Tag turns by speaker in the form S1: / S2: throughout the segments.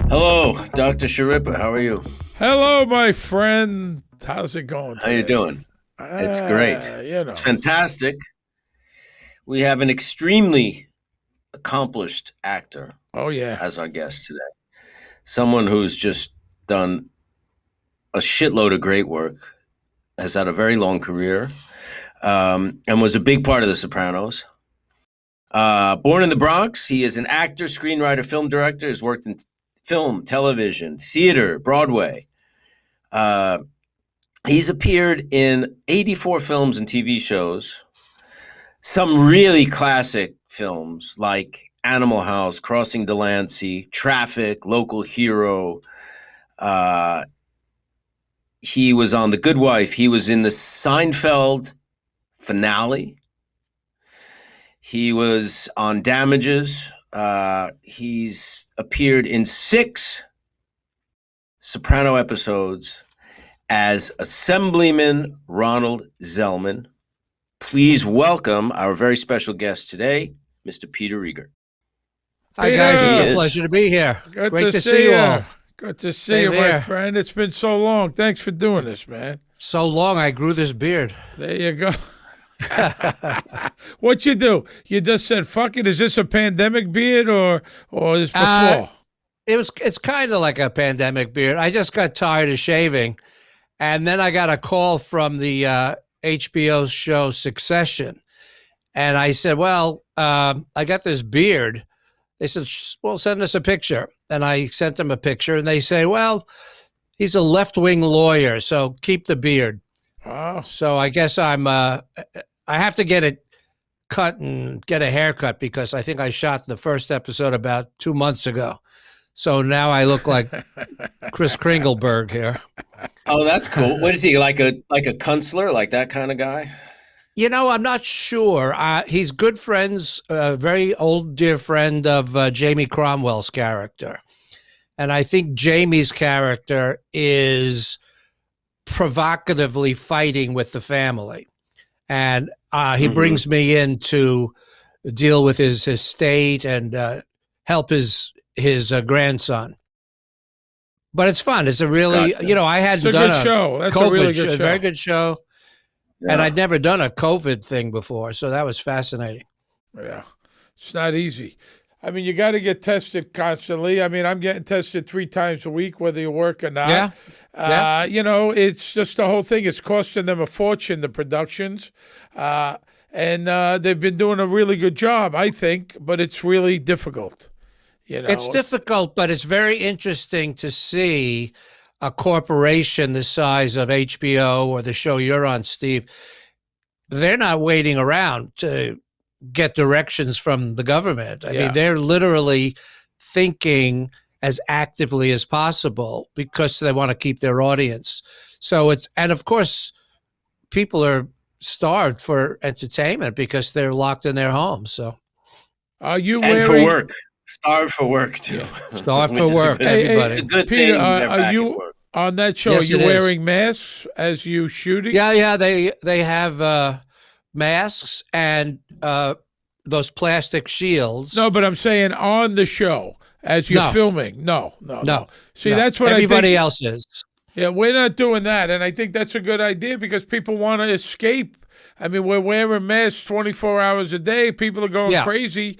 S1: Hello, Dr. Schirripa. How are you?
S2: Hello, my friend. How's it going today?
S1: How you doing? It's great. It's fantastic. We have an extremely accomplished actor.
S2: Oh, yeah.
S1: As our guest today. Someone who's just done a shitload of great work, has had a very long career, and was a big part of The Sopranos. Born in the Bronx, he is an actor, screenwriter, film director, has worked in film, television, theater, Broadway. He's appeared in 84 films and TV shows. Some really classic films like Animal House, Crossing Delancey, Traffic, Local Hero. He was on The Good Wife. He was in the Seinfeld finale. He was on Damages. He's appeared in 6 Soprano episodes as Assemblyman Ronald Zellman. Please welcome our very special guest today, Mr. Peter Riegert.
S3: Hi, guys. It's a pleasure to be here. Great to see you all.
S2: Good to see you, my friend. It's been so long. Thanks for doing this, man.
S3: So long, I grew this beard.
S2: There you go. What you do? You just said, fuck it. Is this a pandemic beard or is before?
S3: It's kind of like a pandemic beard. I just got tired of shaving. And then I got a call from the HBO show Succession. And I said, well, I got this beard. They said, well, send us a picture. And I sent them a picture. And they say, well, he's a left-wing lawyer, so keep the beard.
S2: Oh.
S3: So I guess I have to get it cut and get a haircut because I think I shot the first episode about 2 months ago. So now I look like Chris Kringleberg here.
S1: Oh, that's cool. What is he, like a counselor, like that kind of guy?
S3: You know, I'm not sure. He's good friends, very old dear friend of Jamie Cromwell's character. And I think Jamie's character is provocatively fighting with the family. And he brings me in to deal with his estate and help his grandson. But it's fun. It's a really, I hadn't done a
S2: show. That's
S3: COVID
S2: a really good show.
S3: Very good show. Yeah. And I'd never done a COVID thing before, so that was fascinating.
S2: Yeah, it's not easy. I mean, you got to get tested constantly. I mean, I'm getting tested 3 times a week, whether you work or not.
S3: Yeah.
S2: It's just the whole thing. It's costing them a fortune, the productions. And they've been doing a really good job, I think, but it's really difficult.
S3: It's difficult, but it's very interesting to see a corporation the size of HBO or the show you're on, Steve. They're not waiting around to get directions from the government. I mean, they're literally thinking as actively as possible because they want to keep their audience. So and of course, people are starved for entertainment because they're locked in their homes. So,
S2: are you
S1: and for work? Starved for work too.
S3: Starved for work, everybody.
S1: It's a good
S2: Peter,
S1: thing.
S2: Are you on that show?
S3: Yes,
S2: are you wearing masks as you shooting?
S3: Yeah. They have masks and those plastic shields.
S2: No, but I'm saying on the show as you're filming. No. See, that's what
S3: everybody
S2: I think.
S3: else is.
S2: Yeah, we're not doing that, and I think that's a good idea because people want to escape. I mean, we're wearing masks 24 hours a day. People are going crazy.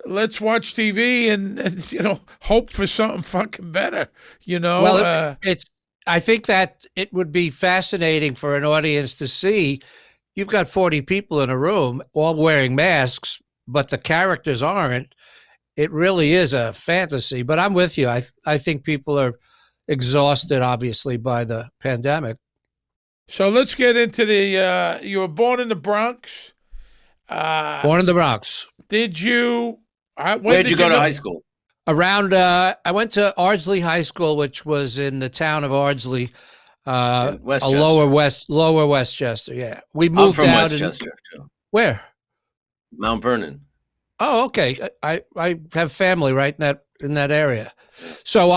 S2: Let's watch TV and hope for something fucking better.
S3: Well, I think that it would be fascinating for an audience to see. You've got 40 people in a room, all wearing masks, but the characters aren't. It really is a fantasy. But I'm with you. I think people are exhausted, obviously, by the pandemic.
S2: So let's get into the. You were born in the Bronx.
S3: Born in the Bronx.
S2: Did you?
S1: Where did you go to high school?
S3: Around. I went to Ardsley High School, which was in the town of Ardsley, Lower Westchester. Yeah, we moved
S1: I'm from
S3: out.
S1: Westchester too.
S3: Where?
S1: Mount Vernon.
S3: Oh, okay. I have family right in that area. So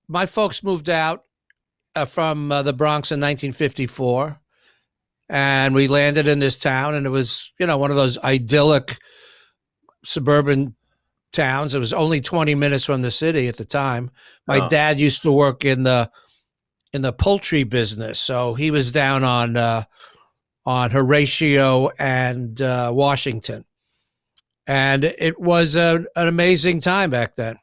S3: my folks moved out from the Bronx in 1954, and we landed in this town, and it was one of those idyllic suburban towns. It was only 20 minutes from the city at the time. My dad used to work in the poultry business, so he was down on Horatio and Washington, and it was an amazing time back then.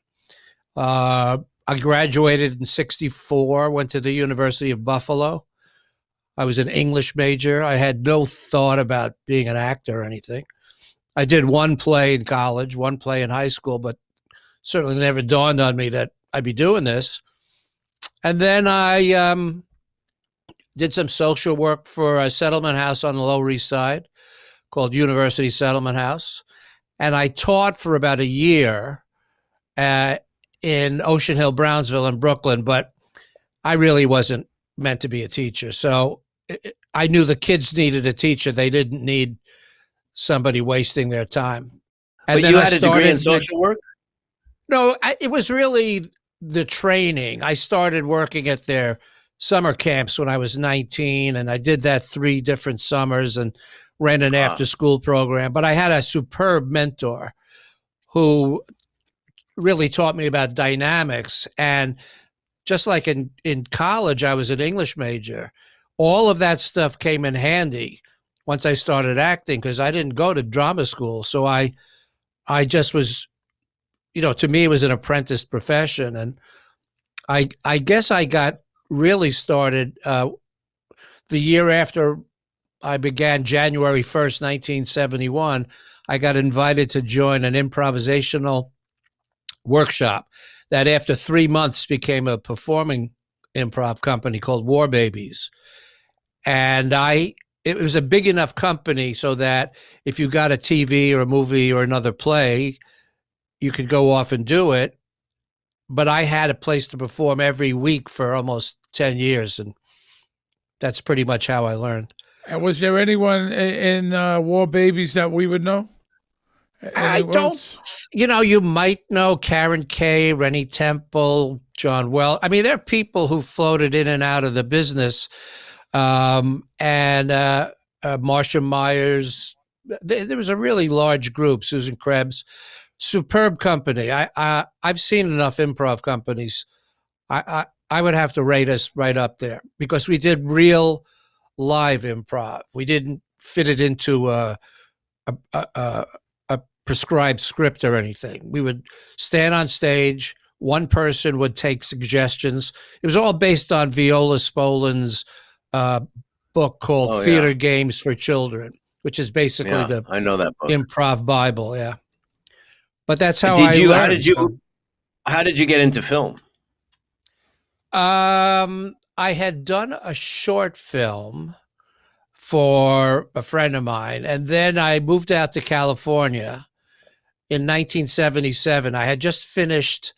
S3: I graduated in '64, went to the University of Buffalo. I was an English major. I had no thought about being an actor or anything. I did one play in college, one play in high school, but certainly never dawned on me that I'd be doing this. And then I did some social work for a settlement house on the Lower East Side called University Settlement House. And I taught for about a year in Ocean Hill, Brownsville, and Brooklyn, but I really wasn't meant to be a teacher. So I knew the kids needed a teacher. They didn't need somebody wasting their time.
S1: And but you had a degree in social work?
S3: No, it was really the training. I started working at their summer camps when I was 19, and I did that 3 different summers and ran an after-school program. But I had a superb mentor who really taught me about dynamics. And just like in college, I was an English major. All of that stuff came in handy once I started acting, because I didn't go to drama school. So I just was, to me, it was an apprentice profession. And I guess I got really started the year after I began, January 1st, 1971. I got invited to join an improvisational workshop that after 3 months became a performing improv company called War Babies. And it was a big enough company so that if you got a TV or a movie or another play, you could go off and do it. But I had a place to perform every week for almost 10 years. And that's pretty much how I learned.
S2: And was there anyone in War Babies that we would know?
S3: I don't, you might know Karen Kay, Rennie Temple, John Well. I mean, there are people who floated in and out of the business. And Marsha Myers. There was a really large group. Susan Krebs, superb company. I've seen enough improv companies. I would have to rate us right up there because we did real live improv. We didn't fit it into a prescribed script or anything. We would stand on stage. One person would take suggestions. It was all based on Viola Spolin's book called Theater Games for Children, which is basically
S1: I know that book.
S3: Improv Bible. Yeah. But that's how I learned.
S1: How did you get into film?
S3: I had done a short film for a friend of mine, and then I moved out to California in 1977. I had just finished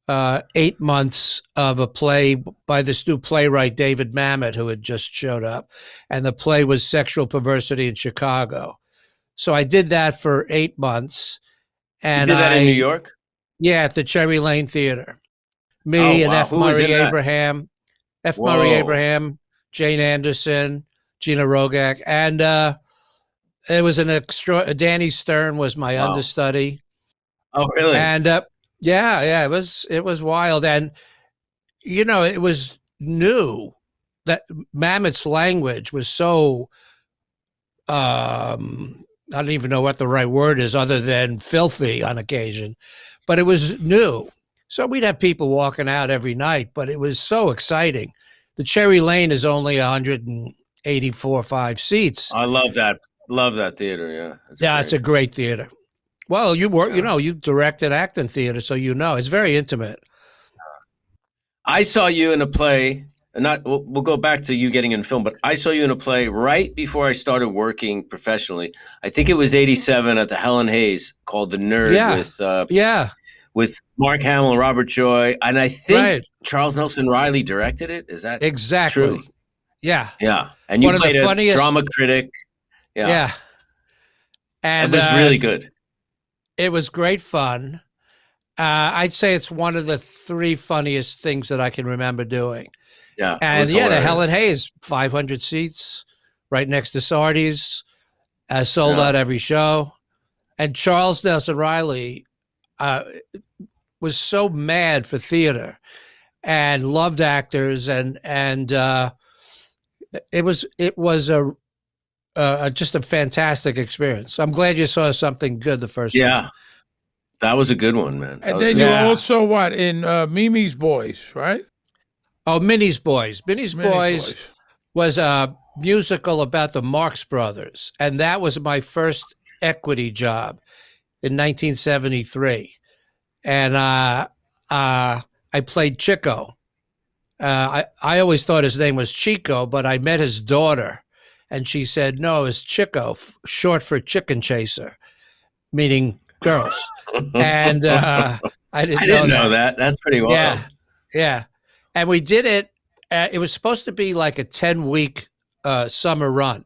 S3: 8 months of a play by this new playwright, David Mamet, who had just showed up. And the play was Sexual Perversity in Chicago. So I did that for 8 months. And
S1: you did that in New York?
S3: Yeah, at the Cherry Lane Theater. Me and F. Murray Abraham, Jane Anderson, Gina Rogak. And it was an extra. Danny Stern was my understudy.
S1: Oh, really?
S3: And yeah, it was wild. And, it was new that Mamet's language was so, I don't even know what the right word is other than filthy on occasion, but it was new. So we'd have people walking out every night, but it was so exciting. The Cherry Lane is only 184.5 seats.
S1: I love that. Love that theater. Yeah.
S3: It's a great theater. Well, you work, you direct and act in theater, so it's very intimate.
S1: I saw you in a play, and we'll go back to you getting in film, but I saw you in a play right before I started working professionally. I think it was 87 at the Helen Hayes called The Nerd with Mark Hamill and Robert Joy. And I think Charles Nelson Riley directed it. Is that true?
S3: Yeah.
S1: Yeah. And you played a drama critic.
S3: Yeah. And
S1: it was really good.
S3: It was great fun. I'd say it's one of the 3 funniest things that I can remember doing.
S1: Yeah.
S3: And the Helen Hayes, 500 seats right next to Sardi's, sold out every show. And Charles Nelson Riley, was so mad for theater and loved actors, and it was just a fantastic experience. I'm glad you saw something good the first time.
S1: Yeah, that was a good one, man.
S2: And then you were also what in Mimi's Boys, right?
S3: Oh, Minnie's Boys. Minnie's Boys was a musical about the Marx Brothers, and that was my first equity job in 1973. And I played Chico. I always thought his name was Chico, but I met his daughter, and she said, no, it's Chico, short for chicken chaser, meaning girls. And I didn't know that.
S1: That's pretty wild.
S3: Yeah, yeah. And we did it. It was supposed to be like a 10-week summer run.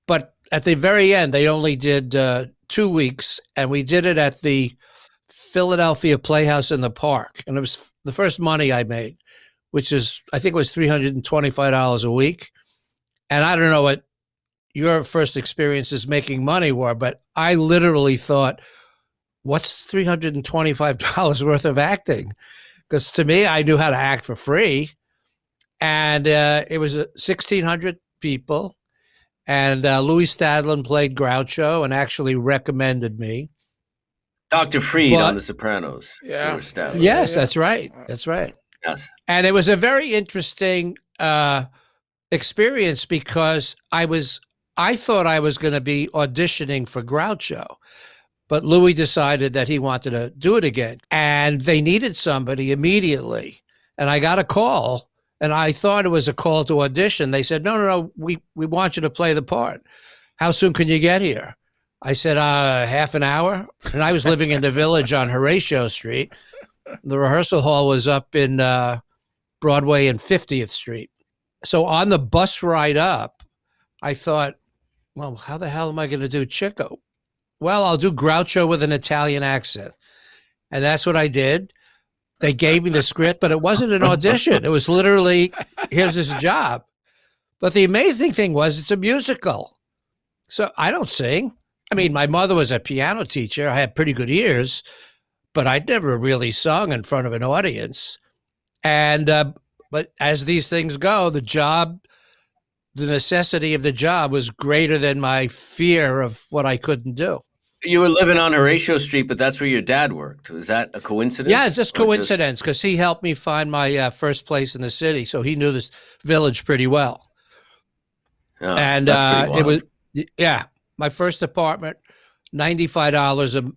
S3: But at the very end, they only did 2 weeks, and we did it at the Philadelphia Playhouse in the Park. And it was the first money I made, which is, I think it was $325 a week. And I don't know what your first experiences making money were, but I literally thought, what's $325 worth of acting? Because to me, I knew how to act for free. And it was 1,600 people. And Louis Stadlin played Groucho and actually recommended me.
S1: Dr. Freed on The Sopranos.
S2: Yeah.
S3: Yes, that's right. That's right.
S1: Yes.
S3: And it was a very interesting experience because I thought I was going to be auditioning for Groucho, but Louis decided that he wanted to do it again, and they needed somebody immediately. And I got a call, and I thought it was a call to audition. They said, no, we want you to play the part. How soon can you get here? I said, half an hour. And I was living in the Village on Horatio Street. The rehearsal hall was up in Broadway and 50th Street. So on the bus ride up, I thought, well, how the hell am I going to do Chico? Well, I'll do Groucho with an Italian accent. And that's what I did. They gave me the script, but it wasn't an audition. It was literally, here's this job. But the amazing thing was it's a musical. So I don't sing. I mean, my mother was a piano teacher. I had pretty good ears, but I'd never really sung in front of an audience. And, but as these things go, the necessity of the job was greater than my fear of what I couldn't do.
S1: You were living on Horatio Street, but that's where your dad worked. Is that a coincidence?
S3: Yeah, just coincidence, because he helped me find my first place in the city. So he knew this village pretty well.
S1: Oh,
S3: and it was, my first apartment, $95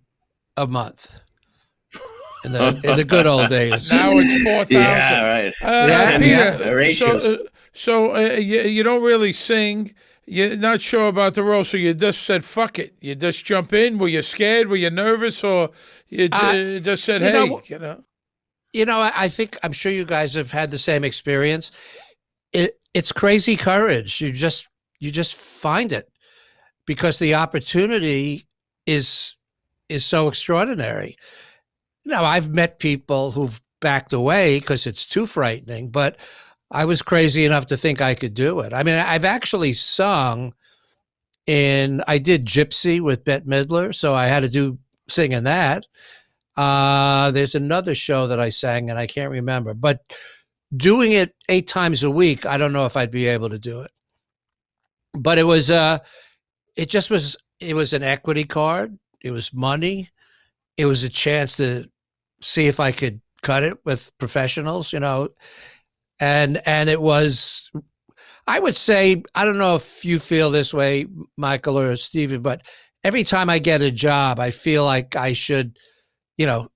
S3: a month. In the good old days.
S2: Now it's 4,000.
S1: Yeah, right.
S2: Peter, so you don't really sing. You're not sure about the role, so you just said, fuck it. You just jump in. Were you scared? Were you nervous? Or you just said, hey,
S3: I'm sure you guys have had the same experience. It's crazy courage. You just find it because the opportunity is so extraordinary. Now, I've met people who've backed away because it's too frightening, but I was crazy enough to think I could do it. I mean, I've actually sung I did Gypsy with Bette Midler, so I had to do sing in that. There's another show that I sang, and I can't remember. But doing it 8 times a week, I don't know if I'd be able to do it. But it was an equity card. It was money. It was a chance to see if I could cut it with professionals, and it was, I would say, I don't know if you feel this way, Michael or Stephen, but every time I get a job, I feel like I should, I'm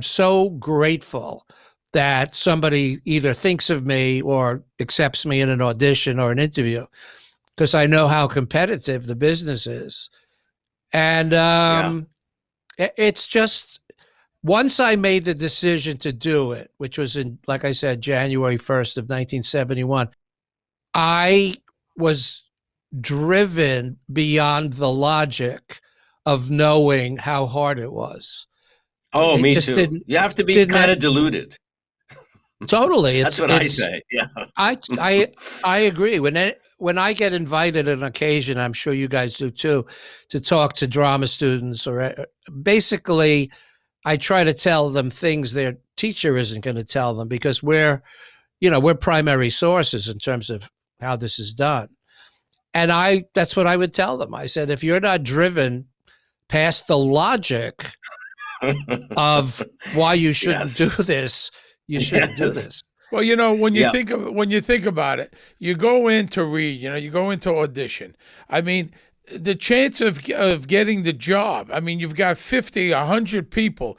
S3: so grateful that somebody either thinks of me or accepts me in an audition or an interview, because I know how competitive the business is. And it's just, once I made the decision to do it, which was in, like I said, January 1st of 1971, I was driven beyond the logic of knowing how hard it was.
S1: Oh, me too. You have to be kind of deluded.
S3: Totally.
S1: That's what I say. Yeah.
S3: I agree. When I get invited on occasion, I'm sure you guys do too, to talk to drama students, or basically I try to tell them things their teacher isn't going to tell them, because we're primary sources in terms of how this is done. And that's what I would tell them. I said, if you're not driven past the logic of why you shouldn't do this, you shouldn't do this.
S2: Well, when you think about it, you go in to read, you go into audition. I mean, the chance of getting the job, I mean, you've got 50, 100 people,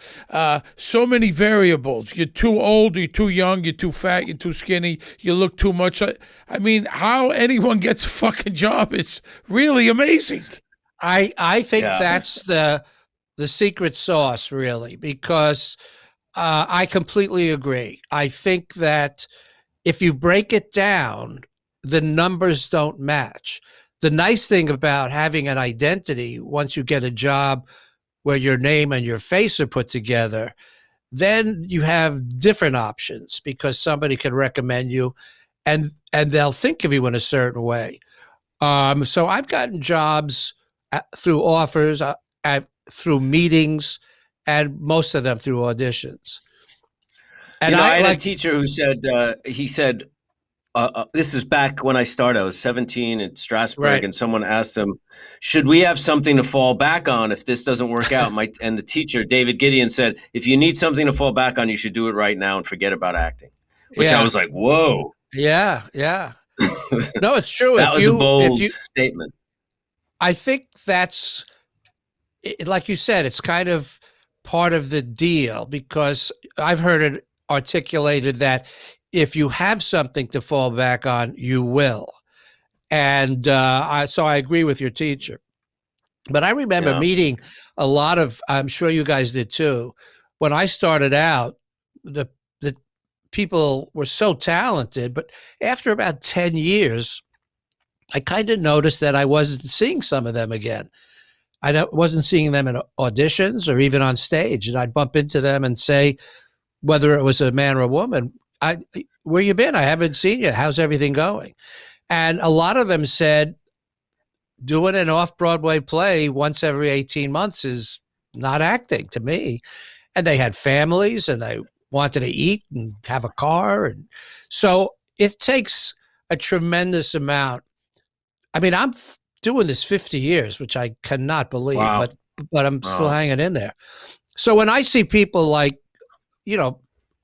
S2: so many variables. You're too old, you're too young, you're too fat, you're too skinny, you look too much. I mean, how anyone gets a fucking job is really amazing.
S3: I think that's the secret sauce, really, because I completely agree. I think that if you break it down, the numbers don't match. The nice thing about having an identity, once you get a job where your name and your face are put together, then you have different options, because somebody can recommend you and they'll think of you in a certain way. So I've gotten jobs through offers, through meetings, and most of them through auditions. And
S1: I had a teacher who said, this is back when I started. I was 17 at Strasbourg, right. And someone asked him, should we have something to fall back on if this doesn't work out? And the teacher, David Gideon, said, if you need something to fall back on, you should do it right now and forget about acting. Which I was like, whoa.
S3: Yeah. No, it's true.
S1: That was a bold statement.
S3: I think that's, like you said, it's kind of part of the deal, because I've heard it articulated that if you have something to fall back on, you will. And so I agree with your teacher. But I remember meeting a lot of, I'm sure you guys did too, when I started out, the people were so talented, but after about 10 years, I kind of noticed that I wasn't seeing some of them again. I wasn't seeing them in auditions or even on stage. And I'd bump into them and say, whether it was a man or a woman, where you been? I haven't seen you. How's everything going? And a lot of them said, doing an off-Broadway play once every 18 months is not acting to me. And they had families and they wanted to eat and have a car. And so it takes a tremendous amount. I mean, I'm doing this 50 years, which I cannot believe, but I'm still hanging in there. So when I see people like,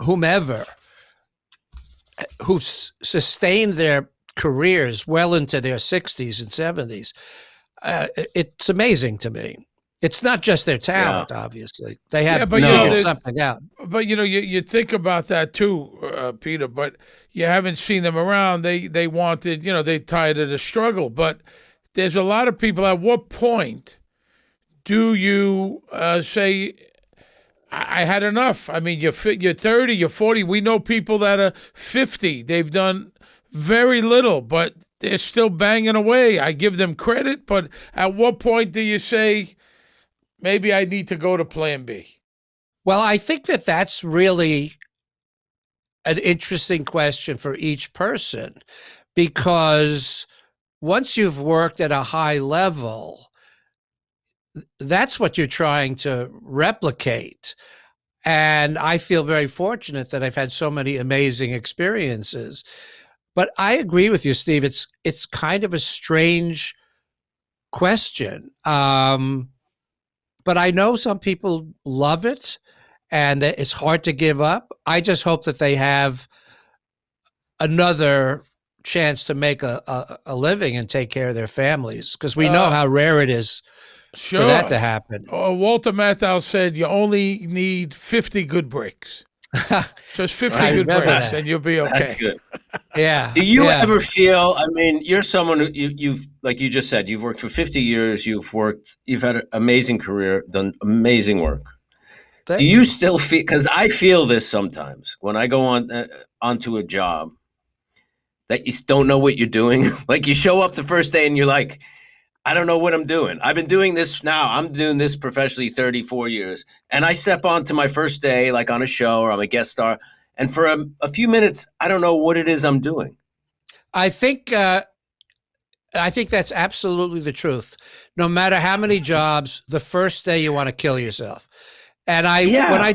S3: whomever, who sustained their careers well into their 60s and 70s, it's amazing to me. It's not just their talent, obviously. They have something out.
S2: But you think about that too, Peter. But you haven't seen them around. They wanted, they tired of the struggle. But there's a lot of people. At what point do you say, I had enough? I mean, you're 30, you're 40. We know people that are 50. They've done very little, but they're still banging away. I give them credit, but at what point do you say, maybe I need to go to plan B?
S3: Well, I think that that's really an interesting question for each person, because once you've worked at a high level, that's what you're trying to replicate. And I feel very fortunate that I've had so many amazing experiences. But I agree with you, Steve. It's kind of a strange question. But I know some people love it, and it's hard to give up. I just hope that they have another chance to make a living and take care of their families, because we know how rare it is for that to happen.
S2: Walter Matthau said you only need 50 good breaks. Just 50 good breaks, and you'll be okay.
S1: That's good.
S3: Yeah.
S1: Do you ever feel, I mean, you're someone who you've, like you just said, you've worked for 50 years, you've had an amazing career, done amazing work. Do you still feel, because I feel this sometimes when I go onto a job, that you don't know what you're doing. Like you show up the first day and you're like, I don't know what I'm doing. I've been doing this now. I'm doing this professionally 34 years. And I step onto my first day, like on a show or I'm a guest star, And for a few minutes, I don't know what it is I'm doing.
S3: I think that's absolutely the truth. No matter how many jobs, the first day you want to kill yourself. And when I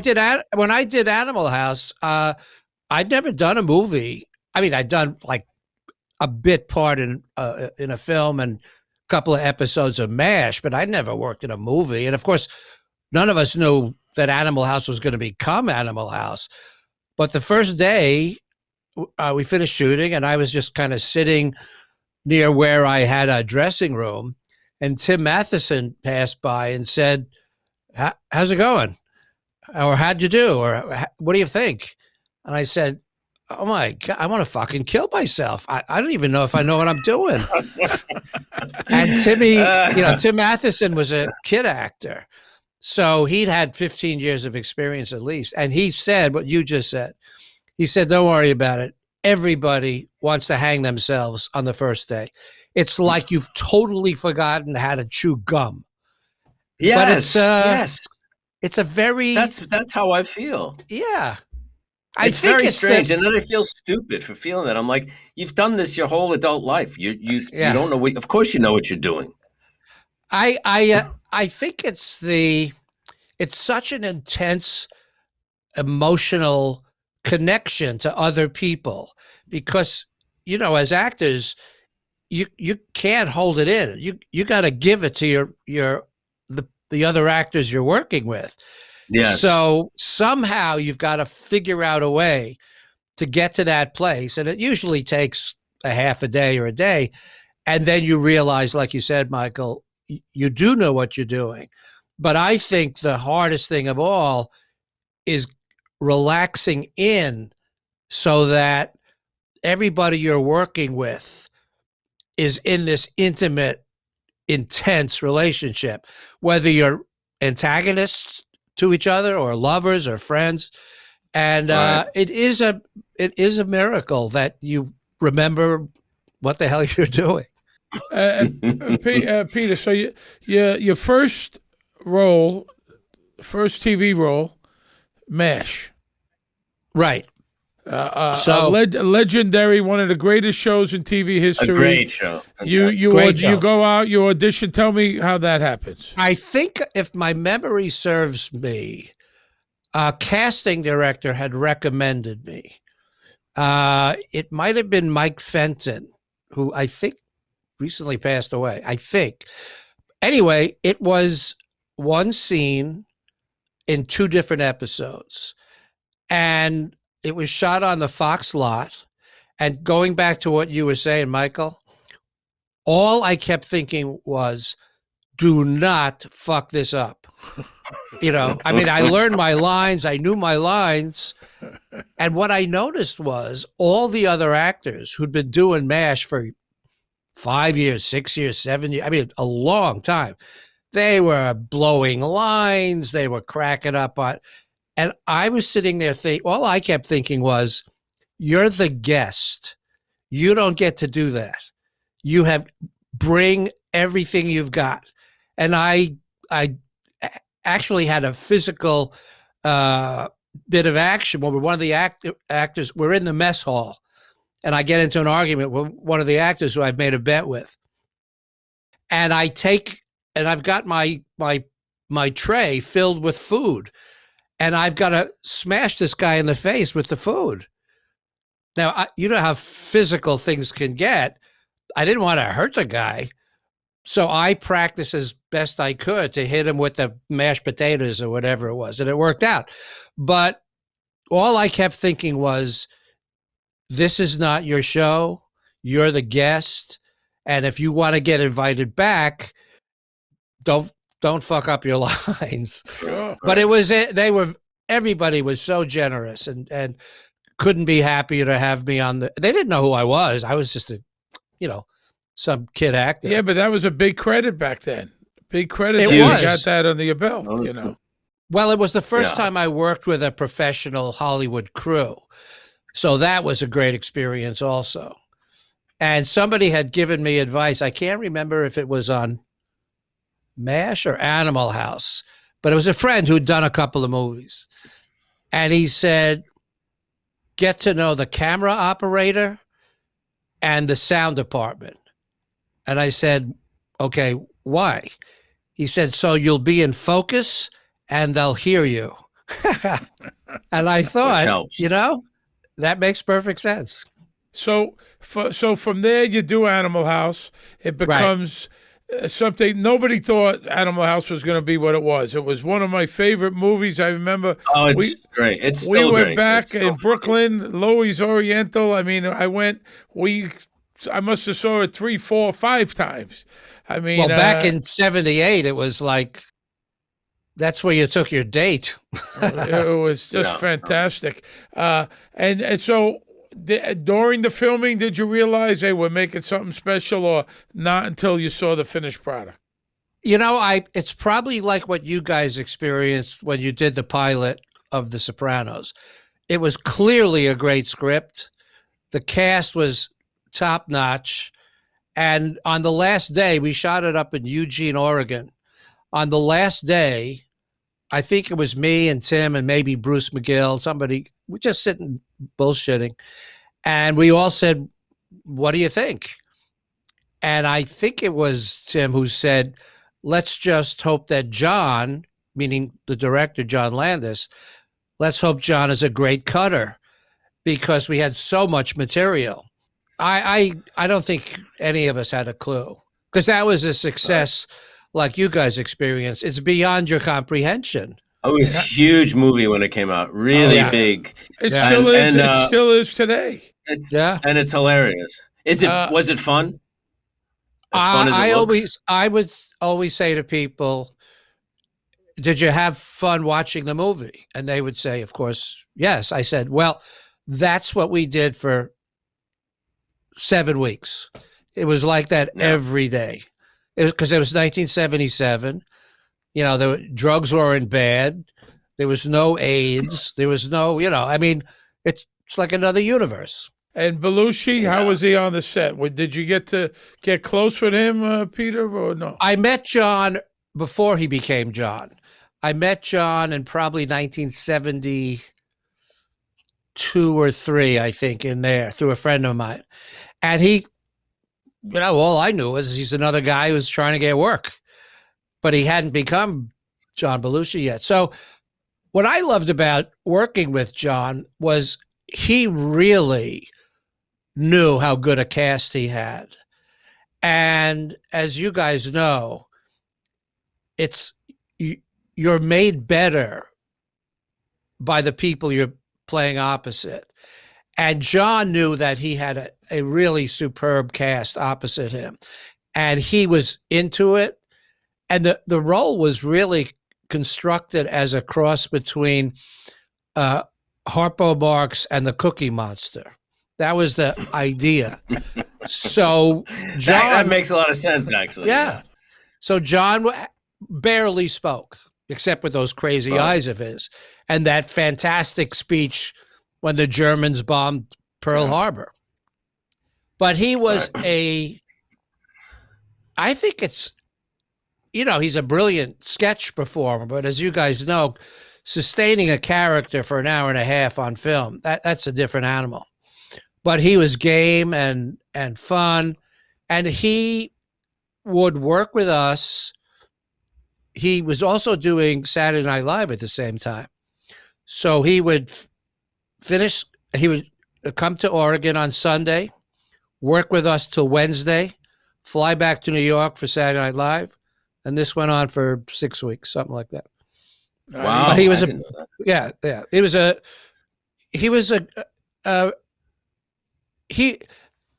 S3: did Animal House, I'd never done a movie. I mean, I'd done like a bit part in a film and a couple of episodes of MASH, but I'd never worked in a movie. And of course, none of us knew that Animal House was going to become Animal House. But the first day, we finished shooting, and I was just kind of sitting near where I had a dressing room, and Tim Matheson passed by and said, "How's it going?" Or "How'd you do?" Or "What do you think?" And I said, "Oh my God, I want to fucking kill myself. I don't even know if I know what I'm doing." And Tim Matheson was a kid actor. So he'd had 15 years of experience at least. And he said what you just said. He said, "Don't worry about it. Everybody wants to hang themselves on the first day. It's like you've totally forgotten how to chew gum."
S1: Yes,
S3: but
S1: yes.
S3: It's a very...
S1: That's how I feel.
S3: Yeah.
S1: It's very strange. And then I feel stupid for feeling that. I'm like, you've done this your whole adult life. You don't know what... Of course you know what you're doing.
S3: I think it's such an intense emotional connection to other people because, as actors, you can't hold it in. You got to give it to the other actors you're working with.
S1: Yes.
S3: So somehow you've got to figure out a way to get to that place. And it usually takes a half a day or a day. And then you realize, like you said, Michael, you do know what you're doing. But I think the hardest thing of all is relaxing in so that everybody you're working with is in this intimate, intense relationship, whether you're antagonists to each other or lovers or friends. And
S1: Right.
S3: it is a miracle that you remember what the hell you're doing.
S2: Peter, so your first TV role, MASH.
S3: Right.
S2: Legendary, one of the greatest shows in TV history.
S1: A great show.
S2: You go out, you audition. Tell me how that happens.
S3: I think if my memory serves me, a casting director had recommended me. It might have been Mike Fenton, who I think recently passed away. I think. Anyway, it was one scene in 2 different episodes. And it was shot on the Fox lot. And going back to what you were saying, Michael, all I kept thinking was, do not fuck this up. I mean, I learned my lines. I knew my lines. And what I noticed was all the other actors who'd been doing MASH for 5 years, 6 years, 7 years, I mean, a long time, they were blowing lines. They were cracking up on... And I was sitting there all I kept thinking was, you're the guest. You don't get to do that. You bring everything you've got. And I actually had a physical bit of action where one of the actors, we're in the mess hall, and I get into an argument with one of the actors who I've made a bet with. And I've got my tray filled with food. And I've got to smash this guy in the face with the food. Now, you know how physical things can get. I didn't want to hurt the guy. So I practiced as best I could to hit him with the mashed potatoes or whatever it was. And it worked out. But all I kept thinking was, this is not your show. You're the guest. And if you want to get invited back, don't fuck up your lines.
S2: Sure.
S3: But everybody was so generous and couldn't be happier to have me on they didn't know who I was. I was just some kid actor.
S2: Yeah, but that was a big credit back then. Big credit.
S3: It
S2: you
S3: was.
S2: got that under your belt,
S3: Well, it was the first time I worked with a professional Hollywood crew. So that was a great experience also. And somebody had given me advice. I can't remember if it was on MASH or Animal House, but it was a friend who'd done a couple of movies. And he said, get to know the camera operator and the sound department. And I said, okay, why? He said, so you'll be in focus and they'll hear you. And I thought, that makes perfect sense.
S2: So from there, you do Animal House. It becomes something nobody thought Animal House was going to be what it was. It was one of my favorite movies. I remember.
S1: Oh, it's great. It's
S2: we
S1: still
S2: went
S1: great.
S2: back in Brooklyn, Loewy's Oriental. I mean, I must have saw it 3, 4, 5 times. I mean,
S3: back in '78, it was like, that's where you took your date.
S2: It was just fantastic. And so during the filming, did you realize they were making something special, or not until you saw the finished product?
S3: It's probably like what you guys experienced when you did the pilot of The Sopranos. It was clearly a great script. The cast was top notch. And on the last day, we shot it up in Eugene, Oregon. On the last day, I think it was me and Tim and maybe Bruce McGill, somebody, we just sitting bullshitting. And we all said, what do you think? And I think it was Tim who said, let's just hope that John, meaning the director, John Landis, let's hope John is a great cutter, because we had so much material. I don't think any of us had a clue, because that was a success like you guys experienced. It's beyond your comprehension.
S1: Oh, it was a huge movie when it came out. Really big.
S2: It still is. It still is today.
S1: And it's hilarious. Was it fun? As fun as it looks?
S3: I would always say to people, did you have fun watching the movie? And they would say, of course, yes. I said, well, that's what we did for 7 weeks. It was like that every day. Because it was 1977. The drugs weren't bad. There was no AIDS. There was no, it's like another universe.
S2: And Belushi, how was he on the set? Did you get close with him, Peter, or no?
S3: I met John before he became John. I met John in probably 1972 or 3, I think, in there through a friend of mine. And he, all I knew was he's another guy who's trying to get work, but he hadn't become John Belushi yet. So what I loved about working with John was he really knew how good a cast he had. And as you guys know, you're made better by the people you're playing opposite. And John knew that he had a really superb cast opposite him, and he was into it. And the role was really constructed as a cross between Harpo Marx and the Cookie Monster. That was the idea. So John,
S1: that makes a lot of sense, actually.
S3: Yeah. So John barely spoke, except with those crazy eyes of his, and that fantastic speech when the Germans bombed Pearl Harbor. But he was I think it's, he's a brilliant sketch performer, but as you guys know, sustaining a character for an hour and a half on film, that's a different animal. But he was game and fun, and he would work with us. He was also doing Saturday Night Live at the same time. So he would he would come to Oregon on Sunday, work with us till Wednesday, fly back to New York for Saturday Night Live, and this went on for 6 weeks, something like that.
S1: Wow.
S3: But he was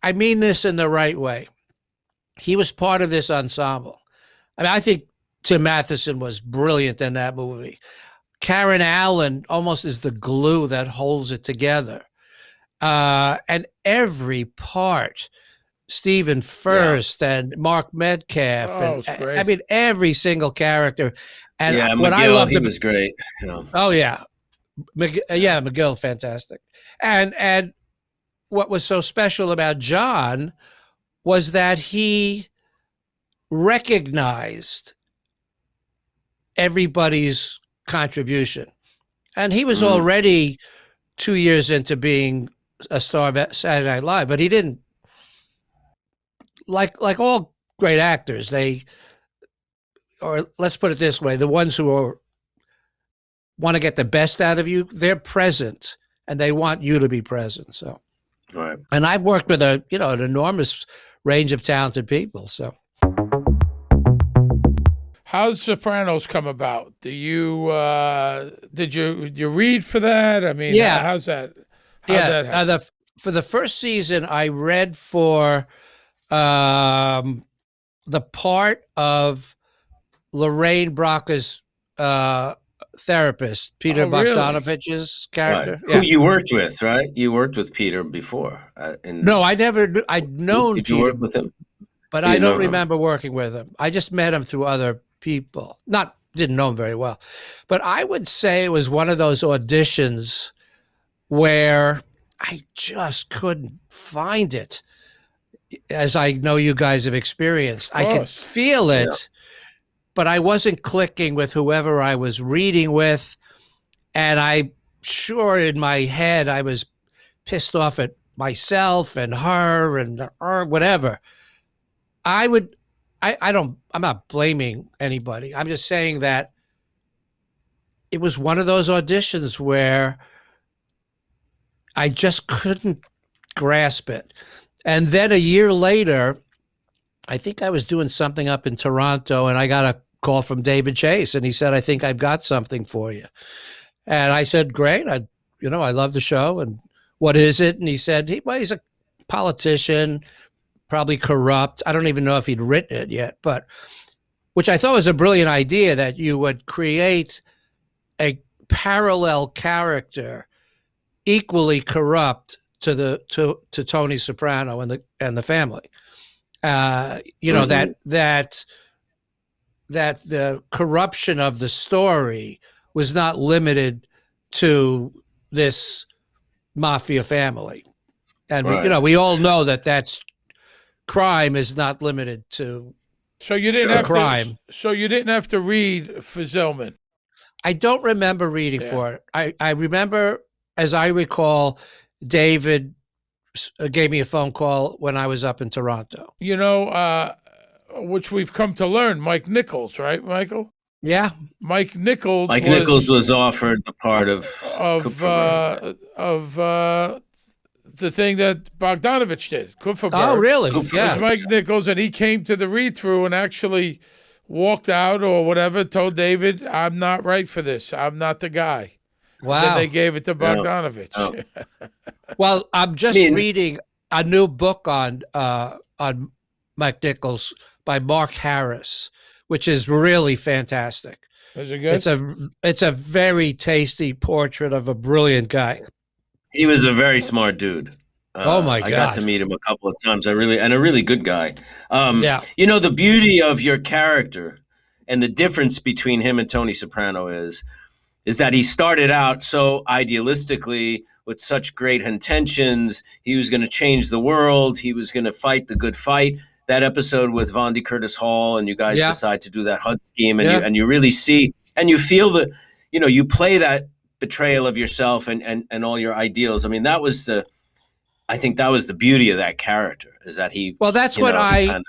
S3: I mean this in the right way. He was part of this ensemble. I mean, I think Tim Matheson was brilliant in that movie. Karen Allen almost is the glue that holds it together. And every part, Stephen Furst and Mark Metcalf. I mean, every single character. And what
S1: McGill,
S3: I loved,
S1: he was great.
S3: Oh yeah. McGill, fantastic. And what was so special about John was that he recognized everybody's contribution. And he was already 2 years into being a star of Saturday Night Live, but he didn't, like all great actors, or let's put it this way, the ones who want to get the best out of you, they're present and they want you to be present. So,
S1: right.
S3: And I've worked with an enormous range of talented people. So,
S2: how's Sopranos come about? Do you did you read for that? I mean,
S3: yeah,
S2: how's that?
S3: That happen? For the first season, I read for the part of Lorraine Bracca's therapist, Peter Bogdanovich's character.
S1: Right. Yeah. Who you worked with, right? You worked with Peter before.
S3: No, I never. I'd known
S1: did
S3: Peter.
S1: You work with him?
S3: But I don't remember working with him. I just met him through other people. Didn't know him very well. But I would say it was one of those auditions where I just couldn't find it, as I know you guys have experienced. I could feel it, but I wasn't clicking with whoever I was reading with. And I'm sure in my head I was pissed off at myself and her and whatever. I'm not blaming anybody. I'm just saying that it was one of those auditions where I just couldn't grasp it. And then a year later, I think I was doing something up in Toronto and I got a call from David Chase and he said, I think I've got something for you. And I said, great. I love the show. And what is it? And he said, he's a politician, probably corrupt. I don't even know if he'd written it yet, but which I thought was a brilliant idea, that you would create a parallel character equally corrupt to Tony Soprano and the family. That the corruption of the story was not limited to this mafia family. And we all know that's crime is not limited to
S2: So you didn't have
S3: crime.
S2: So you didn't have to read for Zellman.
S3: I don't remember reading for it. I remember, as I recall, David gave me a phone call when I was up in Toronto.
S2: Which we've come to learn, Mike Nichols, right, Michael?
S3: Yeah.
S2: Mike Nichols
S1: was offered the part of
S2: the thing that Bogdanovich did, Kupferberg.
S3: Oh, really?
S2: Yeah. Mike Nichols, and he came to the read-through and actually walked out or whatever, told David, I'm not right for this. I'm not the guy.
S3: Wow.
S2: And then they gave it to Bogdanovich.
S1: Oh.
S3: Well, I'm just reading a new book on Mike Nichols by Mark Harris, which is really fantastic.
S2: Is it good?
S3: It's a very tasty portrait of a brilliant guy.
S1: He was a very smart dude.
S3: Oh my God!
S1: I got to meet him a couple of times. And a really good guy.
S3: Yeah.
S1: The beauty of your character and the difference between him and Tony Soprano is that he started out so idealistically with such great intentions. He was going to change the world. He was going to fight the good fight. That episode with Vondi Curtis Hall, and you guys decide to do that HUD scheme, and you really see and you feel you play that betrayal of yourself and all your ideals. I mean, I think that was the beauty of that character, is that he.
S3: Well, that's what I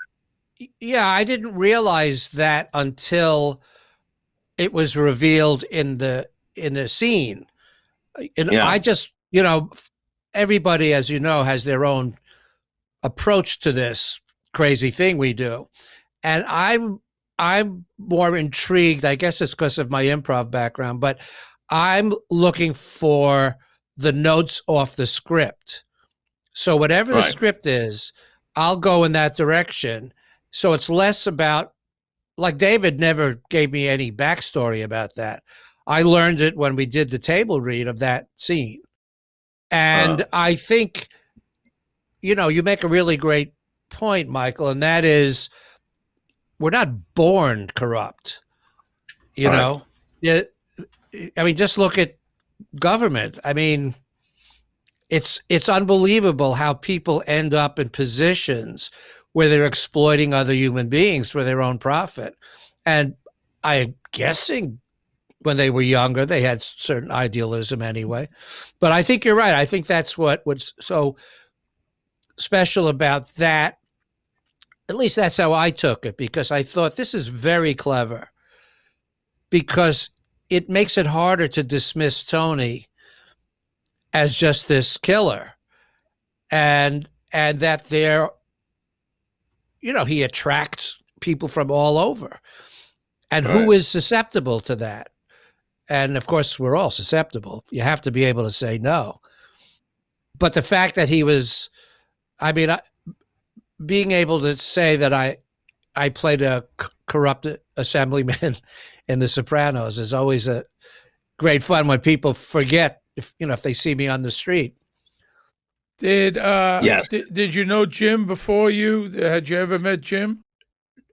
S3: didn't realize that until it was revealed in the scene. And I just, everybody, as you know, has their own approach to this crazy thing we do. And I'm more intrigued, I guess it's because of my improv background, but I'm looking for the notes off the script. So whatever the script is, I'll go in that direction. So it's less about, like David never gave me any backstory about that. I learned it when we did the table read of that scene. And I think, you make a really great point, Michael, and that is, we're not born corrupt. Know? Yeah. I mean, just look at government. I mean, it's unbelievable how people end up in positions where they're exploiting other human beings for their own profit. And I'm guessing when they were younger. They had certain idealism anyway. But I think you're right. I think that's what was so special about that. At least that's how I took it, because I thought this is very clever, because it makes it harder to dismiss Tony as just this killer, and that they're, he attracts people from all over, and
S1: Right.
S3: who is susceptible to that. And of course, we're all susceptible. You have to be able to say no. But the fact that he was, being able to say that I played a corrupt assemblyman in The Sopranos is always a great fun when people forget, if they see me on the street.
S1: Yes.
S2: Did you know Jim before you? Had you ever met Jim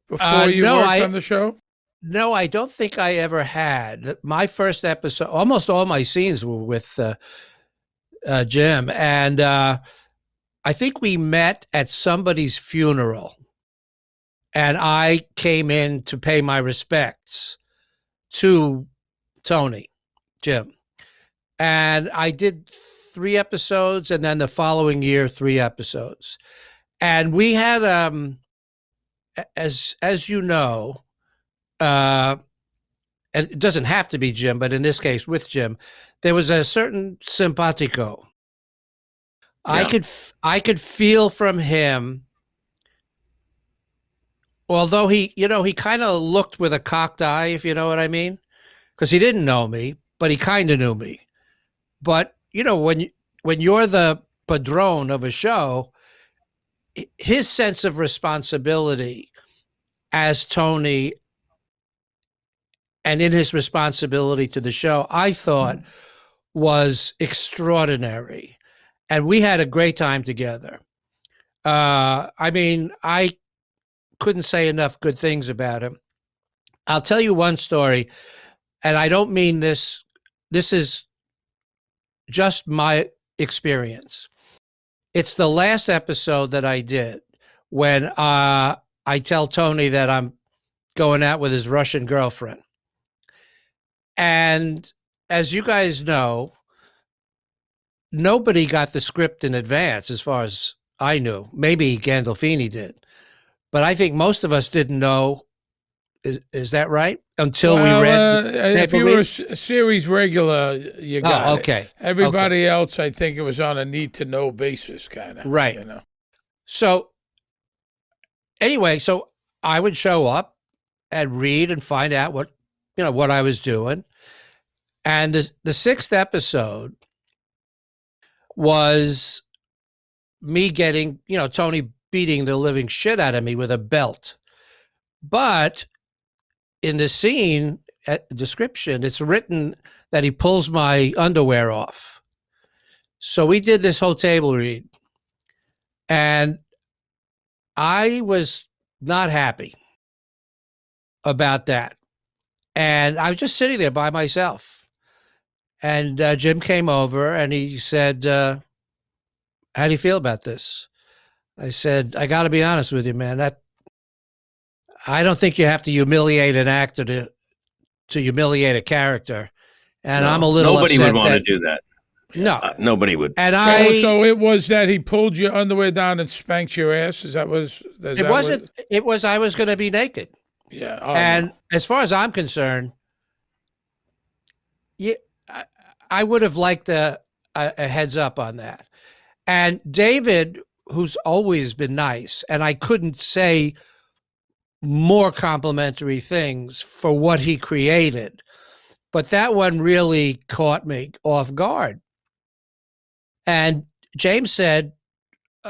S2: before you worked on the show?
S3: No, I don't think I ever had. My first episode, almost all my scenes were with Jim, and I think we met at somebody's funeral, and I came in to pay my respects to Tony, Jim, and I did 3 episodes, and then the following year 3 episodes, and we had as you know. And it doesn't have to be Jim, but in this case with Jim, there was a certain simpatico. Yeah. I could feel from him, although he kind of looked with a cocked eye, if you know what I mean, because he didn't know me, but he kind of knew me. But when you're the padrone of a show, his sense of responsibility as Tony, and in his responsibility to the show, I thought was extraordinary. And we had a great time together. I couldn't say enough good things about him. I'll tell you one story, and I don't mean this. This is just my experience. It's the last episode that I did when I tell Tony that I'm going out with his Russian girlfriend. And as you guys know, nobody got the script in advance, as far as I knew. Maybe Gandolfini did, but I think most of us didn't know. Is that right? Until we read.
S2: If you were a series regular, you got it.
S3: Okay.
S2: Everybody else, I think it was on a need-to-know basis, kind of.
S3: Right. So anyway, so I would show up and read and find out what I was doing. And the 6th episode was me getting, Tony beating the living shit out of me with a belt. But in the scene description, it's written that he pulls my underwear off. So we did this whole table read. And I was not happy about that. And I was just sitting there by myself. And Jim came over and he said, how do you feel about this? I said, I got to be honest with you, man. I don't think you have to humiliate an actor to humiliate a character. And I'm a little
S1: nobody
S3: upset
S1: would want to do that.
S3: No.
S1: Nobody would.
S2: And so it was that he pulled your underwear down and spanked your ass? It
S3: was I was going to be naked.
S2: Yeah.
S3: And as far as I'm concerned, I would have liked a heads up on that. And David, who's always been nice, and I couldn't say more complimentary things for what he created, but that one really caught me off guard. And James said, he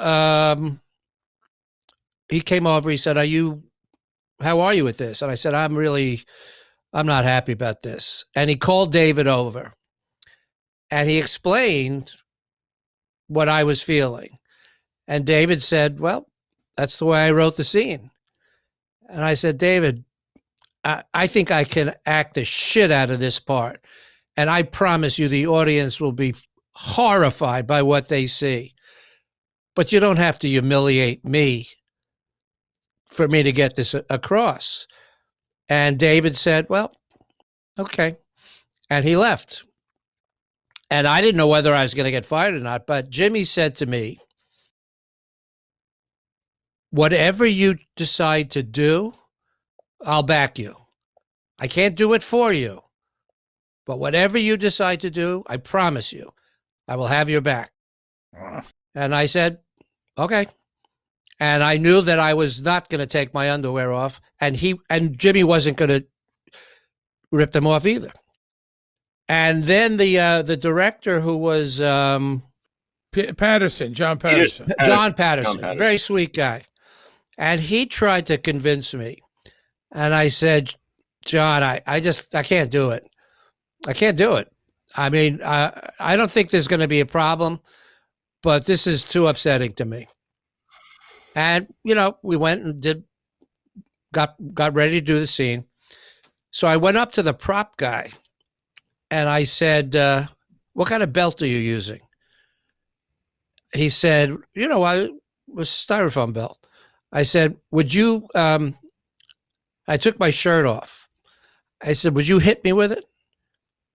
S3: came over, he said, how are you with this? And I said, I'm not happy about this. And he called David over and he explained what I was feeling. And David said, well, that's the way I wrote the scene. And I said, David, I think I can act the shit out of this part. And I promise you the audience will be horrified by what they see. But you don't have to humiliate me for me to get this across. And David said, well, okay. And he left. And I didn't know whether I was going to get fired or not, but Jimmy said to me, whatever you decide to do, I'll back you. I can't do it for you, but whatever you decide to do, I promise you, I will have your back. And I said, okay. And I knew that I was not going to take my underwear off, and Jimmy wasn't going to rip them off either. And then the director, who was
S2: John Patterson,
S3: John Patterson, very sweet guy, and he tried to convince me, and I said, John, I can't do it. I can't do it. I mean, I don't think there's going to be a problem, but this is too upsetting to me. And, we went and got ready to do the scene. So I went up to the prop guy and I said, what kind of belt are you using? He said, I was styrofoam belt. I said, would you, I took my shirt off. I said, would you hit me with it?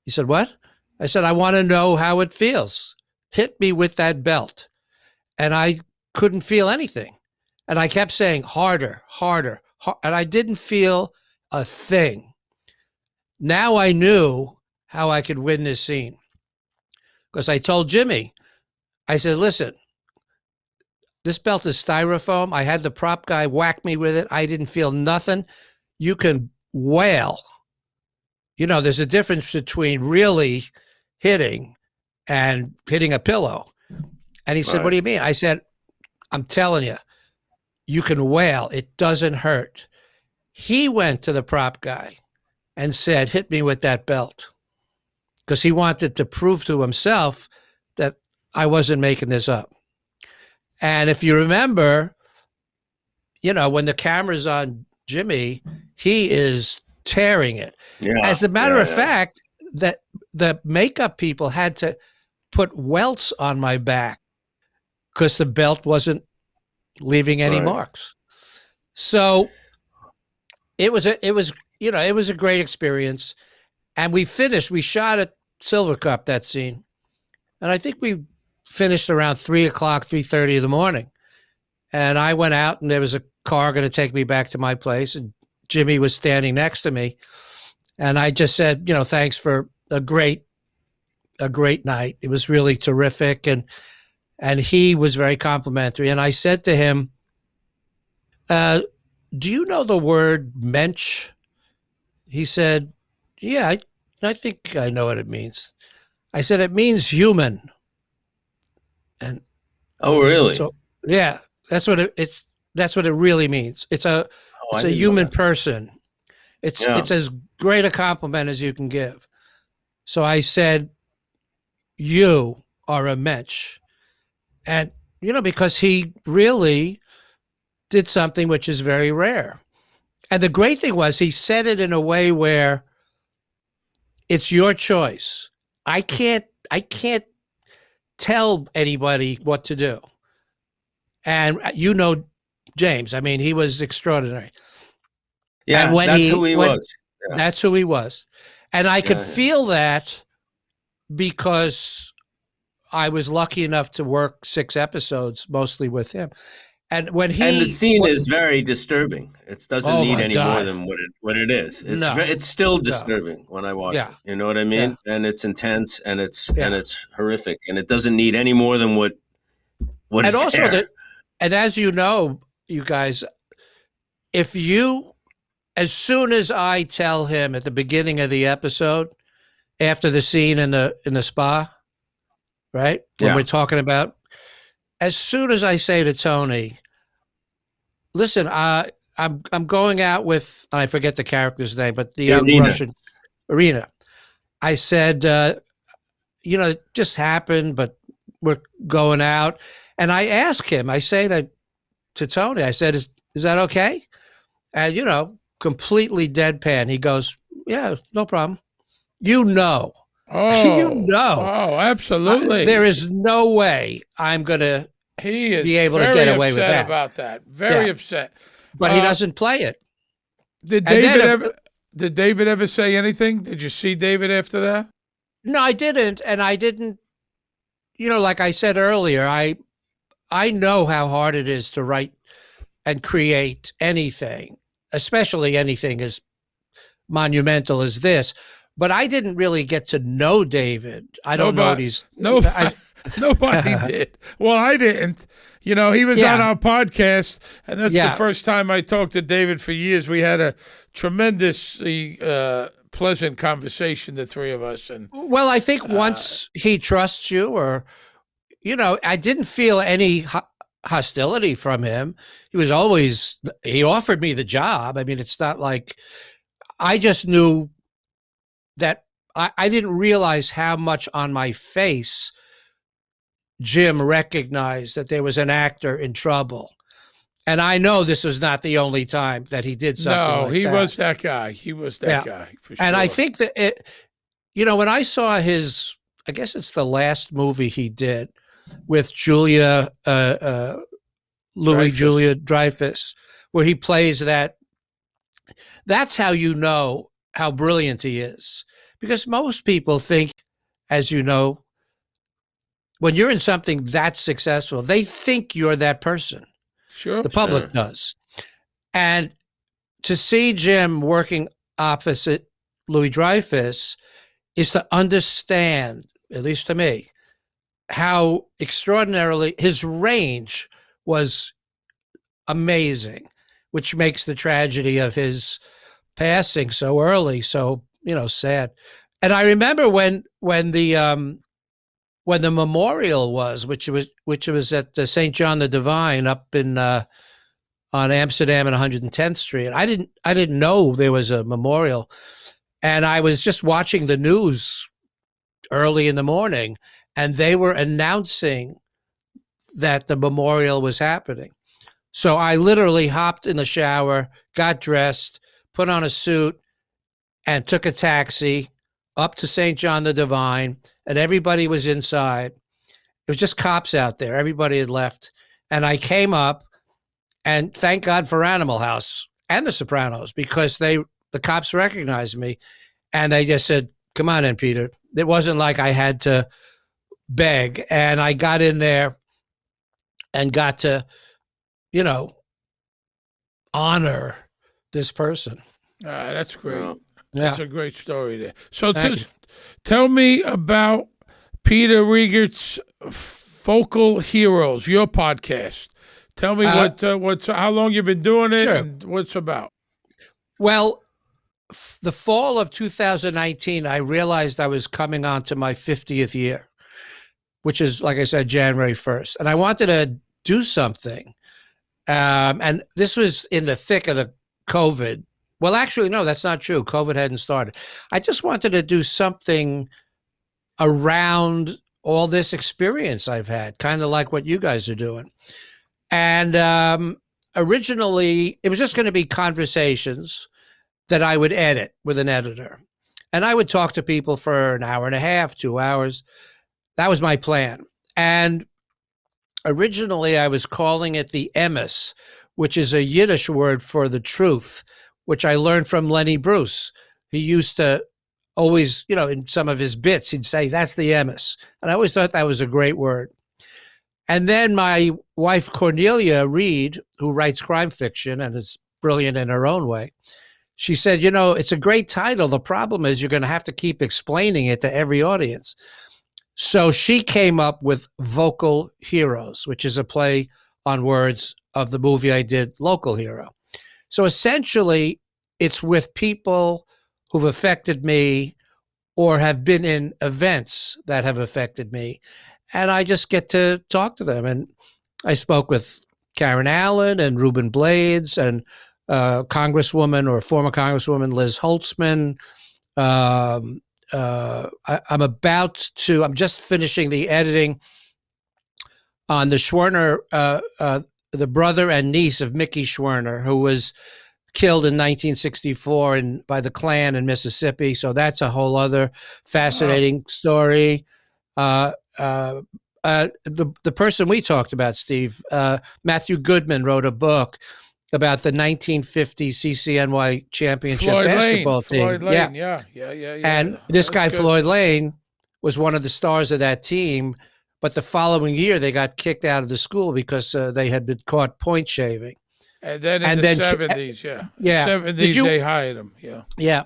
S3: He said, what? I said, I want to know how it feels. Hit me with that belt. And I couldn't feel anything. And I kept saying, harder, harder, and I didn't feel a thing. Now I knew how I could win this scene. Because I told Jimmy, I said, listen, this belt is styrofoam. I had the prop guy whack me with it. I didn't feel nothing. You can wail. There's a difference between really hitting and hitting a pillow. And he said, what do you mean? I said, I'm telling you, you can wail. It doesn't hurt. He went to the prop guy and said, hit me with that belt. Because he wanted to prove to himself that I wasn't making this up. And if you remember, when the camera's on Jimmy, he is tearing it. Yeah, as a matter of fact, that the makeup people had to put welts on my back because the belt wasn't leaving any marks. So it was a great experience. And we shot at Silver Cup, that scene. And I think we finished around 3:30 in the morning. And I went out and there was a car going to take me back to my place. And Jimmy was standing next to me. And I just said, thanks for a great night. It was really terrific. And he was very complimentary. And I said to him, do you know the word mensch? He said, yeah, I think I know what it means. I said, it means human. And
S1: oh, really?
S3: So yeah, that's what it really means. It's a human person. It's as great a compliment as you can give. So I said, you are a mensch. And, because he really did something which is very rare. And the great thing was he said it in a way where it's your choice. I can't tell anybody what to do. And James, I mean, he was extraordinary.
S1: Yeah,
S3: and
S1: that's who he was.
S3: Yeah. That's who he was. And I could feel that because I was lucky enough to work 6 episodes, mostly with him. And
S1: the scene is very disturbing. It doesn't need any more than what it is. It's still disturbing when I watch it. You know what I mean? Yeah. And it's intense and it's horrific, and it doesn't need any more than what is also there. And as you know, you guys, as soon as I tell him at the beginning of the episode, after the scene in the spa, right? When we're talking about, as soon as I say to Tony, listen, I'm going out with, I forget the character's name, but the young Russian, Irina. I said, it just happened, but we're going out. And I ask him, I say to Tony, I said, is that okay? And, completely deadpan. He goes, yeah, no problem.
S2: Oh, Oh, absolutely.
S3: There is no way I'm going to be able to get away with that.
S2: About that. Very upset.
S3: But he doesn't play it.
S2: Did David Did David ever say anything? Did you see David after that?
S3: No, I didn't. And I didn't, like I said earlier, I know how hard it is to write and create anything, especially anything as monumental as this. But I didn't really get to know David. I don't know what he's...
S2: Nobody did. Well, I didn't. He was on our podcast, and that's the first time I talked to David for years. We had a tremendously pleasant conversation, the three of us. And
S3: well, I think once he trusts you, or I didn't feel any hostility from him. He offered me the job. I mean, it's not like I just knew that I didn't realize how much on my face Jim recognized that there was an actor in trouble. And I know this was not the only time that he did something like that.
S2: No, he was that guy. He was that guy, for sure.
S3: And I think that, when I saw his, I guess it's the last movie he did with Julia Dreyfus, where he plays that's how you know how brilliant he is. Because most people think, as you know, when you're in something that successful, they think you're that person.
S2: Sure.
S3: The public does. And to see Jim working opposite Louis Dreyfus is to understand, at least to me, how extraordinarily his range was amazing, which makes the tragedy of his passing so early so sad. And I remember when the memorial was, which was at St. John the Divine up in on Amsterdam and 110th Street. I didn't know there was a memorial, and I was just watching the news early in the morning, and they were announcing that the memorial was happening. So I literally hopped in the shower, got dressed, put on a suit, and took a taxi up to St. John the Divine, and everybody was inside. It was just cops out there. Everybody had left. And I came up, and thank God for Animal House and The Sopranos, because the cops recognized me, and they just said, "Come on in, Peter." It wasn't like I had to beg. And I got in there and got to, honor this person.
S2: That's great.
S1: Well,
S2: That's a great story there. So tell me about Peter Riegert's Focal Heroes, your podcast. Tell me what's how long you've been doing it and what's about.
S3: Well, the fall of 2019, I realized I was coming on to my 50th year, which is, like I said, January 1st. And I wanted to do something. And this was in the thick of the COVID. Well, actually, no, that's not true. COVID hadn't started. I just wanted to do something around all this experience I've had, kind of like what you guys are doing. And originally, it was just going to be conversations that I would edit with an editor. And I would talk to people for an hour and a half, 2 hours. That was my plan. And originally, I was calling it the emes, which is a Yiddish word for the truth, which I learned from Lenny Bruce. He used to always, in some of his bits, he'd say, "That's the emes." And I always thought that was a great word. And then my wife, Cornelia Reed, who writes crime fiction and is brilliant in her own way, she said, "It's a great title. The problem is you're going to have to keep explaining it to every audience." So she came up with Vocal Heroes, which is a play on words of the movie I did, Local Hero. So essentially, it's with people who've affected me or have been in events that have affected me. And I just get to talk to them. And I spoke with Karen Allen and Ruben Blades and Congresswoman or former Congresswoman Liz Holtzman. I'm just finishing the editing on the Schwerner, the brother and niece of Mickey Schwerner, who was killed in 1964 by the Klan in Mississippi. So that's a whole other fascinating story. The person we talked about, Steve, Matthew Goodman, wrote a book. about the 1950 CCNY championship basketball team.
S2: Floyd Lane, yeah.
S3: And this guy, Floyd Lane, was one of the stars of that team. But the following year, they got kicked out of the school because they had been caught point shaving.
S2: And then in the 70s,
S3: yeah.
S2: 70s, they hired him,
S3: Yeah.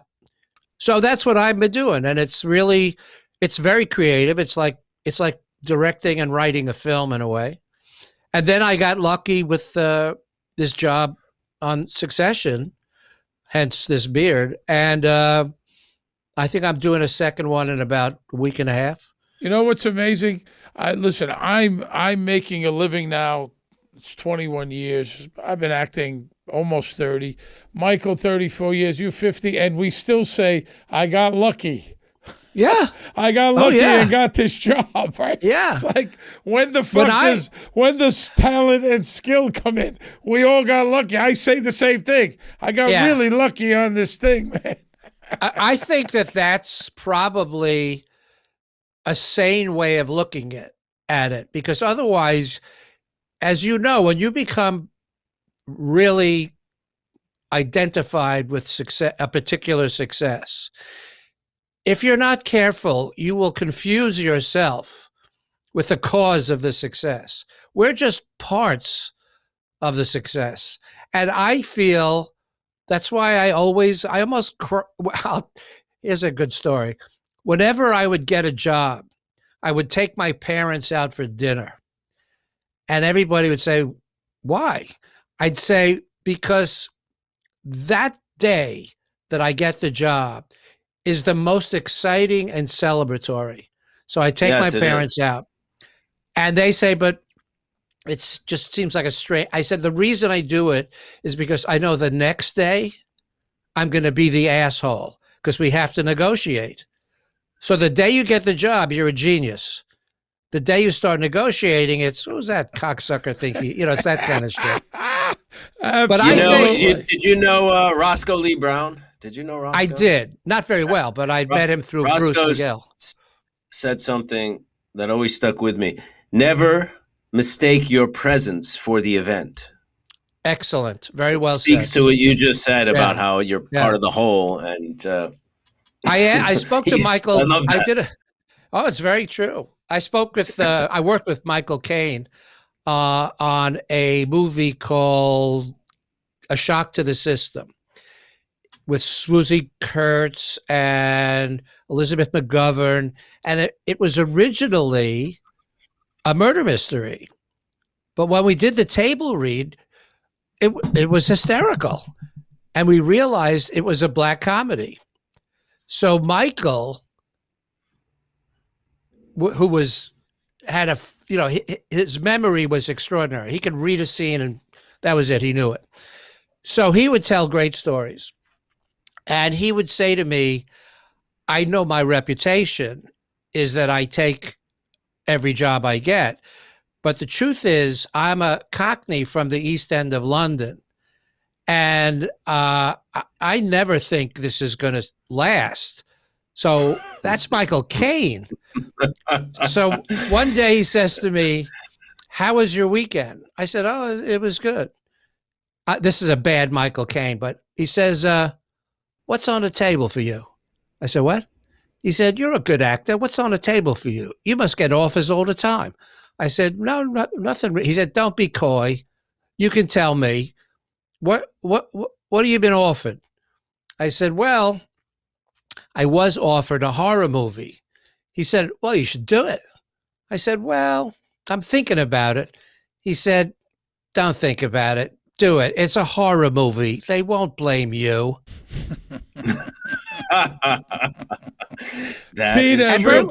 S3: So that's what I've been doing. And it's very creative. It's like directing and writing a film in a way. And then I got lucky with this job on Succession, hence this beard. And I think I'm doing a second one in about a week and a half.
S2: You know what's amazing? Listen, I'm making a living now. It's 21 years. I've been acting almost 30. Michael, 34 years. You 50, and we still say I got lucky.
S3: Yeah,
S2: I got lucky and got this job. Right?
S3: Yeah,
S2: it's like when the talent and skill come in, we all got lucky. I say the same thing. I got really lucky on this thing, man.
S3: I think that's probably a sane way of looking at it, because otherwise, as you know, when you become really identified with a particular success, if you're not careful, you will confuse yourself with the cause of the success. We're just parts of the success. And I feel that's why here's a good story. Whenever I would get a job, I would take my parents out for dinner. And everybody would say, why? I'd say, because that day that I get the job is the most exciting and celebratory. So I take my parents out, and they say, but it just seems like a strange. I said, the reason I do it is because I know the next day I'm going to be the asshole because we have to negotiate. So the day you get the job, you're a genius. The day you start negotiating, it's, what was that cocksucker thinking? It's that kind of shit.
S2: But
S1: did you know Roscoe Lee Brown? Did you know Roscoe?
S3: I did. Not very well, but I met him through Bruce Miguel.
S1: Said something that always stuck with me. Never mistake your presence for the event.
S3: Excellent. Very well
S1: Speaks
S3: said.
S1: to what you just said about how you're part of the whole. And
S3: I spoke to Michael.
S1: I love that.
S3: It's very true. I worked with Michael Caine on a movie called A Shock to the System with Swoosie Kurtz and Elizabeth McGovern. And it was originally a murder mystery. But when we did the table read, it was hysterical. And we realized it was a black comedy. So Michael, who had his memory was extraordinary. He could read a scene and that was it. He knew it. So he would tell great stories. And he would say to me, I know my reputation is that I take every job I get. But the truth is, I'm a Cockney from the East End of London. And I never think this is going to last. So that's Michael Caine. So one day he says to me, how was your weekend? I said, oh, it was good. This is a bad Michael Caine, but he says, what's on the table for you? I said, what? He said, you're a good actor. What's on the table for you? You must get offers all the time. I said, no, nothing. He said, don't be coy. You can tell me. What have you been offered? I said, well, I was offered a horror movie. He said, well, you should do it. I said, well, I'm thinking about it. He said, don't think about it. Do it. It's a horror movie. They won't blame you.
S2: Peter,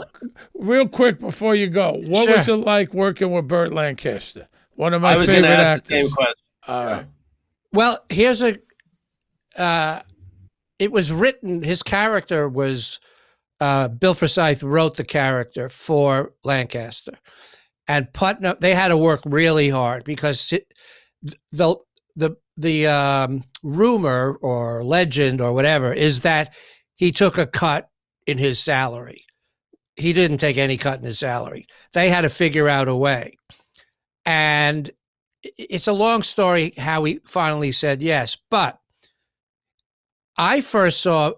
S2: real quick before you go, what was it like working with Burt Lancaster? One of my favorite actors. I was going to ask the same question.
S1: All right.
S3: Well, here's it was written, his character was, Bill Forsyth wrote the character for Lancaster. And Putnam, they had to work really hard because the rumor or legend or whatever is that he took a cut in his salary. He didn't take any cut in his salary. They had to figure out a way. And it's a long story how he finally said yes. But I first saw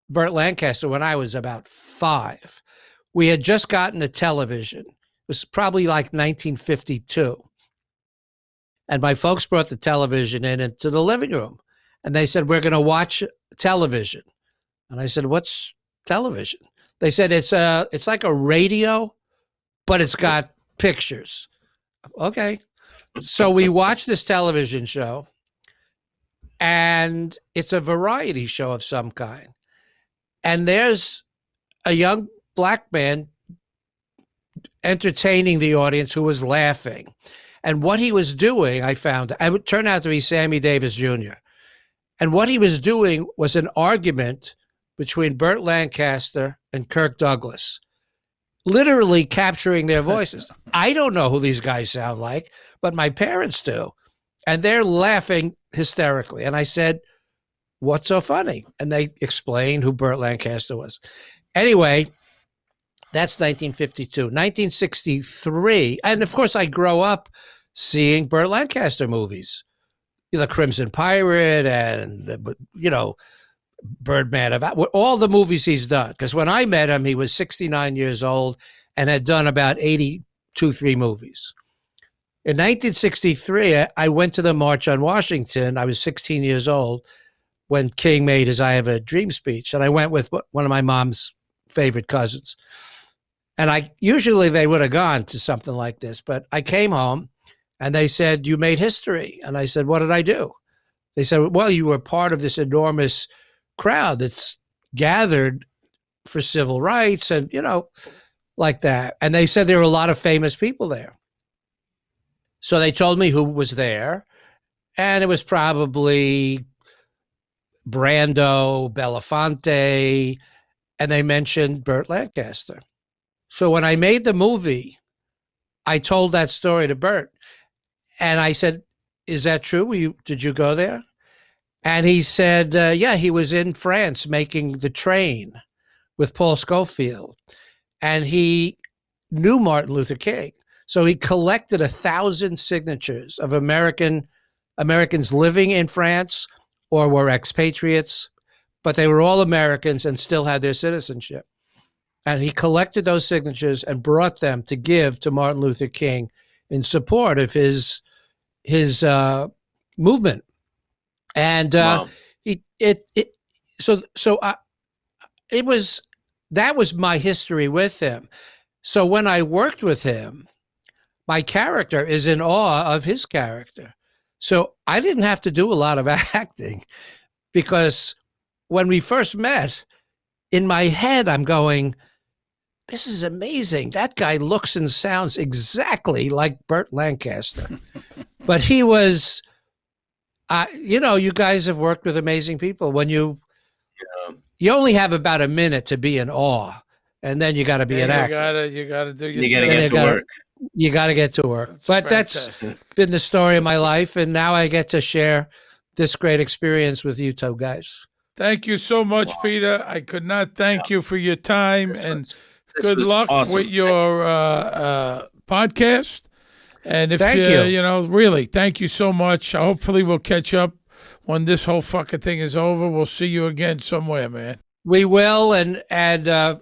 S3: Burt Lancaster when I was about 5. We had just gotten a television. It was probably like 1952. And my folks brought the television into the living room. And they said, we're going to watch television. And I said, what's television? They said, it's like a radio, but it's got pictures. Okay. So we watched this television show, and it's a variety show of some kind. And there's a young black man entertaining the audience who was laughing. And what he was doing, I found, it turned out to be Sammy Davis Jr. And what he was doing was an argument between Burt Lancaster and Kirk Douglas, literally capturing their voices. I don't know who these guys sound like, but my parents do. And they're laughing hysterically. And I said, what's so funny? And they explained who Burt Lancaster was. Anyway, that's 1952. 1963, and of course I grow up seeing Burt Lancaster movies. The Crimson Pirate and, Birdman, of all the movies he's done. Because when I met him, he was 69 years old and had done about 3 movies. In 1963, I went to the March on Washington. I was 16 years old when King made his I Have a Dream speech. And I went with one of my mom's favorite cousins. And usually they would have gone to something like this, but I came home and they said, you made history. And I said, what did I do? They said, well, you were part of this enormous crowd that's gathered for civil rights and, like that. And they said there were a lot of famous people there. So they told me who was there. And it was probably Brando, Belafonte, and they mentioned Burt Lancaster. So when I made the movie, I told that story to Burt. And I said, is that true? Did you go there? And he said, yeah, he was in France making The Train with Paul Scofield. And he knew Martin Luther King. So he collected 1,000 signatures of Americans living in France or were expatriates, but they were all Americans and still had their citizenship. And he collected those signatures and brought them to give to Martin Luther King in support of his movement. And
S1: Wow.
S3: that was my history with him. So when I worked with him, my character is in awe of his character. So I didn't have to do a lot of acting, because when we first met, in my head, I'm going, this is amazing. That guy looks and sounds exactly like Burt Lancaster. But he was, you guys have worked with amazing people. When you only have about a minute to be in awe, and then you got to be an actor.
S2: You got to do your
S1: You got to get to work.
S3: You got to get to work. But
S2: fantastic.
S3: That's been the story of my life, and now I get to share this great experience with you two guys.
S2: Thank you so much, Peter. I could not thank you for your time, and good luck with your podcast. And if
S3: thank you.
S2: Really, thank you so much. Hopefully we'll catch up when this whole fucking thing is over. We'll see you again somewhere, man.
S3: We will, and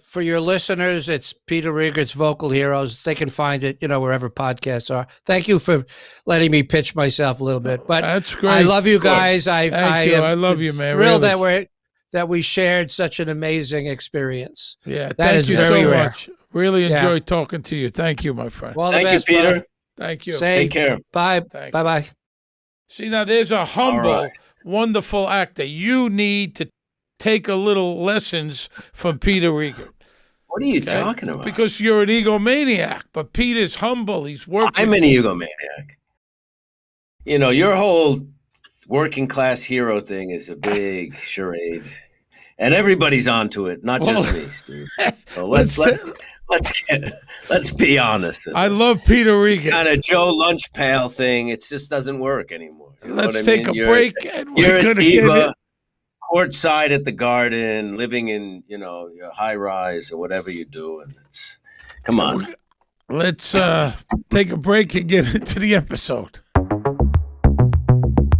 S3: for your listeners, it's Peter Riegert's Vocal Heroes. They can find it, wherever podcasts are. Thank you for letting me pitch myself a little bit. But
S2: that's great.
S3: I love you guys.
S2: Thank you. I love you, man.
S3: Thrilled
S2: really.
S3: that we shared such an amazing experience.
S2: Yeah,
S3: that is
S2: you
S3: very
S2: so
S3: rare.
S2: much. Really enjoyed talking to you. Thank you, my friend.
S3: Well,
S1: thank
S3: best,
S1: you, Peter.
S3: brother.
S2: Thank you.
S3: Take
S1: care.
S3: Bye.
S2: Bye. See, now there's a humble, wonderful actor. You need to take a little lessons from Peter Riegert.
S1: What are you talking about?
S2: Because you're an egomaniac, but Peter's humble. He's working.
S1: I'm an egomaniac. Your whole working class hero thing is a big charade, and everybody's onto it, not just me, Steve. So let's be honest.
S2: I love Peter Riegert.
S1: Kind of Joe Lunch Pail thing. It just doesn't work anymore.
S2: Let's take a break, and we're going to get it.
S1: Courtside at the Garden, living in your high rise or whatever you do, and come on.
S2: Let's take a break and get into the episode.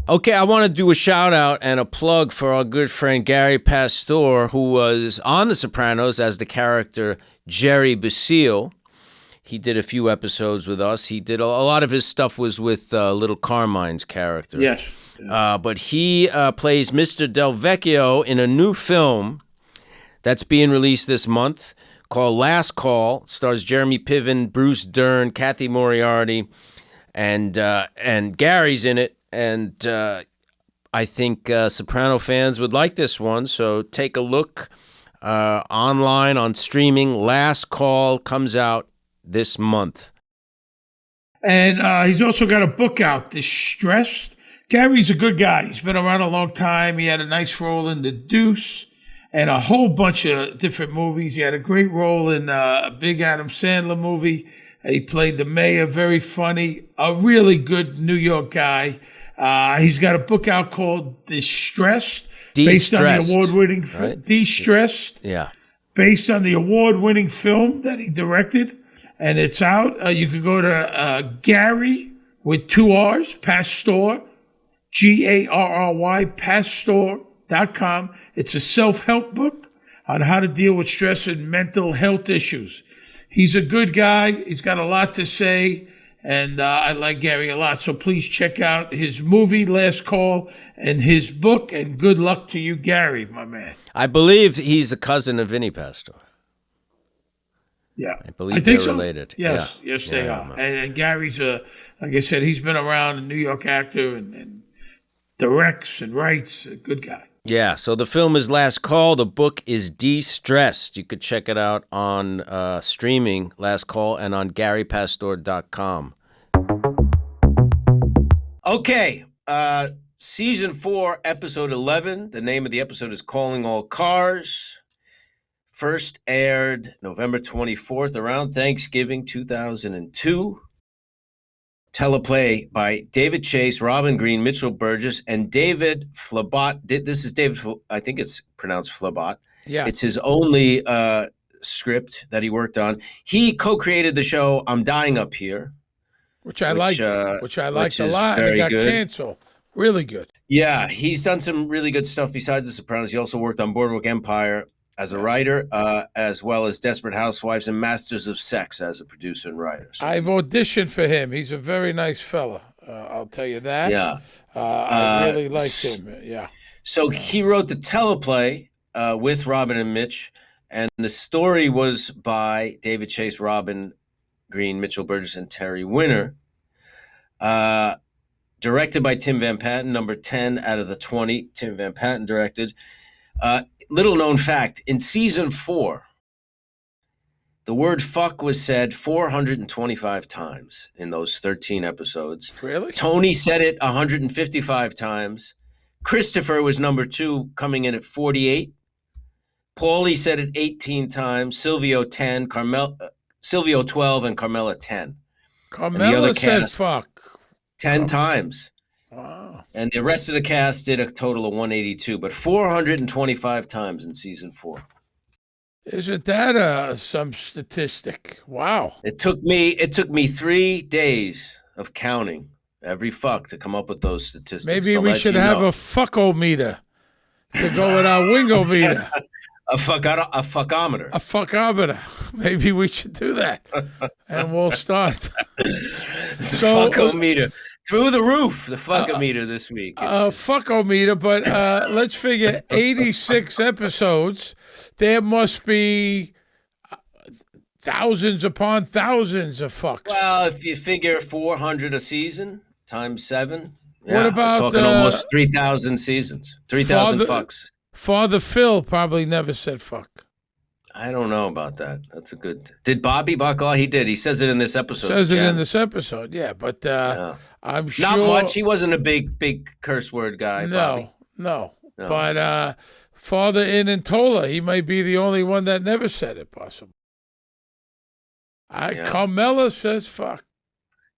S1: Okay, I want to do a shout out and a plug for our good friend Gary Pastor, who was on The Sopranos as the character Jerry Basile. He did a few episodes with us. He did a lot of his stuff was with Little Carmine's character.
S2: Yes.
S1: But he plays Mr. Del Vecchio in a new film that's being released this month called Last Call. It stars Jeremy Piven, Bruce Dern, Kathy Moriarty, and Gary's in it. And I think Soprano fans would like this one. So take a look online on streaming. Last Call comes out this month.
S2: And he's also got a book out, Distressed. Gary's a good guy. He's been around a long time. He had a nice role in The Deuce and a whole bunch of different movies. He had a great role in a big Adam Sandler movie. He played the mayor, very funny, a really good New York guy. He's got a book out called Distressed, based on the award-winning
S1: right?
S2: Distressed, based on the award-winning film that he directed. And it's out. You can go to Gary with 2 R's, Pastor, Garry, Pastor.com. It's a self-help book on how to deal with stress and mental health issues. He's a good guy. He's got a lot to say. And I like Gary a lot. So please check out his movie, Last Call, and his book. And good luck to you, Gary, my man.
S1: I believe he's a cousin of Vinnie Pastor.
S2: Yeah.
S1: I believe they're related.
S2: Yes, they are. And Gary's, like I said, he's been around, a New York actor and directs and writes, a good guy.
S1: Yeah, so the film is Last Call. The book is De-Stressed. You could check it out on streaming, Last Call, and on GaryPastor.com. Okay, Season 4, Episode 11. The name of the episode is Calling All Cars. First aired November 24th, around Thanksgiving 2002. Teleplay by David Chase, Robin Green, Mitchell Burgess, and David Flabot. This is David, I think it's pronounced Flabot.
S2: Yeah.
S1: It's his only script that he worked on. He co-created the show I'm Dying Up Here.
S2: Which I liked a lot.
S1: Very
S2: it got
S1: good.
S2: canceled. Really good.
S1: Yeah, he's done some really good stuff besides The Sopranos. He also worked on Boardwalk Empire as a writer, as well as Desperate Housewives and Masters of Sex as a producer and writer. So,
S2: I've auditioned for him. He's a very nice fella. I'll tell you that.
S1: Yeah.
S2: I really liked him. Yeah.
S1: So he wrote the teleplay with Robin and Mitch, and the story was by David Chase, Robin Green, Mitchell Burgess, and Terry Winner. Directed by Tim Van Patten, number 10 out of the 20. Tim Van Patten directed. Little known fact, in season 4, the word fuck was said 425 times in those 13 episodes.
S2: Really?
S1: Tony said it 155 times. Christopher was number 2, coming in at 48. Paulie said it 18 times. Silvio 10, Silvio 12, and Carmela 10.
S2: Carmela said fuck
S1: 10 times.
S2: Wow.
S1: And the rest of the cast did a total of 182, but 425 times in season 4.
S2: Isn't that some statistic? Wow.
S1: It took me 3 days of counting every fuck to come up with those statistics.
S2: Maybe we should have a fuckometer to go with our wingometer.
S1: A fuckometer.
S2: A fuckometer. Maybe we should do that. And we'll start.
S1: Fuckometer. Through the roof, the fuckometer this week.
S2: Fuckometer, but let's figure 86 episodes. There must be thousands upon thousands of fucks.
S1: Well, if you figure 400 a season times 7,
S2: what about
S1: we're talking almost 3,000 seasons, 3,000 fucks.
S2: Father Phil probably never said fuck.
S1: I don't know about that. That's a good. Did Bobby Bacala? He did. He says it in this episode.
S2: Yeah, but I'm sure
S1: not much. He wasn't a big curse word guy.
S2: No. But Father Inantola, he might be the only one that never said it. Possible. Carmela says fuck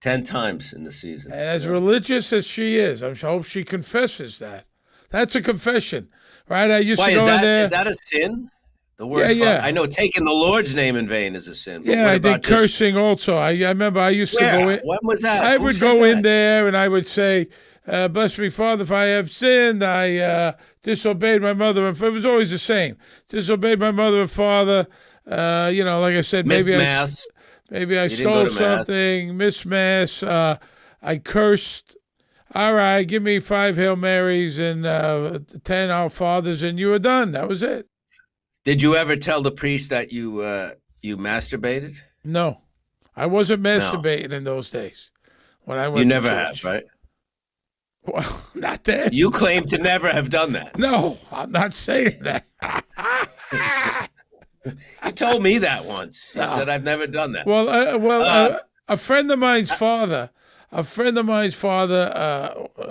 S1: 10 times in the season.
S2: And as religious as she is, I hope she confesses that. That's a confession, right? I used to go in there.
S1: Is that a sin? The word
S2: Yeah.
S1: I know taking the Lord's name in vain is a sin. But
S2: Yeah,
S1: what
S2: I
S1: about
S2: think cursing also. I remember I used to go in.
S1: When was that?
S2: I
S1: Who
S2: would
S1: said
S2: go in
S1: that?
S2: there and I would say, bless me, Father, if I have sinned, I disobeyed my mother. And it was always the same. Disobeyed my mother and father. Like I said,
S1: Missed
S2: maybe
S1: mass.
S2: I stole something, missed mass. I cursed. All right, give me 5 Hail Marys and 10 Our Fathers, and you were done. That was it.
S1: Did you ever tell the priest that you masturbated?
S2: No, I wasn't masturbating in those days when I went
S1: You
S2: to
S1: never
S2: church.
S1: have, right?
S2: Well, not then.
S1: You claim to never have done that.
S2: No, I'm not saying that.
S1: You told me that once. You said I've never done that.
S2: Well, a friend of mine's father.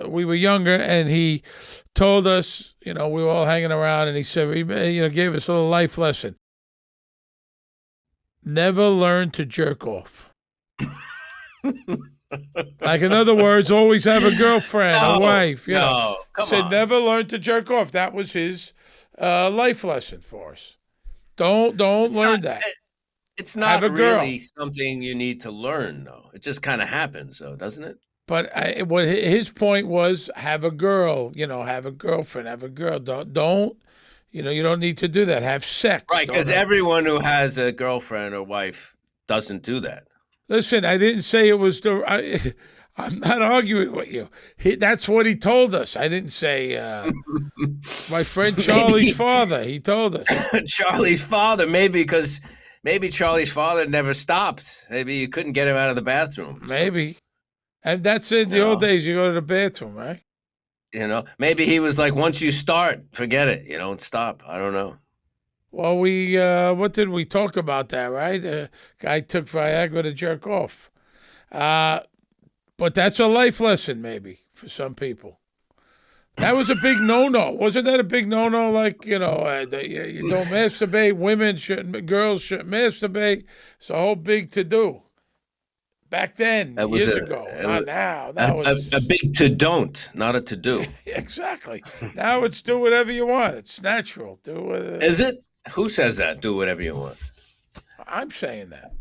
S2: We were younger, and he told us, we were all hanging around, and he said, gave us a little life lesson. Never learn to jerk off. Like, in other words, always have a girlfriend, a wife.
S1: Come on.
S2: Never learn to jerk off. That was his life lesson for us. Don't learn that.
S1: It's not really something you need to learn, though. It just kind of happens, though, doesn't it?
S2: But what his point was, have a girl, have a girlfriend, have a girl. Don't, you don't need to do that. Have sex.
S1: Right, because everyone who has a girlfriend or wife doesn't do that.
S2: Listen, I didn't say it was I'm not arguing with you. That's what he told us. I didn't say my friend Charlie's father. He told us.
S1: Charlie's father, maybe Charlie's father never stopped. Maybe you couldn't get him out of the bathroom.
S2: Maybe. And that's in the old days. You go to the bathroom, right?
S1: Maybe he was like, once you start, forget it. You don't stop. I don't know.
S2: Well, what did we talk about that, right? Guy took Viagra to jerk off. But that's a life lesson, maybe, for some people. That was a big no-no. Wasn't that a big no-no? Like, you don't masturbate. Girls shouldn't masturbate. It's a whole big to-do. Back then, years ago, not now.
S1: A big to-don't, not a to-do.
S2: Exactly. Now it's do whatever you want. It's natural.
S1: Is it? Who says that? Do whatever you want.
S2: I'm saying that.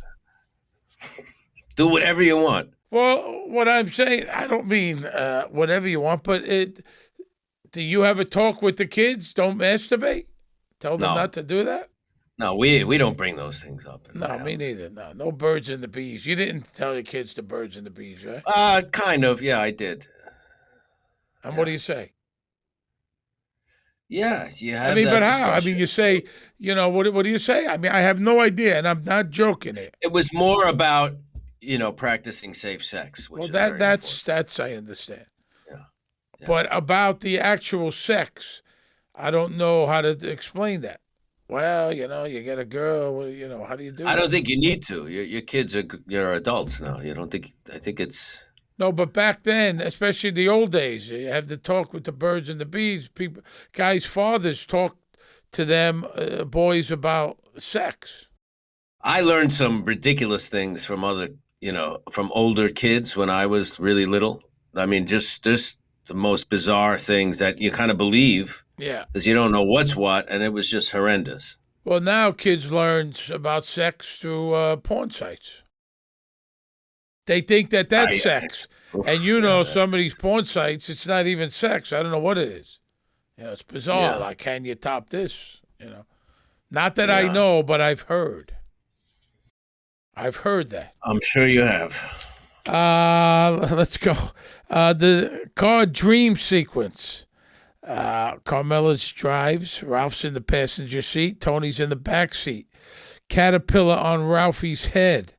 S1: Do whatever you want.
S2: Well, what I'm saying, I don't mean whatever you want, but do you have a talk with the kids? Don't masturbate? Tell them not to do that?
S1: No, we don't bring those things up.
S2: No, me neither. No birds and the bees. You didn't tell your kids the birds and the bees, right?
S1: Kind of. Yeah, I did.
S2: And what do you say?
S1: Yeah, you have.
S2: But how? You say, what do you say? I have no idea, and I'm not joking it.
S1: It was more about, practicing safe sex. Which
S2: that's I understand. Yeah. But about the actual sex, I don't know how to explain that. Well, you get a girl. How do you do?
S1: I don't think you need to. Your kids are adults now. I think it's.
S2: No, but back then, especially the old days, you have to talk with the birds and the bees. Guys' fathers talk to them, boys, about sex.
S1: I learned some ridiculous things from from older kids when I was really little. Just the most bizarre things that you kind of believe.
S2: Yeah.
S1: Because you don't know what's what, and it was just horrendous.
S2: Well, now kids learn about sex through porn sites. They think that's sex. And some of these porn sites, it's not even sex. I don't know what it is. It's bizarre. Yeah. Like, can you top this? Not that I know, but I've heard. I've heard that.
S1: I'm sure you have.
S2: Let's go. The car dream sequence. Carmela's drives. Ralph's in the passenger seat. Tony's in the back seat. Caterpillar on Ralphie's head.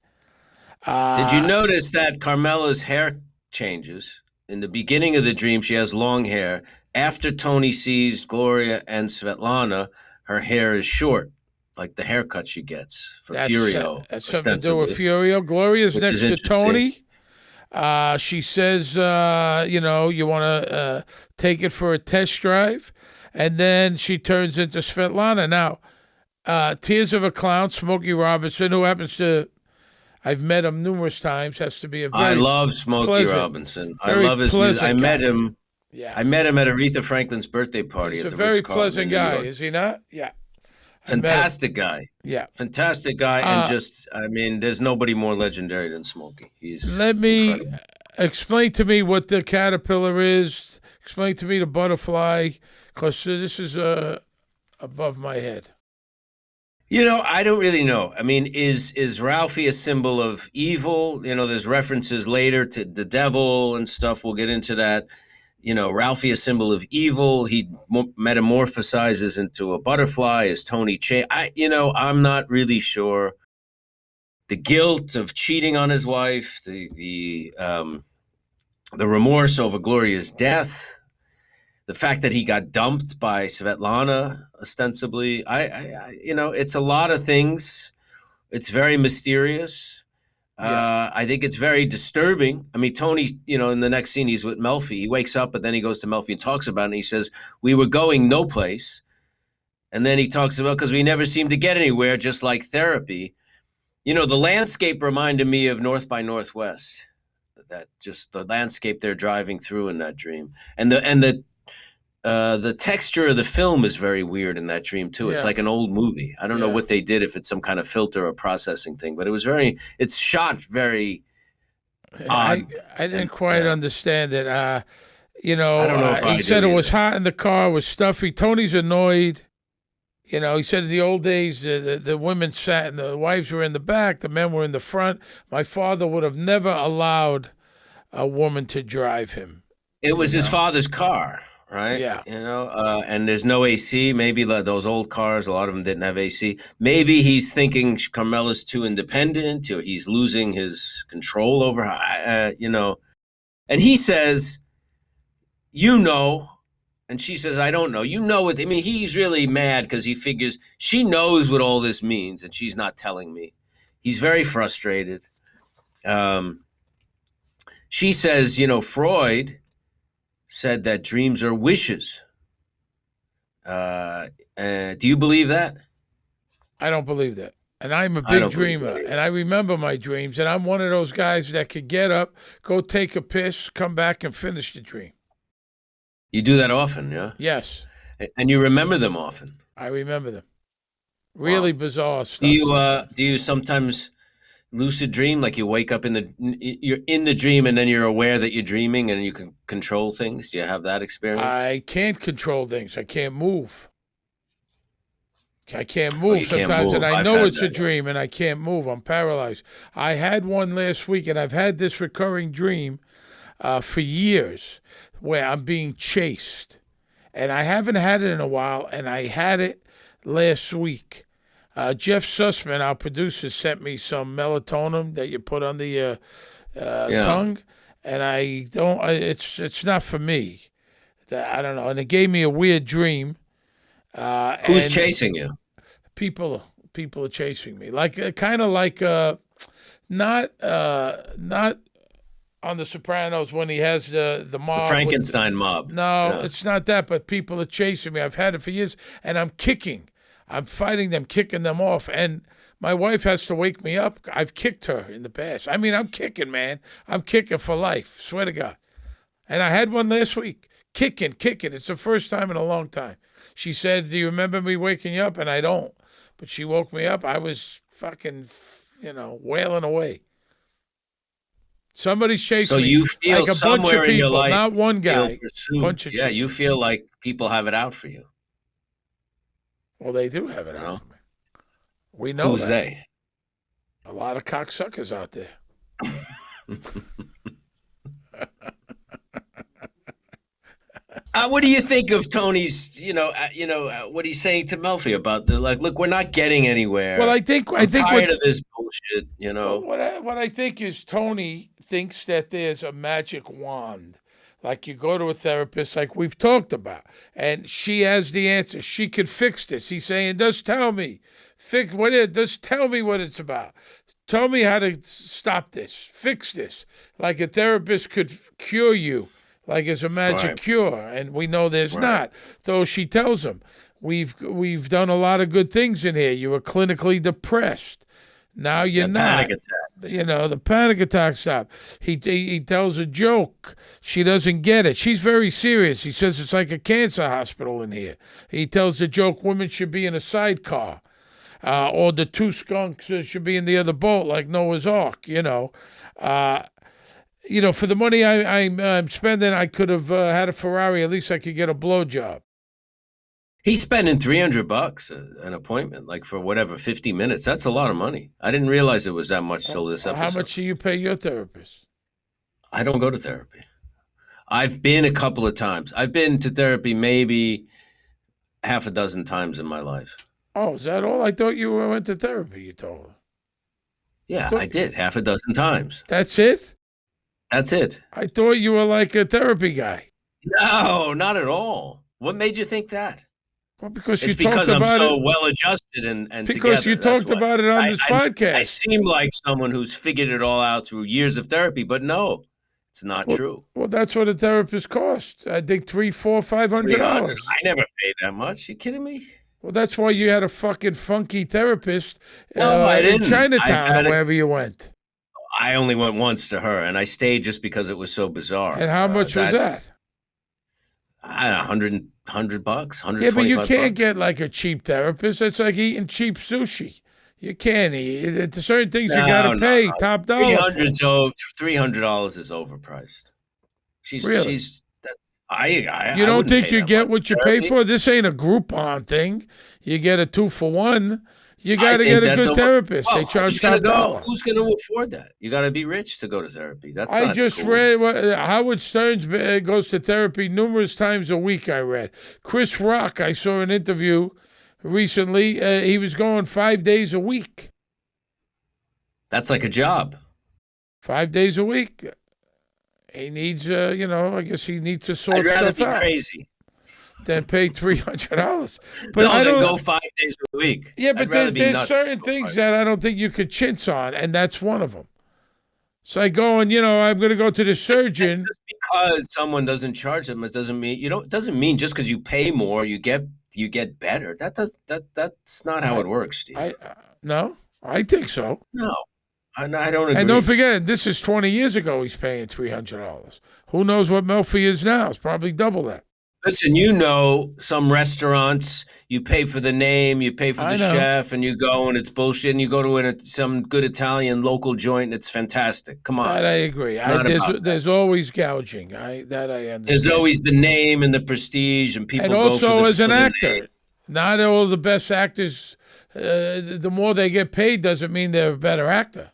S1: Did you notice that Carmela's hair changes? In the beginning of the dream, she has long hair. After Tony sees Gloria and Svetlana, her hair is short, like the haircut she gets for Furio.
S2: That's something to do with Furio. Gloria's next to Tony. She says, you want to take it for a test drive. And then she turns into Svetlana. Now, Tears of a Clown, Smokey Robinson, who happens to... I've met him numerous times. Has to be a very
S1: I love Smokey Robinson. I love his music. I met him. Yeah. I met him at Aretha Franklin's birthday party.
S2: He's
S1: at the
S2: a very
S1: Ritz-Carlton
S2: pleasant guy, is he not? Yeah.
S1: Fantastic guy.
S2: Yeah.
S1: Fantastic guy. And just, I mean, there's nobody more legendary than Smokey. He's
S2: Let me
S1: incredible.
S2: explain to me what the caterpillar is. Explain to me the butterfly, because this is above my head.
S1: You know, I don't really know. I mean, is Ralphie a symbol of evil? You know, there's references later to the devil and stuff. We'll get into that. You know, Ralphie a symbol of evil. He metamorphosizes into a butterfly. Is Tony I'm not really sure. The guilt of cheating on his wife, the remorse over Gloria's death, the fact that he got dumped by Svetlana, ostensibly. I it's a lot of things. It's very mysterious.
S2: Yeah.
S1: I think it's very disturbing. I mean, Tony, in the next scene, he's with Melfi. He wakes up, but then he goes to Melfi and talks about it. And he says, we were going no place. And then he talks about, because we never seemed to get anywhere, just like therapy. The landscape reminded me of North by Northwest. That just the landscape they're driving through in that dream. And the texture of the film is very weird in that dream too. It's like an old movie. I don't know what they did, if it's some kind of filter or processing thing, but it's shot very odd.
S2: I didn't quite understand it. I don't
S1: know if
S2: he said it was hot in the car, was stuffy. Tony's annoyed. He said in the old days, the women sat and the wives were in the back, the men were in the front. My father would have never allowed a woman to drive him.
S1: It was his father's car. Right.
S2: Yeah.
S1: And there's no AC. Maybe those old cars, a lot of them didn't have AC. Maybe he's thinking Carmela's too independent, or he's losing his control over her, And he says, and she says, I don't know. He's really mad because he figures she knows what all this means and she's not telling me. He's very frustrated. She says, Freud said that dreams are wishes. Do you believe that?
S2: I don't believe that. And I'm a big dreamer, and I remember my dreams, and I'm one of those guys that could get up, go take a piss, come back, and finish the dream.
S1: You do that often, yeah?
S2: Yes.
S1: And you remember them often?
S2: I remember them. Really bizarre stuff.
S1: Do you sometimes lucid dream, like you wake up you're in the dream and then you're aware that you're dreaming and you can control things? Do you have that experience?
S2: I can't control things. I can't move. I can't move sometimes, and I know it's a dream, and I can't move. I'm paralyzed. I had one last week, and I've had this recurring dream for years where I'm being chased, and I haven't had it in a while, and I had it last week. Jeff Sussman, our producer, sent me some melatonin that you put on the tongue, and I don't. It's not for me. I don't know, and it gave me a weird dream.
S1: Who's chasing you?
S2: People are chasing me, like kind of like not on the Sopranos when he has the mob, the
S1: Frankenstein mob.
S2: No, it's not that, but people are chasing me. I've had it for years, and I'm kicking. I'm fighting them, kicking them off, and my wife has to wake me up. I've kicked her in the past. I mean, I'm kicking, man. I'm kicking for life, swear to God. And I had one last week, kicking. It's the first time in a long time. She said, do you remember me waking you up? And I don't. But she woke me up. I was fucking, wailing away. Somebody's chasing me.
S1: So you feel
S2: like a bunch of people, not one guy. Bunch of
S1: you feel like people have it out for you.
S2: Well, they do have it out for me. We know
S1: Who's they?
S2: A lot of cocksuckers out there.
S1: What do you think of Tony's, what he's saying to Melfi about look, we're not getting anywhere.
S2: Well, I think
S1: tired of this bullshit,
S2: Well, what I think is Tony thinks that there's a magic wand. Like you go to a therapist, like we've talked about, and she has the answer. She could fix this. He's saying, just tell me. Just tell me what it's about. Tell me how to stop this. Fix this. Like a therapist could cure you. Like it's a magic cure, and we know there's not. Though she tells him, we've done a lot of good things in here. You were clinically depressed. Now you're
S1: That
S2: not.
S1: panic attack.
S2: You know, the panic attack stop. He tells a joke. She doesn't get it. She's very serious. He says it's like a cancer hospital in here. He tells the joke women should be in a sidecar. Or the two skunks should be in the other boat like Noah's Ark, you know. For the money I'm spending, I could have had a Ferrari. At least I could get a blowjob.
S1: He's spending $300 an appointment, like for whatever, 50 minutes. That's a lot of money. I didn't realize it was that much till this episode.
S2: How much do you pay your therapist?
S1: I don't go to therapy. I've been a couple of times. I've been to therapy maybe half a dozen times in my life.
S2: Oh, is that all? I thought you went to therapy, you told her.
S1: Yeah, I did half a dozen times.
S2: That's it?
S1: That's it.
S2: I thought you were like a therapy guy.
S1: No, not at all. What made you think that?
S2: Well, because
S1: it's
S2: you talked
S1: because
S2: about
S1: I'm so
S2: it.
S1: well adjusted and
S2: because
S1: together.
S2: You talked about it on this podcast.
S1: I seem like someone who's figured it all out through years of therapy, but no, it's not true.
S2: Well, that's what a therapist costs. I think $300, $400, $500.
S1: I never paid that much. You kidding me?
S2: Well, that's why you had a fucking funky therapist
S1: No, I didn't.
S2: in Chinatown or wherever you went.
S1: I only went once to her, and I stayed just because it was so bizarre.
S2: And how much was that?
S1: $100, $125.
S2: Yeah, but you can't get like a cheap therapist. It's like eating cheap sushi. You can't eat. Certain things you got to pay top dollar.
S1: $300 is overpriced.
S2: Really?
S1: You
S2: don't think you get what you pay for? This ain't a Groupon thing. You get a 2-for-1. You got to get a good therapist. They charge top dollar.
S1: Who's going to afford that? You got to be rich to go to therapy.
S2: I just read Howard Stern goes to therapy numerous times a week. I read Chris Rock. I saw an interview recently. He was going 5 days a week.
S1: That's like a job.
S2: 5 days a week. He needs, I guess he needs to sort stuff out.
S1: I'd rather be crazy
S2: than pay $300.
S1: But I don't go 5 days a week.
S2: Yeah, but there's certain things that I don't think you could chintz on, and that's one of them. So I go and I'm going to go to the surgeon.
S1: Just because someone doesn't charge them, it doesn't mean it doesn't mean just because you pay more you get better. That's not how it works, Steve.
S2: No, I think so.
S1: No. I don't agree.
S2: And don't forget, this is 20 years ago he's paying $300. Who knows what Melfi is now? It's probably double that.
S1: Listen, some restaurants, you pay for the name, you pay for the chef, and you go and it's bullshit, and you go to some good Italian local joint, and it's fantastic. Come on.
S2: That I agree. There's always gouging. That I understand.
S1: There's always the name and the prestige, and people go for
S2: also as an actor, not all the best actors, the more they get paid doesn't mean they're a better actor.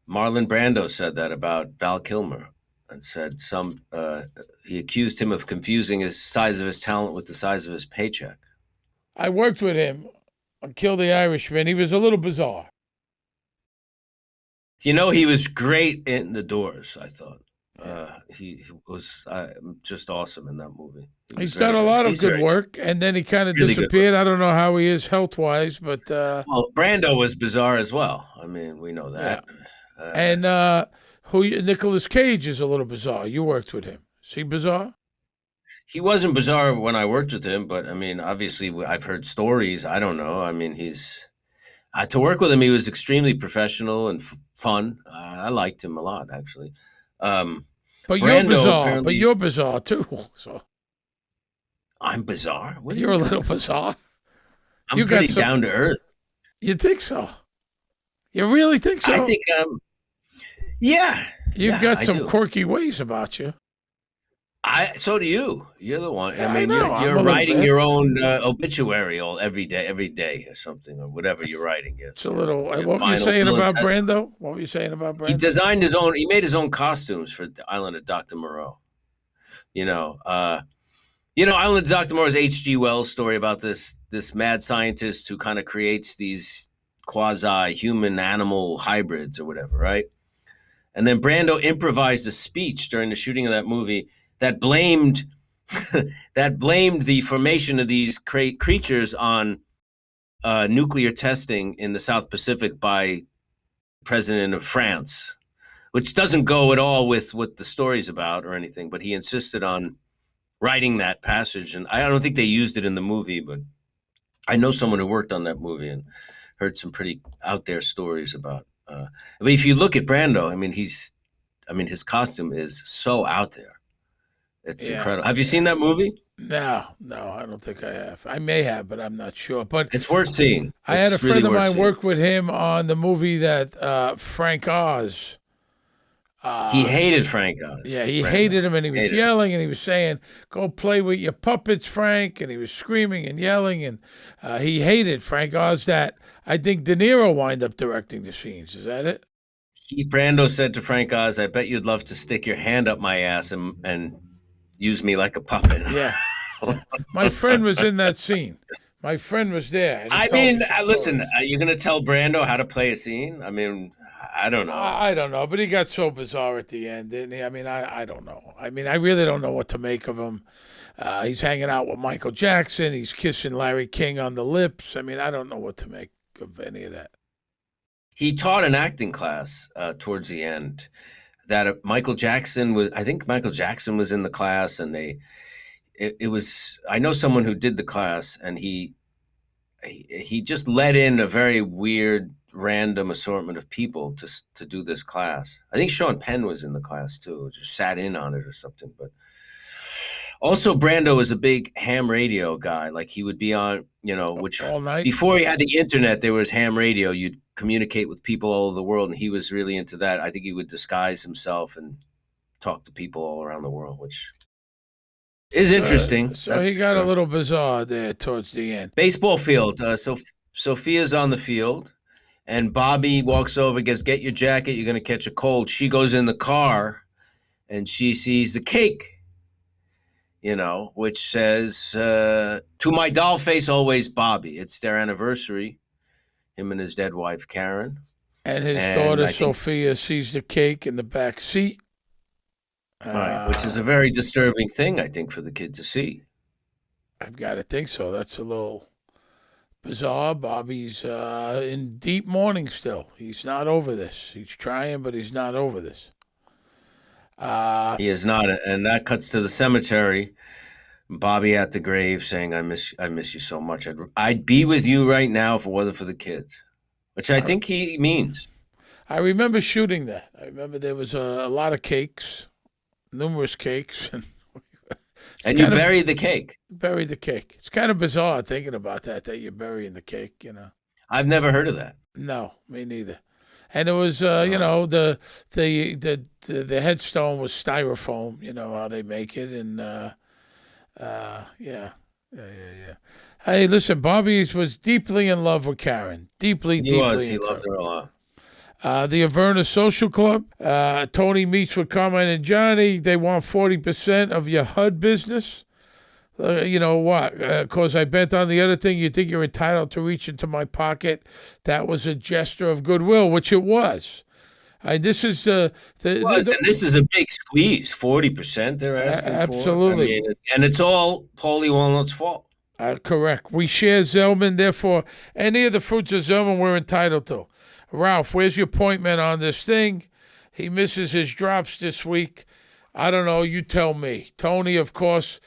S1: Marlon Brando said that about Val Kilmer and said he accused him of confusing the size of his talent with the size of his paycheck.
S2: I worked with him on Kill the Irishman. He was a little bizarre.
S1: He was great in The Doors, I thought. He was just awesome in that movie.
S2: He's done a lot of good work, and then he kind of disappeared. I don't know how he is health-wise, but...
S1: well, Brando was bizarre as well. I mean, we know that.
S2: Yeah. Nicolas Cage is a little bizarre. You worked with him. Is he bizarre?
S1: He wasn't bizarre when I worked with him, but I mean, obviously I've heard stories. I don't know. I mean, to work with him, he was extremely professional and fun. I liked him a lot, actually.
S2: But you're bizarre. But you're bizarre too. So
S1: I'm bizarre.
S2: You're a little bizarre.
S1: I'm pretty down to earth.
S2: You think so? You really think so?
S1: I think yeah.
S2: You've got some quirky ways about you.
S1: So do you. You're the one.
S2: Yeah,
S1: I mean, you're writing your own obituary every day or something, or whatever you're writing.
S2: It's a little. What were you saying about Brando?
S1: He designed his own. He made his own costumes for the Island of Dr. Moreau. Island of Dr. Moreau's H.G. Wells story about this mad scientist who kind of creates these quasi-human animal hybrids or whatever, right? And then Brando improvised a speech during the shooting of that movie that blamed the formation of these creatures on nuclear testing in the South Pacific by President of France, which doesn't go at all with what the story's about or anything, but he insisted on writing that passage. And I don't think they used it in the movie, but I know someone who worked on that movie, and heard some pretty out there stories about. I mean, if you look at Brando, I mean, his costume is so out there. It's incredible. Have you seen that movie?
S2: No, I don't think I have. I may have, but I'm not sure. But
S1: it's worth seeing.
S2: I had a friend of mine work with him on the movie that Frank Oz.
S1: He hated Frank Oz.
S2: Yeah, he hated him, and he was yelling, and he was saying, "Go play with your puppets, Frank," and he was screaming and yelling, and he hated Frank Oz. That I think De Niro wind up directing the scenes. Is that it?
S1: Brando said to Frank Oz, "I bet you'd love to stick your hand up my ass and use me like a puppet."
S2: Yeah. My friend was in that scene. My friend was there.
S1: I mean, listen, are you going to tell Brando how to play a scene? I mean, I don't know.
S2: I don't know, but he got so bizarre at the end, didn't he? I mean, I don't know. I mean, I really don't know what to make of him. He's hanging out with Michael Jackson. He's kissing Larry King on the lips. I mean, I don't know what to make of any of that.
S1: He taught an acting class towards the end that Michael Jackson was in the class, and it was, I know someone who did the class, and he just let in a very weird, random assortment of people to do this class. I think Sean Penn was in the class too, just sat in on it or something. But also Brando was a big ham radio guy. Like he would be on, which
S2: all night.
S1: Before he had the internet, there was ham radio. You'd communicate with people all over the world, and he was really into that. I think he would disguise himself and talk to people all around the world, which is interesting.
S2: So he got a little bizarre there towards the end.
S1: Baseball field. So Sophia's on the field, and Bobby walks over, goes, "Get your jacket. You're going to catch a cold." She goes in the car, and she sees the cake, which says, "To my doll face, always Bobby." It's their anniversary, him and his dead wife, Karen.
S2: And his daughter, Sophia, sees the cake in the back seat.
S1: Right, which is a very disturbing thing, I think, for the kid to see.
S2: I've got to think so. That's a little bizarre. Bobby's in deep mourning still. He's not over this. He's trying, but he's not over this.
S1: He is not, and that cuts to the cemetery. Bobby at the grave saying, I miss you so much. I'd be with you right now if it wasn't for the kids," which I think he means.
S2: I remember shooting that. I remember there was a lot of cakes. Numerous cakes,
S1: and you bury the cake.
S2: Bury the cake. It's kind of bizarre thinking about that you're burying the cake.
S1: I've never heard of that.
S2: No, me neither. And it was, the headstone was styrofoam. You know how they make it, and yeah. Hey, listen, Bobby was deeply in love with Karen. Deeply.
S1: He loved her a lot.
S2: The Averna Social Club. Tony meets with Carmine and Johnny. They want 40% of your HUD business. You know what? Because I bet on the other thing, you think you're entitled to reach into my pocket. That was a gesture of goodwill, which it was. This is
S1: this is a big squeeze. 40% they're asking for.
S2: Absolutely.
S1: And it's all Paulie Walnut's fault.
S2: Correct. We share Zellman. Therefore, any of the fruits of Zellman we're entitled to. Ralph, where's your appointment on this thing? He misses his drops this week. I don't know. You tell me. Tony, of course,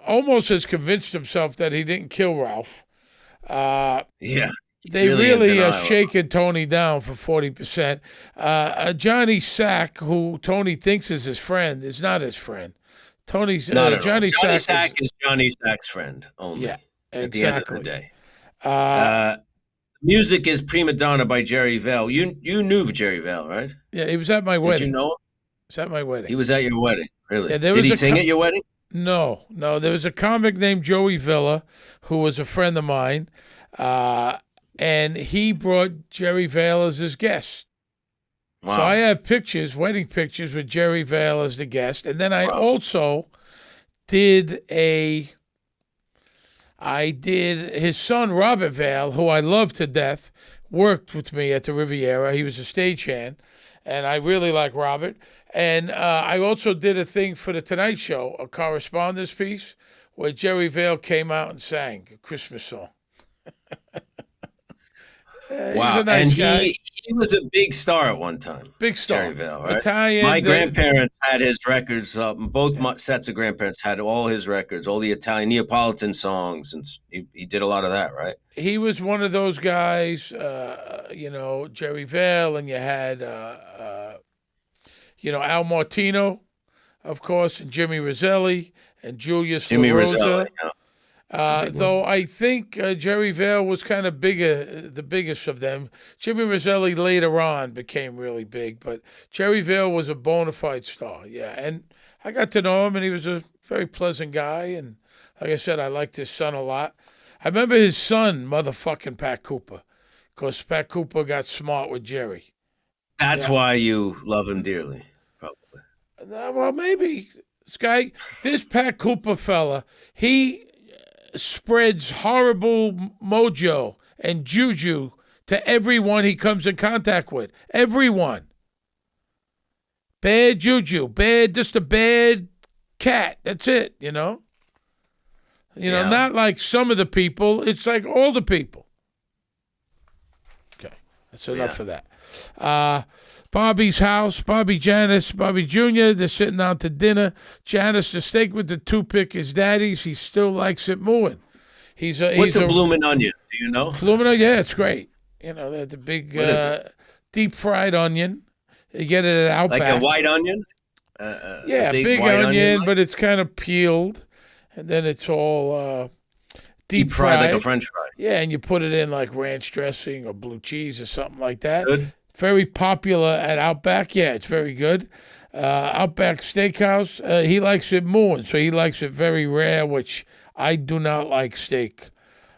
S2: almost has convinced himself that he didn't kill Ralph.
S1: Yeah.
S2: They really are shaking Tony down for 40%. Johnny Sack, who Tony thinks is his friend, is not his friend. Johnny
S1: Sack is Johnny Sack's friend only.
S2: Yeah, exactly.
S1: At the end of the day. Music is Prima Donna by Jerry Vale. You knew Jerry Vale, right?
S2: Yeah, he was at my wedding.
S1: Did you know him?
S2: He was at my wedding.
S1: He was at your wedding, really?
S2: Yeah,
S1: Did he sing at your wedding?
S2: No. There was a comic named Joey Villa who was a friend of mine, and he brought Jerry Vale as his guest. Wow. So I have wedding pictures with Jerry Vale as the guest, and then I also did his son, Robert Vale, who I love to death, worked with me at the Riviera. He was a stagehand, and I really like Robert. And I also did a thing for The Tonight Show, a correspondence piece, where Jerry Vale came out and sang a Christmas song.
S1: Wow.
S2: He's a nice guy.
S1: He was a big star at one time.
S2: Big star.
S1: Jerry Vale, right?
S2: Italian.
S1: My grandparents had his records. Both my sets of grandparents had all his records, all the Italian Neapolitan songs, and he did a lot of that, right?
S2: He was one of those guys, Jerry Vale, and you had, Al Martino, of course, and Jimmy Roselli, and Julius LaRosa.
S1: Roselli, yeah.
S2: Though I think Jerry Vale was kind of the biggest of them. Jimmy Roselli later on became really big, but Jerry Vale was a bona fide star, yeah. And I got to know him, and he was a very pleasant guy, and like I said, I liked his son a lot. I remember his son, motherfucking Pat Cooper, because Pat Cooper got smart with Jerry.
S1: That's why you love him dearly, probably.
S2: Well, maybe. This Pat Cooper fella, he spreads horrible mojo and juju to everyone he comes in contact with. Everyone. Bad juju. Just a bad cat. That's it, Not like some of the people. It's like all the people. Okay. That's enough of that. Bobby's house, Bobby, Janice, Bobby Jr., they're sitting down to dinner. Janice, the steak with the toothpick is daddy's. He still likes it mooing.
S1: What's a bloomin' onion? Do you know?
S2: Bloomin' onion, yeah, it's great. The big deep fried onion. You get it at Outback.
S1: Like a white onion?
S2: Yeah, big onion, but it's kind of peeled. And then it's all deep fried.
S1: Like a French fry.
S2: Yeah, and you put it in like ranch dressing or blue cheese or something like that.
S1: Good.
S2: Very popular at Outback. Yeah, it's very good. Outback Steakhouse, he likes it mooing, so he likes it very rare, which I do not like steak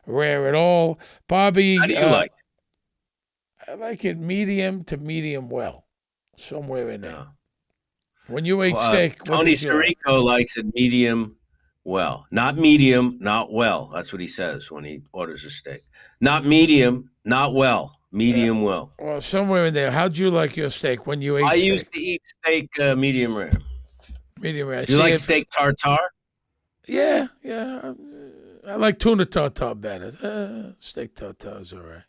S2: rare at all. Bobby.
S1: How do you like it?
S2: I like it medium to medium well, somewhere in there. Yeah. When you ate steak,
S1: Tony Sirico likes it medium well. Not medium, not well. That's what he says when he orders a steak. Not medium, not well. Medium well.
S2: Well, somewhere in there. How'd you like your steak when you ate steak?
S1: I used to eat steak medium rare.
S2: Medium rare.
S1: Do you like steak tartare?
S2: Yeah. I like tuna tartare better. Steak tartare is all right.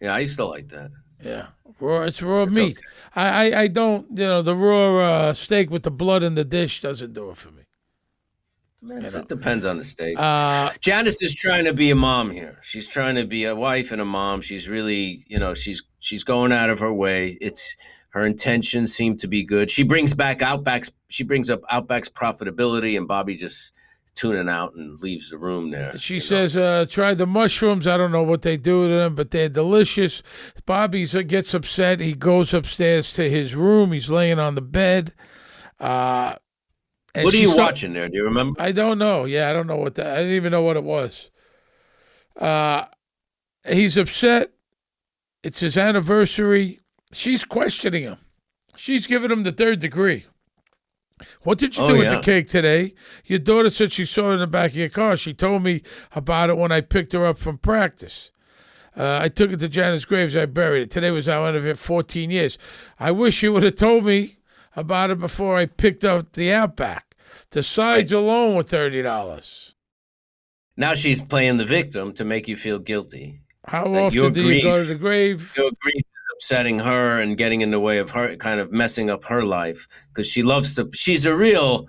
S1: Yeah, I used to like that.
S2: Yeah. It's raw meat. Okay. I don't, the raw steak with the blood in the dish doesn't do it for me.
S1: It depends on the steak. Janice is trying to be a mom here. She's trying to be a wife and a mom. She's really, she's going out of her way. Her intentions seem to be good. She brings up Outback's profitability, and Bobby just is tuning out and leaves the room there.
S2: She says, try the mushrooms. I don't know what they do to them, but they're delicious. Bobby gets upset. He goes upstairs to his room. He's laying on the bed.
S1: What are you watching there? Do you remember?
S2: I don't know. Yeah, I don't know I didn't even know what it was. He's upset. It's his anniversary. She's questioning him. She's giving him the third degree. What did you do with the cake today? Your daughter said she saw it in the back of your car. She told me about it when I picked her up from practice. I took it to Janice Graves. I buried it. Today was our anniversary, 14 years. I wish you would have told me about it before I picked up the Outback. The sides alone were $30.
S1: Now she's playing the victim to make you feel guilty.
S2: How often do you go to the grave?
S1: Your grief is upsetting her and getting in the way of her, kind of messing up her life because she loves to. She's a real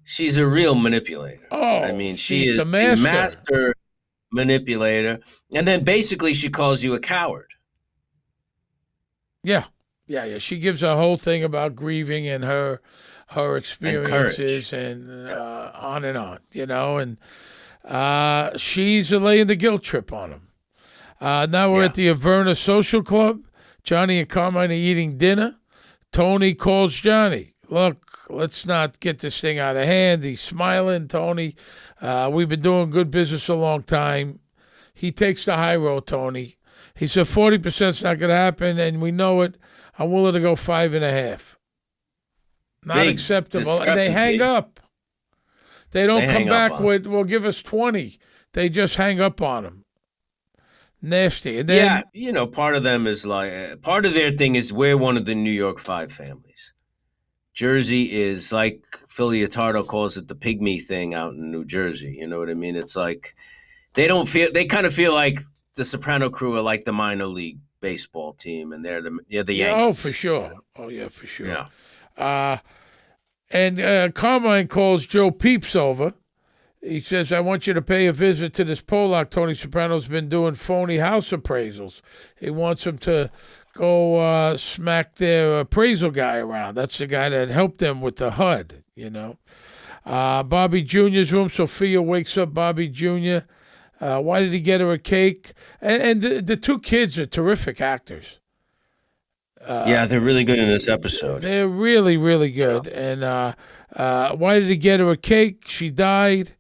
S1: manipulator.
S2: Oh,
S1: I mean, she is the master manipulator, and then basically she calls you a coward.
S2: Yeah. She gives a whole thing about grieving and her experiences and on and on, and she's laying the guilt trip on him. Now we're at the Averna Social Club. Johnny and Carmine are eating dinner. Tony calls Johnny. Look, let's not get this thing out of hand. He's smiling, Tony. We've been doing good business a long time. He takes the high road, Tony. He said 40% is not going to happen, and we know it. I'm willing to go 5.5. Not big acceptable. And they hang up. They don't come back with, well, give us 20. They just hang up on him. Nasty. And then,
S1: part of them is like, part of their thing is we're one of the New York Five families. Jersey is like Philly Attardo calls it the pygmy thing out in New Jersey. You know what I mean? It's like they kind of feel like the Soprano crew are like the minor league baseball team, and they're the Yankees.
S2: Oh, for sure. Oh, yeah, for sure.
S1: Yeah.
S2: And Carmine calls Joe Peeps over. He says, I want you to pay a visit to this Polak. Tony Soprano's been doing phony house appraisals. He wants him to go smack their appraisal guy around. That's the guy that helped them with the HUD, you know. Bobby Jr.'s room. Sophia wakes up Bobby Jr. Why did he get her a cake? And the two kids are terrific actors.
S1: Yeah, they're really good in this episode.
S2: They're really, really good. And why did he get her a cake? She died.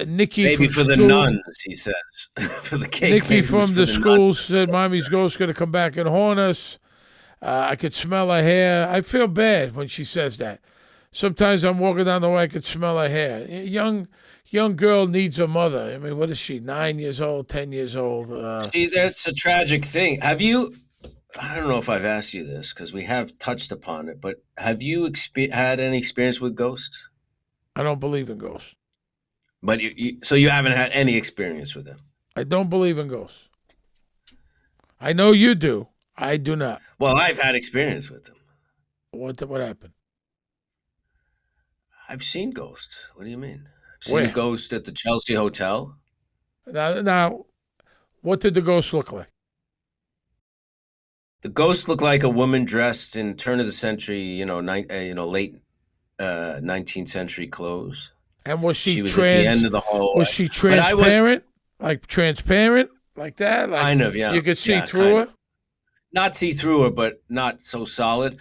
S2: Nikki
S1: maybe
S2: from
S1: for the
S2: school,
S1: nuns, he says. For the cake.
S2: Nikki from the school
S1: nuns.
S2: said, Mommy's ghost going to come back and haunt us. I could smell her hair. I feel bad when she says that. Sometimes I'm walking down the way, I could smell her hair. Young girl needs a mother. I mean, what is she, 9 years old, 10 years old?
S1: See, that's a tragic thing. Have you, I don't know if I've asked you this because we have touched upon it, but have you had any experience with ghosts?
S2: I don't believe in ghosts.
S1: But so you haven't had any experience with them?
S2: I don't believe in ghosts. I know you do. I do not.
S1: Well, I've had experience with them.
S2: What happened?
S1: I've seen ghosts. What do you mean? I've seen
S2: Where?
S1: a ghost at the Chelsea Hotel.
S2: Now, what did the ghost look like?
S1: The ghost looked like a woman dressed in turn of the century, late 19th century clothes.
S2: And was she
S1: was at the end of the hallway.
S2: Was she transparent? Like transparent? Like that? Like
S1: kind of, yeah.
S2: You could see through her?
S1: Not see through her, but not so solid.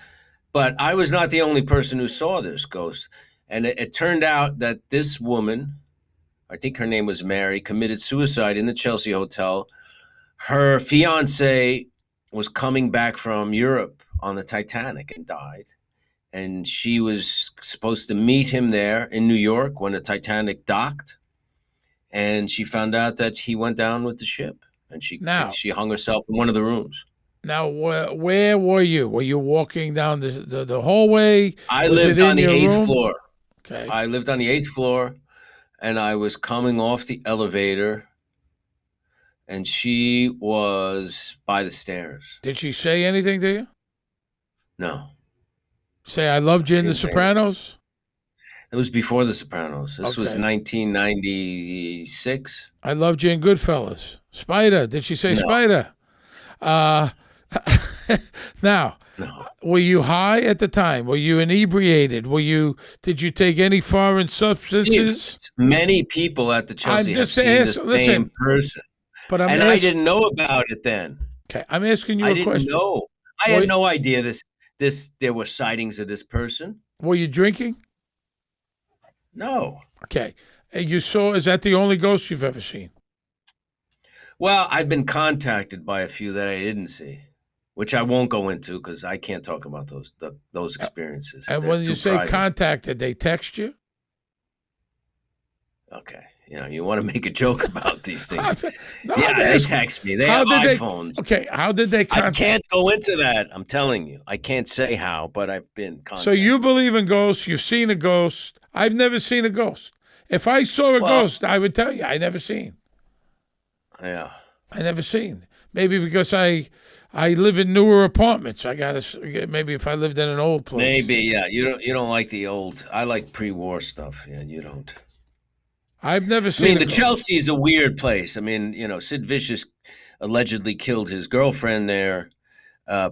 S1: But I was not the only person who saw this ghost. And it turned out that this woman, I think her name was Mary, committed suicide in the Chelsea Hotel. Her fiance was coming back from Europe on the Titanic and died. And she was supposed to meet him there in New York when the Titanic docked. And she found out that he went down with the ship. And she hung herself in one of the rooms.
S2: Now, where were you? Were you walking down the hallway?
S1: I lived on the 8th floor.
S2: Okay.
S1: I lived on the 8th floor, and I was coming off the elevator, and she was by the stairs.
S2: Did she say anything to you?
S1: No.
S2: Say, I loved you in The Sopranos?
S1: It was before The Sopranos. This was 1996.
S2: I loved you in Goodfellas. Spider. Did she say Spider? Now,
S1: no.
S2: Were you high at the time? Were you inebriated? Did you take any foreign substances?
S1: Many people at the Chelsea have seen the same person.
S2: But
S1: I didn't know about it then.
S2: Okay, I'm asking you a question.
S1: I didn't know. I had no idea there were sightings of this person.
S2: Were you drinking?
S1: No.
S2: Okay. And is that the only ghost you've ever seen?
S1: Well, I've been contacted by a few that I didn't see, which I won't go into because I can't talk about those experiences.
S2: And when you say contacted, they text you?
S1: Okay. You want to make a joke about these things.
S2: No,
S1: they text me. They have iPhones.
S2: Okay, how did they contact?
S1: I can't go into that. I'm telling you. I can't say how, but I've been contacted.
S2: So you believe in ghosts. You've seen a ghost. I've never seen a ghost. If I saw a ghost, I would tell you I never seen.
S1: Yeah.
S2: I never seen. Maybe because I live in newer apartments. Maybe if I lived in an old place.
S1: Maybe, yeah. You don't like the old. I like pre-war stuff. Yeah, you don't.
S2: I've never seen.
S1: The Chelsea is a weird place. I mean, Sid Vicious allegedly killed his girlfriend there.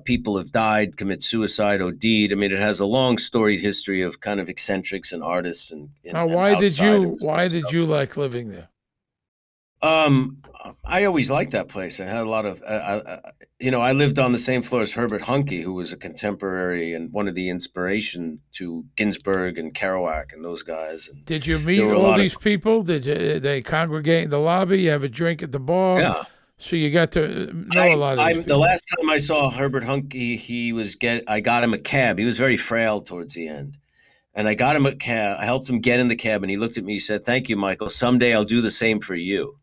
S1: People have died, commit suicide, OD'd. I mean, it has a long storied history of kind of eccentrics and artists and.
S2: Now, why did you like living there?
S1: I always liked that place. I had a lot of, I lived on the same floor as Herbert Huncke, who was a contemporary and one of the inspiration to Ginsberg and Kerouac and those guys. And
S2: did you meet all these people? Did they congregate in the lobby? You have a drink at the bar?
S1: Yeah.
S2: So you got to know a lot of these people.
S1: The last time I saw Herbert Huncke, I got him a cab. He was very frail towards the end. And I got him a cab. I helped him get in the cab, and he looked at me. He said, "Thank you, Michael. Someday I'll do the same for you."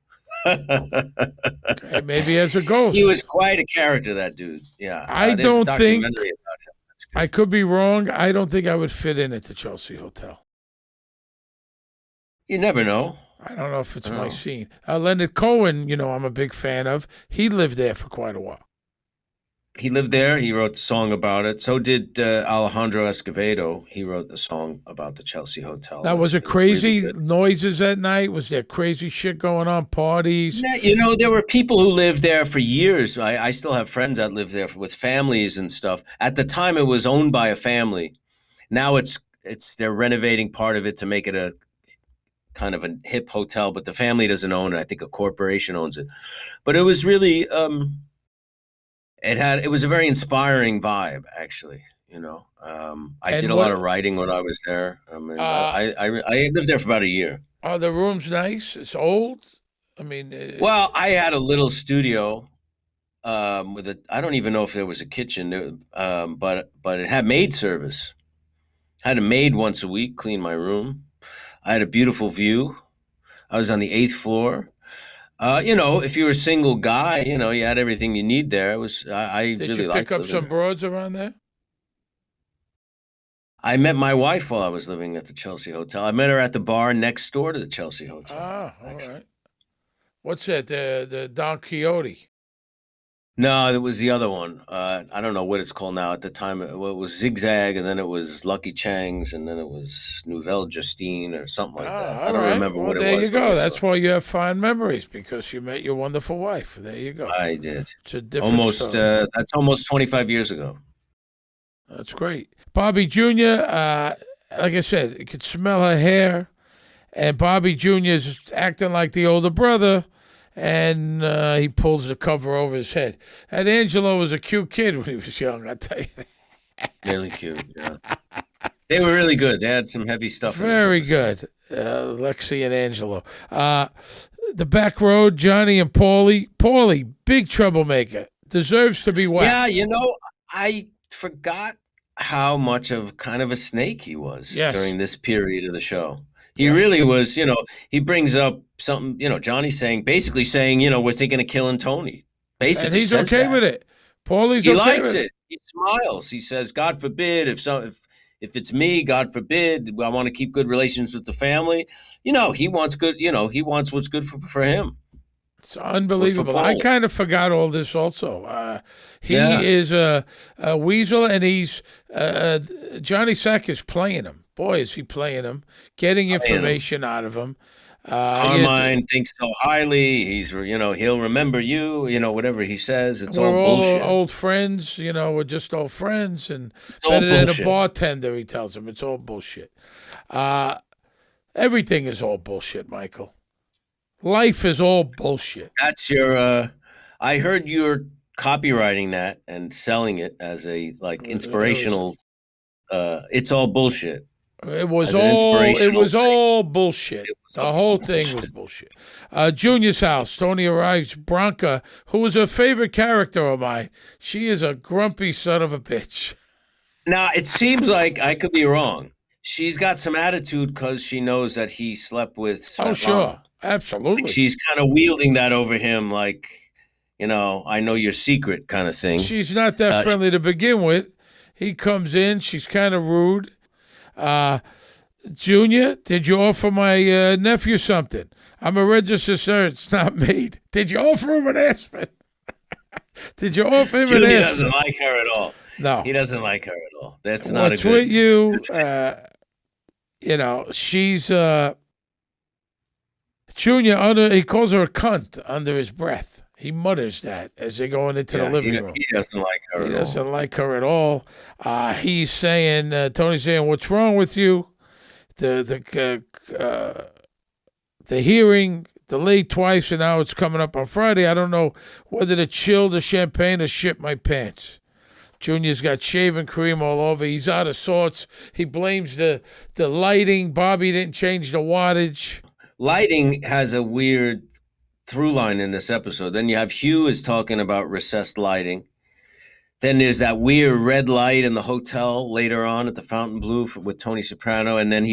S2: Okay, maybe as a ghost.
S1: He was quite a character, that dude. Yeah.
S2: I don't think, I could be wrong. I don't think I would fit in at the Chelsea Hotel.
S1: You never know.
S2: I don't know if it's my scene. Leonard Cohen, I'm a big fan of. He lived there for quite a while.
S1: he lived there. He wrote the song about it. So did Alejandro Escovedo. He wrote the song about the Chelsea Hotel.
S2: Now, was it crazy noises at night? Was there crazy shit going on, parties?
S1: Yeah, there were people who lived there for years. I still have friends that live there with families and stuff. At the time, it was owned by a family. Now they're renovating part of it to make it a kind of a hip hotel, but the family doesn't own it. I think a corporation owns it. But it was really it was a very inspiring vibe, actually. I did a lot of writing when I was there. I mean, I lived there for about a year.
S2: Are the rooms nice? It's old. I mean,
S1: well, I had a little studio with I don't even know if there was a kitchen, but it had maid service. Had a maid once a week clean my room. I had a beautiful view. I was on the 8th floor. If you were a single guy, you had everything you need there. It was I
S2: Did
S1: really
S2: you
S1: liked
S2: pick up
S1: living
S2: some
S1: there.
S2: broads around there?
S1: I met my wife while I was living at the Chelsea Hotel. I met her at the bar next door to the Chelsea Hotel.
S2: Ah, all right. What's that? The Don Quixote?
S1: No, it was the other one. I don't know what it's called now. At the time, it was Zigzag, and then it was Lucky Chang's, and then it was Nouvelle Justine or something like that. I don't remember what it was.
S2: There you go. That's why you have fond memories, because you met your wonderful wife. There you go.
S1: I did.
S2: It's a different story.
S1: That's almost 25 years ago.
S2: That's great. Bobby Jr., like I said, you could smell her hair, and Bobby Jr. is acting like the older brother, and he pulls the cover over his head. And Angelo was a cute kid when he was young, I tell you.
S1: Really cute, yeah. They were really good. They had some heavy stuff.
S2: Very good, Lexi and Angelo. The back road, Johnny and Paulie. Paulie, big troublemaker, deserves to be whacked.
S1: Yeah, I forgot how much of kind of a snake he was during this period of the show. He really was, he brings up something, Johnny's basically saying, we're thinking of killing Tony. Basically,
S2: and he's okay with it. Paulie's
S1: he
S2: okay
S1: likes
S2: with
S1: it. He smiles. He says, God forbid, if it's me, God forbid, I want to keep good relations with the family. He wants good, he wants what's good for him.
S2: It's unbelievable. I kind of forgot all this also. He is a weasel, and he's Johnny Sack is playing him. Boy, is he playing him, getting information out of him.
S1: Carmine thinks so highly. He's, he'll remember you, whatever he says. It's
S2: we're
S1: all bullshit.
S2: All old friends, we're just old friends. And
S1: it's all
S2: better
S1: bullshit.
S2: than a bartender, he tells him. It's all bullshit. Everything is all bullshit, Michael. Life is all bullshit.
S1: That's your, I heard you're copywriting that and selling it as a, inspirational, it's all bullshit.
S2: It was all bullshit. The whole thing was bullshit. Junior's house. Tony arrives. Bronca, who was a favorite character of mine. She is a grumpy son of a bitch.
S1: Now, it seems like I could be wrong. She's got some attitude because she knows that he slept with Svetlana.
S2: Oh, sure. Absolutely.
S1: She's kind of wielding that over him like, I know your secret kind of thing.
S2: She's not that friendly to begin with. He comes in. She's kind of rude. Junior, did you offer my nephew something? I'm a registered nurse. It's not made. Did you offer him an aspirin? Did you offer him an aspirin?
S1: Junior doesn't like her at all.
S2: No.
S1: He doesn't like her at all. That's not
S2: What's
S1: a good...
S2: with you? She's... Junior, he calls her a cunt under his breath. He mutters that as they're going into the living room.
S1: He doesn't like her at all.
S2: He doesn't like her at all. He's saying, Tony's saying, what's wrong with you? The hearing delayed twice, and now it's coming up on Friday. I don't know whether to chill the champagne or shit my pants. Junior's got shaving cream all over. He's out of sorts. He blames the lighting. Bobby didn't change the wattage.
S1: Lighting has a weird through line in this episode. Then you have Hugh is talking about recessed lighting. Then there's that weird red light in the hotel later on at the Fontainebleau with Tony Soprano. And then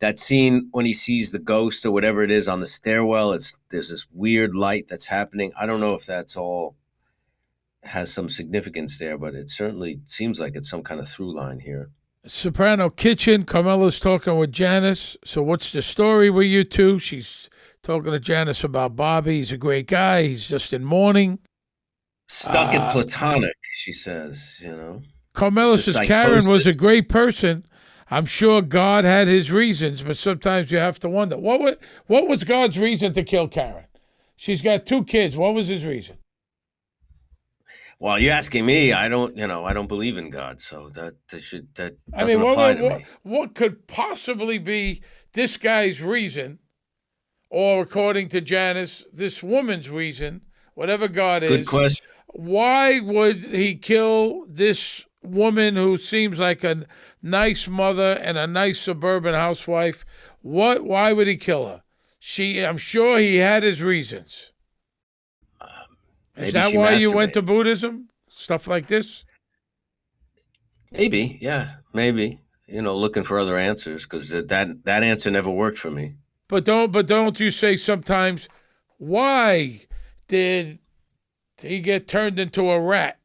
S1: that scene when he sees the ghost or whatever it is on the stairwell, there's this weird light that's happening. I don't know if that's all has some significance there, but it certainly seems like it's some kind of through line here.
S2: Soprano kitchen. Carmela's talking with Janice. So what's the story with you two? She's talking to Janice about Bobby. He's a great guy. He's just in mourning.
S1: Stuck in platonic, she says,
S2: Carmela
S1: It's a
S2: says Karen was a
S1: psychosis.
S2: great person. I'm sure God had his reasons, but sometimes you have to wonder what was God's reason to kill Karen? She's got 2 kids. What was his reason?
S1: Well, you're asking me. I don't believe in God, so that
S2: I mean,
S1: doesn't apply to me.
S2: what could possibly be this guy's reason, or according to Janice, this woman's reason, whatever God is?
S1: Good question.
S2: Why would he kill this woman who seems like a nice mother and a nice suburban housewife? Why would he kill her? I'm sure he had his reasons. Is that why you went to Buddhism? Stuff like this?
S1: Maybe, yeah, maybe. Looking for other answers, because that answer never worked for me.
S2: But don't you say sometimes, why did he get turned into a rat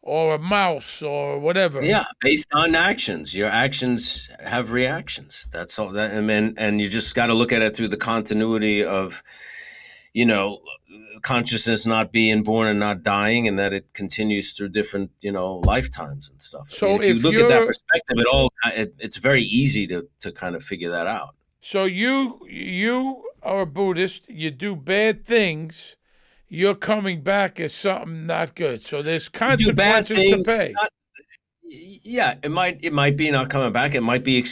S2: or a mouse or whatever?
S1: Yeah, based on actions. Your actions have reactions. That's all. And you just got to look at it through the continuity of, consciousness not being born and not dying, and that it continues through different, lifetimes and stuff.
S2: So
S1: if you look at that perspective, it's very easy to kind of figure that out.
S2: So you are a Buddhist. You do bad things. You're coming back as something not good. So there's consequences to pay.
S1: Yeah, it might be not coming back. It might be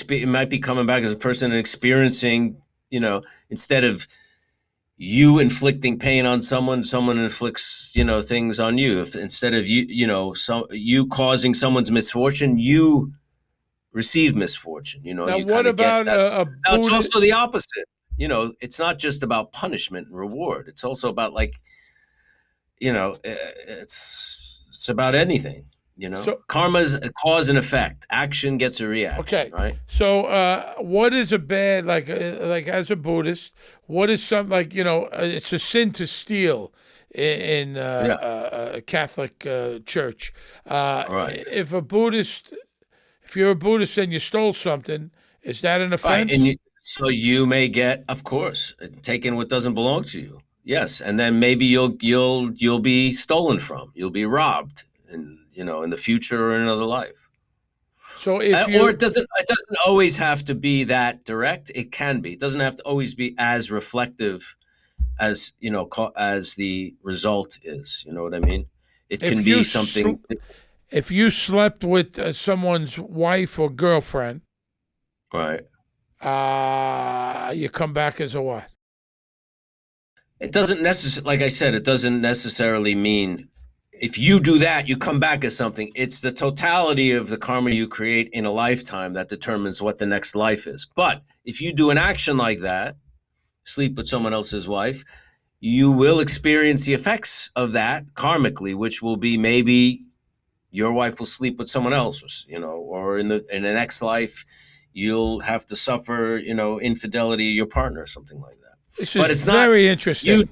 S1: coming back as a person and experiencing, instead of you inflicting pain on someone inflicts, things on you. Instead of you causing someone's misfortune, you receive misfortune.
S2: Now, what about a Buddhist?
S1: Now, it's also the opposite. It's not just about punishment and reward. It's also about it's about anything. So, karma's a cause and effect. Action gets a reaction.
S2: Okay,
S1: right?
S2: So, what is a bad like as a Buddhist? What is something it's a sin to steal in a Catholic church.
S1: Right.
S2: If you're a Buddhist and you stole something, is that an offense?
S1: Right. So you may get, of course, taken what doesn't belong to you. Yes, and then maybe you'll be stolen from. You'll be robbed. In the future or in another life.
S2: So
S1: it doesn't always have to be that direct. It can be. It doesn't have to always be as reflective as as the result is. You know what I mean? It can be something.
S2: If you slept with someone's wife or girlfriend,
S1: right?
S2: You come back as a what?
S1: It doesn't necessarily. Like I said, it doesn't necessarily mean. If you do that, you come back as something. It's the totality of the karma you create in a lifetime that determines what the next life is. But if you do an action like that, sleep with someone else's wife, you will experience the effects of that karmically, which will be maybe your wife will sleep with someone else, or in the next life, you'll have to suffer, infidelity of your partner or something like that.
S2: But it's very interesting.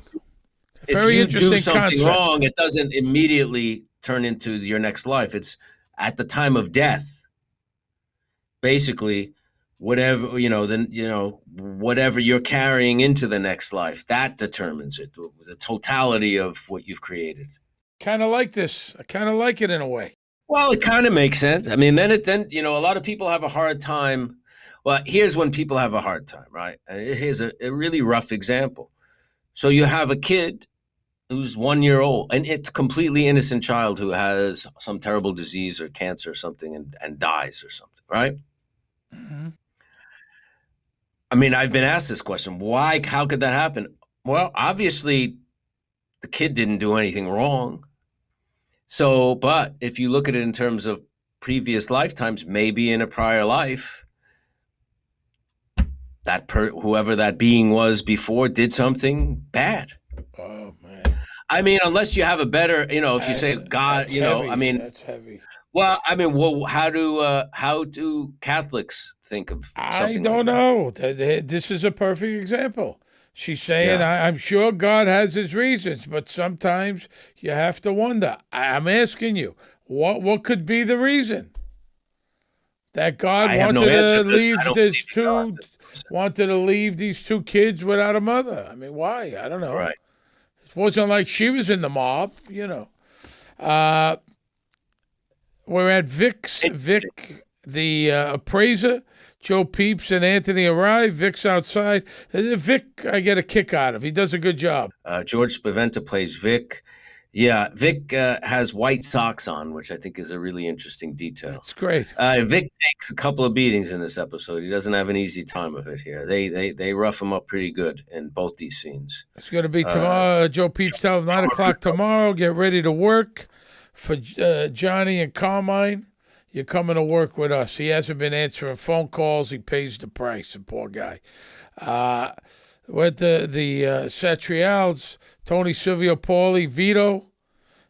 S1: If you do something wrong, it doesn't immediately turn into your next life. It's at the time of death. Basically, whatever whatever you're carrying into the next life, that determines it. The totality of what you've created.
S2: Kind of like this. I kind of like it in a way.
S1: Well, it kind of makes sense. I mean, then a lot of people have a hard time. Well, here's when people have a hard time, right? Here's a really rough example. So you have a kid who's 1 year old, and it's a completely innocent child who has some terrible disease or cancer or something and dies or something, right?
S2: Mm-hmm.
S1: I mean, I've been asked this question. Why? How could that happen? Well, obviously, the kid didn't do anything wrong. So, but if you look at it in terms of previous lifetimes, maybe in a prior life, whoever that being was before did something bad.
S2: Oh, man.
S1: I mean, unless you have a better, if you say God,
S2: heavy.
S1: I mean,
S2: that's heavy.
S1: Well, I mean, how do Catholics think of something?
S2: I don't know. This is a perfect example. She's saying, I'm sure God has his reasons, but sometimes you have to wonder. I'm asking you, what could be the reason? That God wanted to leave these two kids without a mother. I mean, why? I don't know.
S1: Right.
S2: It wasn't like she was in the mob, We're at Vic's. Vic, the appraiser, Joe Peeps and Anthony arrive. Vic's outside. Vic, I get a kick out of. He does a good job.
S1: George Spaventa plays Vic. Yeah, Vic has white socks on, which I think is a really interesting detail.
S2: It's great.
S1: Vic takes a couple of beatings in this episode. He doesn't have an easy time of it here. They rough him up pretty good in both these scenes.
S2: It's going to be tomorrow. Joe Peeps tells him 9 o'clock tomorrow. Get ready to work for Johnny and Carmine. You're coming to work with us. He hasn't been answering phone calls. He pays the price, the poor guy. With the Satrials, Tony, Silvio, Paulie, Vito.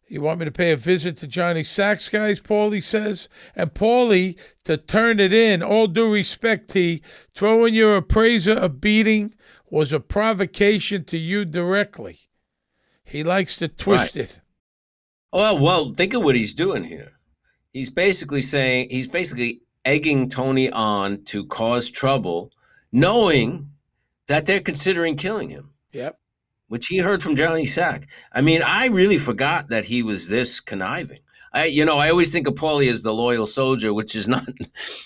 S2: You want me to pay a visit to Johnny Sacks, guys, Paulie says. And Paulie, to turn it in, all due respect, T, throwing your appraiser a beating was a provocation to you directly. He likes to twist it.
S1: Well, think of what he's doing here. He's basically egging Tony on to cause trouble, knowing that they're considering killing him.
S2: Yep. Which
S1: he heard from Johnny Sack. I mean, I really forgot that he was this conniving. I always think of Paulie as the loyal soldier, which is not,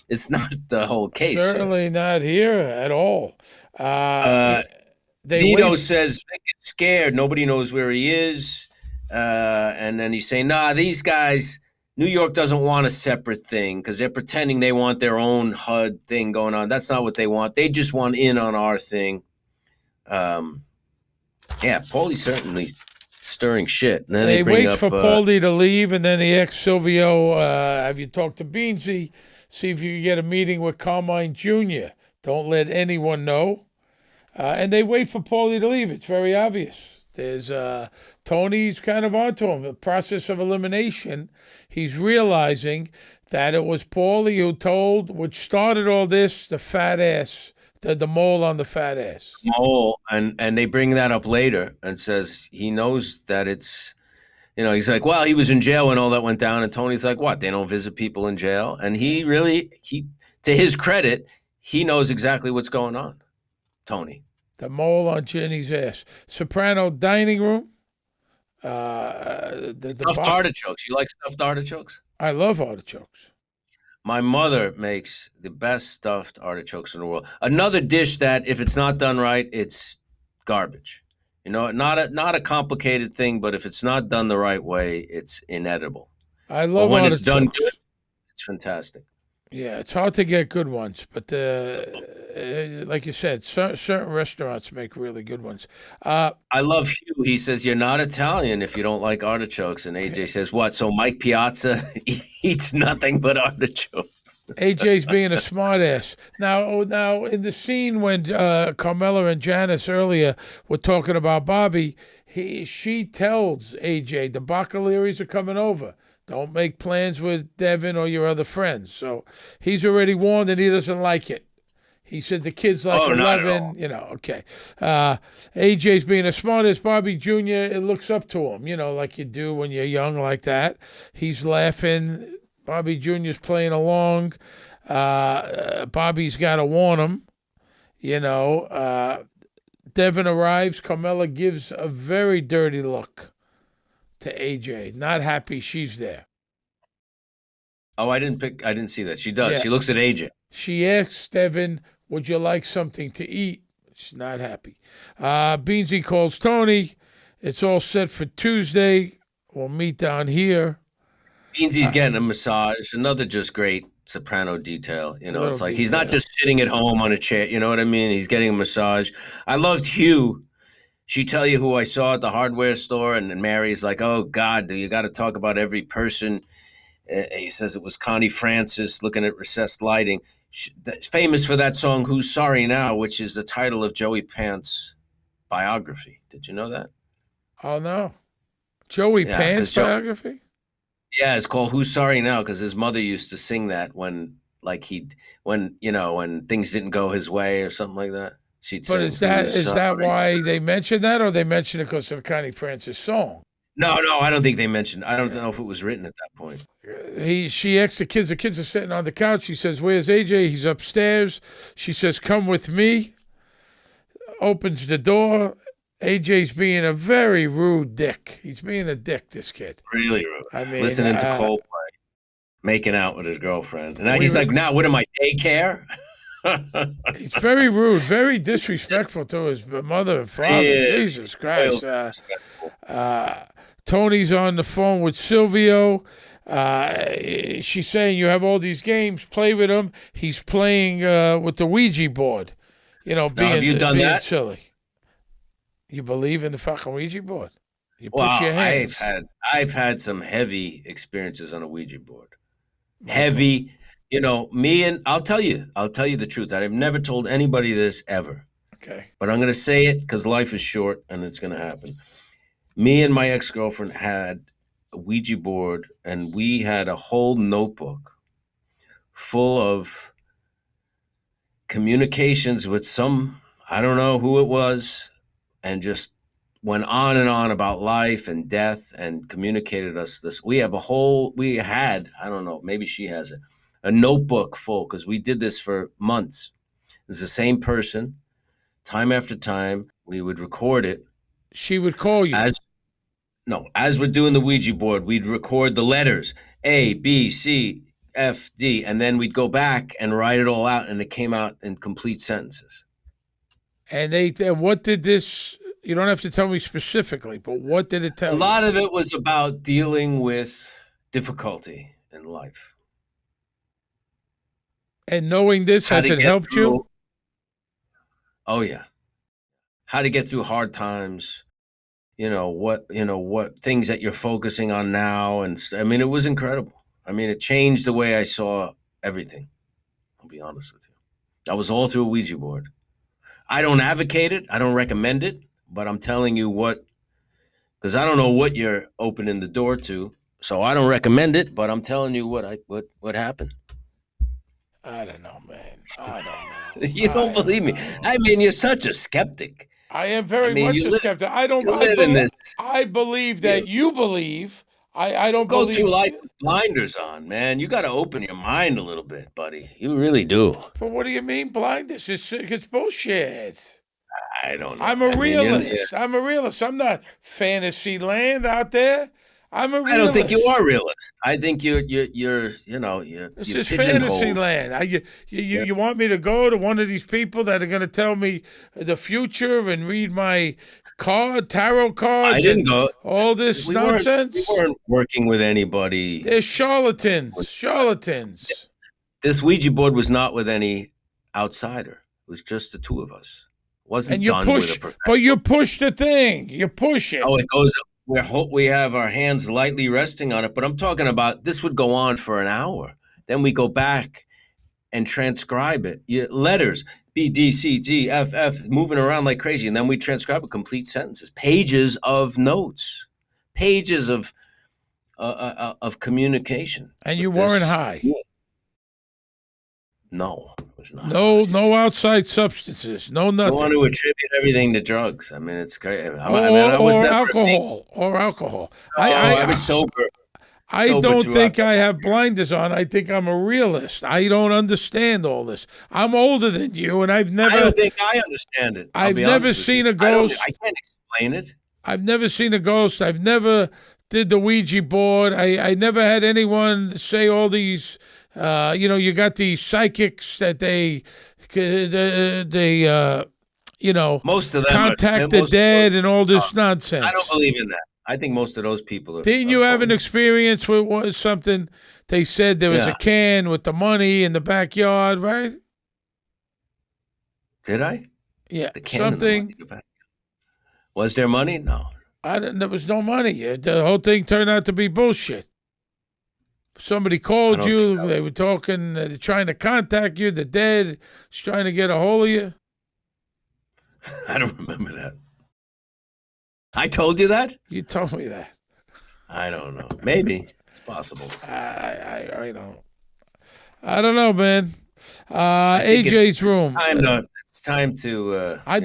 S1: it's not the whole case.
S2: Certainly not here at all.
S1: Vito says Vic is scared. Nobody knows where he is. And then he's saying, nah, these guys, New York doesn't want a separate thing because they're pretending they want their own HUD thing going on. That's not what they want. They just want in on our thing. Yeah, Paulie's certainly stirring shit. And then they
S2: wait for Paulie to leave, and then he asks Silvio, have you talked to Beansy? See if you can get a meeting with Carmine Jr. Don't let anyone know. And they wait for Paulie to leave. It's very obvious. There's Tony's kind of onto him. The process of elimination, he's realizing that it was Paulie which started all this, the fat ass. The mole on the fat ass.
S1: Mole, and they bring that up later and says he knows that it's, he's like, well, he was in jail when all that went down. And Tony's like, what? They don't visit people in jail? And he to his credit, he knows exactly what's going on. Tony.
S2: The mole on Jenny's ass. Soprano dining room.
S1: Stuffed artichokes. You like stuffed artichokes?
S2: I love artichokes.
S1: My mother makes the best stuffed artichokes in the world. Another dish that, if it's not done right, it's garbage. Not a complicated thing, but if it's not done the right way, it's inedible.
S2: I love
S1: when
S2: artichokes.
S1: It's done good, it's fantastic.
S2: Yeah, it's hard to get good ones, but like you said, certain restaurants make really good ones.
S1: I love Hugh. He says, you're not Italian if you don't like artichokes. And AJ says, what? So Mike Piazza eats nothing but artichokes.
S2: AJ's being a smartass. Now, in the scene when Carmela and Janice earlier were talking about Bobby, she tells AJ, the Bacaleries are coming over. Don't make plans with Devin or your other friends. So he's already warned and he doesn't like it. He said the kid's like 11, okay. AJ's being a smartest. Bobby Jr., it looks up to him, like you do when you're young like that. He's laughing. Bobby Jr.'s playing along. Bobby's got to warn him, Devin arrives. Carmela gives a very dirty look to AJ. Not happy she's there.
S1: Oh, I didn't see that. She does. Yeah. She looks at AJ.
S2: She asks Devin, would you like something to eat? She's not happy. Beansy calls Tony. It's all set for Tuesday. We'll meet down here.
S1: Beansy's getting a massage. Another just great soprano detail. It's like he's not just sitting at home on a chair. You know what I mean? He's getting a massage. I loved Hugh. She tell you who I saw at the hardware store, and then Mary's like, oh, God, you got to talk about every person. He says it was Connie Francis looking at recessed lighting. Famous for that song, Who's Sorry Now, which is the title of Joey Pants' biography. Did you know that?
S2: Oh, no. Joey Pants' biography?
S1: Yeah, it's called Who's Sorry Now because his mother used to sing that when things didn't go his way or something like that.
S2: But is that why they mentioned that, or they mentioned it because of Connie Francis' song?
S1: No, I don't think they mentioned. I don't know if it was written at that point.
S2: She asks the kids. The kids are sitting on the couch. She says, "Where's AJ?" He's upstairs. She says, "Come with me." Opens the door. AJ's being a very rude dick. He's being a dick, this kid.
S1: Really rude.
S2: I mean,
S1: listening to Coldplay, making out with his girlfriend. And now he's like, now what am I, daycare?
S2: He's very rude, very disrespectful to his mother and father. Jesus Christ. Tony's on the phone with Silvio. She's saying you have all these games, play with him. He's playing with the Ouija board. You know,
S1: have you done that?
S2: Silly. You believe in the fucking Ouija board? You push your hands.
S1: I've had some heavy experiences on a Ouija board. Heavy, you know, I'll tell you the truth. I've never told anybody this ever.
S2: Okay.
S1: But I'm going to say it because life is short and it's going to happen. Me and my ex-girlfriend had a Ouija board, and we had a whole notebook full of communications with some, I don't know who it was, and just went on and on about life and death and communicated us this. We had, I don't know, maybe she has it, a notebook full, because we did this for months. It's the same person, time after time. We would record it.
S2: She would call you.
S1: As we're doing the Ouija board, we'd record the letters A, B, C, F, D, and then we'd go back and write it all out, and it came out in complete sentences.
S2: And what did this, you don't have to tell me specifically, but what did it tell you?
S1: A lot of it was about dealing with difficulty in life.
S2: And knowing this, has it helped you?
S1: Oh, yeah. How to get through hard times. What things that you're focusing on now. And I mean, it was incredible. I mean, it changed the way I saw everything. I'll be honest with you. That was all through a Ouija board. I don't advocate it. I don't recommend it, but I'm telling you because I don't know what you're opening the door to. So I don't recommend it, but I'm telling you what happened.
S2: I don't know, man. I don't know.
S1: You don't believe me. I mean, you're such a skeptic.
S2: I am very much a skeptic. I believe that you believe. I don't
S1: go
S2: believe.
S1: Through life with blinders on, man. You got to open your mind a little bit, buddy. You really do.
S2: But what do you mean blinders? It's bullshit.
S1: I don't know.
S2: I'm a realist. I'm a realist. I'm not fantasy land out there. I'm a realist.
S1: I don't think you are a realist. I think you're
S2: This is fantasy land. You want me to go to one of these people that are going to tell me the future and read my tarot cards?
S1: I didn't go.
S2: All this nonsense?
S1: We weren't working with anybody.
S2: They're charlatans.
S1: This Ouija board was not with any outsider. It was just the two of us. It wasn't done with a professional.
S2: But you push the thing. You push it.
S1: Oh, it goes up. We have our hands lightly resting on it, but I'm talking about this would go on for an hour. Then we go back and transcribe it. Letters, B, D, C, G, F, F, moving around like crazy. And then we transcribe complete sentences, pages of notes, pages of communication.
S2: And you weren't high?
S1: No, it was not.
S2: No outside substances, no nothing.
S1: I want to attribute everything to drugs. I mean, it's great.
S2: I was alcohol.
S1: I was sober.
S2: I don't think I have blinders on. I think I'm a realist. I don't understand all this. I'm older than you, and I don't
S1: think I understand it.
S2: I've never seen a ghost.
S1: I can't explain it.
S2: I've never seen a ghost. I've never did the Ouija board. I never had anyone say all these. You got these psychics that they
S1: most of them
S2: contact the dead and all this nonsense.
S1: I don't believe in that. I think most of those people are.
S2: Didn't you have an experience with something? They said there was a can with the money in the backyard, right?
S1: Did I?
S2: Yeah.
S1: The can something. In the money. Was there money? No.
S2: There was no money. The whole thing turned out to be bullshit. Somebody called you. They were talking. They're trying to contact you. The dead is trying to get a hold of you.
S1: I don't remember that. I told you that?
S2: You told me that.
S1: I don't know. Maybe it's possible.
S2: I don't know, man. AJ's room.
S1: It's time to.
S2: I'll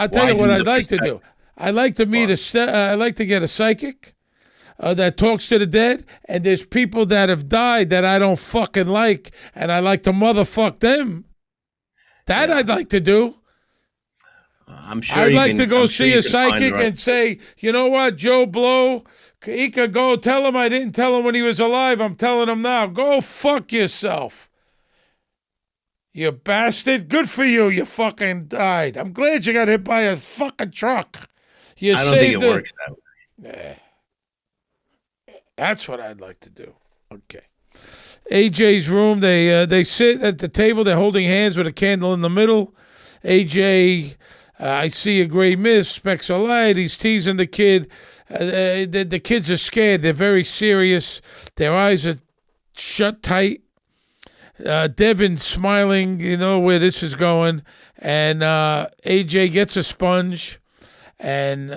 S2: tell you what I'd like to do. I'd like to meet I'd like to get a psychic. That talks to the dead, and there's people that have died that I don't fucking like, and I like to motherfuck them. I'd like to do.
S1: I'm sure
S2: I'd like
S1: can,
S2: to go
S1: I'm sure
S2: see
S1: you
S2: a
S1: can find the
S2: psychic
S1: right-
S2: and say, you know what, Joe Blow, he could go tell him I didn't tell him when he was alive. I'm telling him now. Go fuck yourself. You bastard. Good for you. You fucking died. I'm glad you got hit by a fucking truck. You
S1: I don't think it works that way.
S2: That's what I'd like to do. Okay. AJ's room, they sit at the table. They're holding hands with a candle in the middle. AJ, I see a gray mist, specks of light. He's teasing the kid. The kids are scared. They're very serious. Their eyes are shut tight. Devin's smiling, you know where this is going. And AJ gets a sponge and,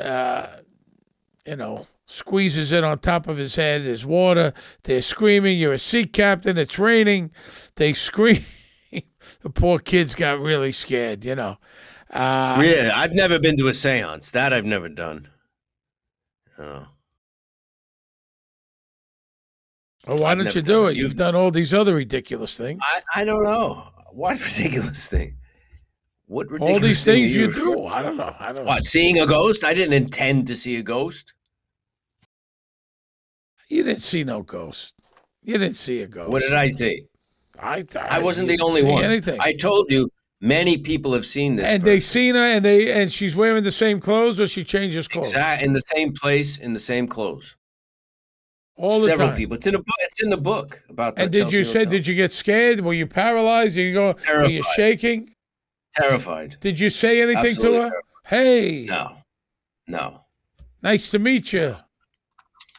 S2: squeezes it on top of his head. There's water. They're screaming, you're a sea captain. It's raining. They scream. The poor kids got really scared, Yeah,
S1: I've never been to a seance. That I've never done. Oh.
S2: Well, why don't you do it? You've done all these other ridiculous things.
S1: I don't know. What ridiculous thing? What ridiculous
S2: all these
S1: thing
S2: things you do? I don't know.
S1: What, seeing a ghost? I didn't intend to see a ghost.
S2: You didn't see no ghost. You didn't see a ghost.
S1: What did I see?
S2: I
S1: wasn't the only one.
S2: Anything.
S1: I told you many people have seen this.
S2: And they've seen her, and she's wearing the same clothes, or she changes clothes.
S1: Exactly, in the same place, in the same clothes.
S2: All the
S1: Several
S2: time.
S1: people. It's in a book. It's in the book about.
S2: And did you say? Did you get scared? Were you paralyzed? Did you go?
S1: Terrified.
S2: Were you shaking?
S1: Terrified.
S2: Did you say anything
S1: Absolutely
S2: to her?
S1: Terrified. Hey. No.
S2: Nice to meet you.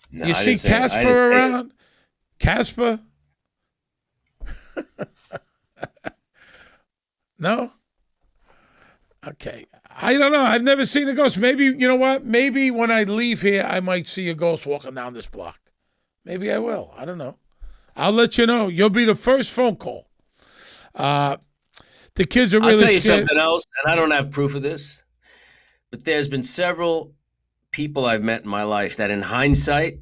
S1: No,
S2: You see Casper around? Casper? No? Okay. I don't know. I've never seen a ghost. Maybe, you know what? Maybe when I leave here, I might see a ghost walking down this block. Maybe I will. I don't know. I'll let you know. You'll be the first phone call. The kids are really
S1: I'll tell you
S2: scared.
S1: something else, and I don't have proof of this, but there's been several people I've met in my life that in hindsight,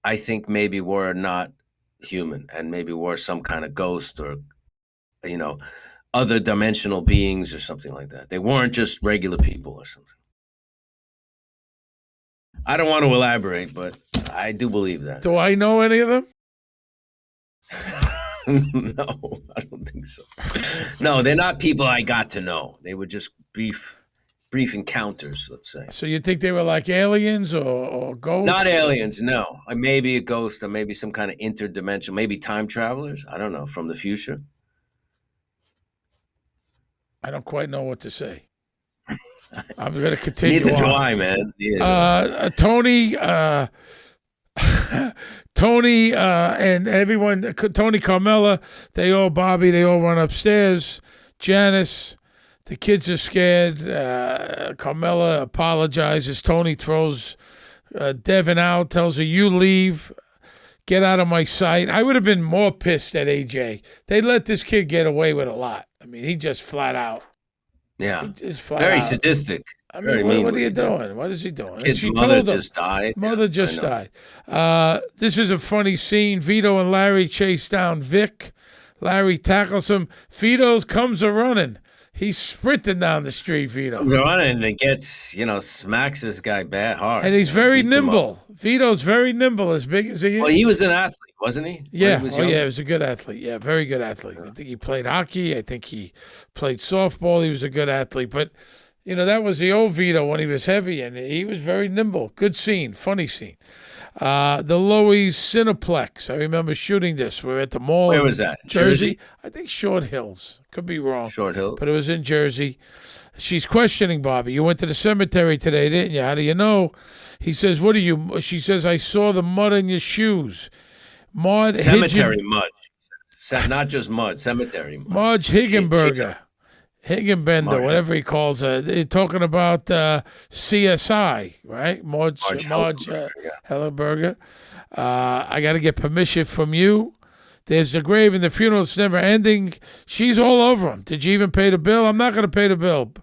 S1: I think maybe were not human and maybe were some kind of ghost or, other dimensional beings or something like that. They weren't just regular people or something. I don't want to elaborate, but I do believe that.
S2: Do I know any of them?
S1: No, I don't think so. No, they're not people I got to know. They were just brief encounters, let's say.
S2: So you think they were like aliens or ghosts?
S1: Not aliens, no. Maybe a ghost or maybe some kind of interdimensional, maybe time travelers. I don't know, from the future.
S2: I don't quite know what to say. I'm going to continue.
S1: Neither do
S2: on.
S1: I, man.
S2: Tony, and everyone, Tony, Carmela, Bobby, they all run upstairs. Janice, the kids are scared. Carmela apologizes. Tony throws Devin out, tells her, you leave. Get out of my sight. I would have been more pissed at AJ. They let this kid get away with a lot. I mean, he just flat out.
S1: Yeah.
S2: Very
S1: out. Sadistic.
S2: I mean, what are you doing? What is he doing?
S1: His mother just died.
S2: Mother just died. This is a funny scene. Vito and Larry chase down Vic. Larry tackles him. Vito comes a-running. He's sprinting down the street, Vito.
S1: He's running and gets, smacks this guy bad hard.
S2: And he's very nimble. Vito's very nimble, as big as he is.
S1: Well, he was an athlete, wasn't he?
S2: Yeah. He was a good athlete. Yeah, very good athlete. I think he played hockey. I think he played softball. He was a good athlete. But, that was the old Vito when he was heavy, and he was very nimble. Good scene. Funny scene. The Loews Cineplex. I remember shooting this. We were at the mall.
S1: Where was that?
S2: Jersey? I think Short Hills. Could be wrong.
S1: Short Hills.
S2: But it was in Jersey. She's questioning Bobby. You went to the cemetery today, didn't you? How do you know? He says, what are you? She says, I saw the mud in your shoes.
S1: Cemetery mud. Not just mud. Cemetery mud.
S2: Marge Higgenberger. Higgenbender, whatever he calls her. They're talking about CSI, right? Marge Hellenberger. I got to get permission from you. There's the grave and the funeral. It's never ending. She's all over him. Did you even pay the bill? I'm not going to pay the bill.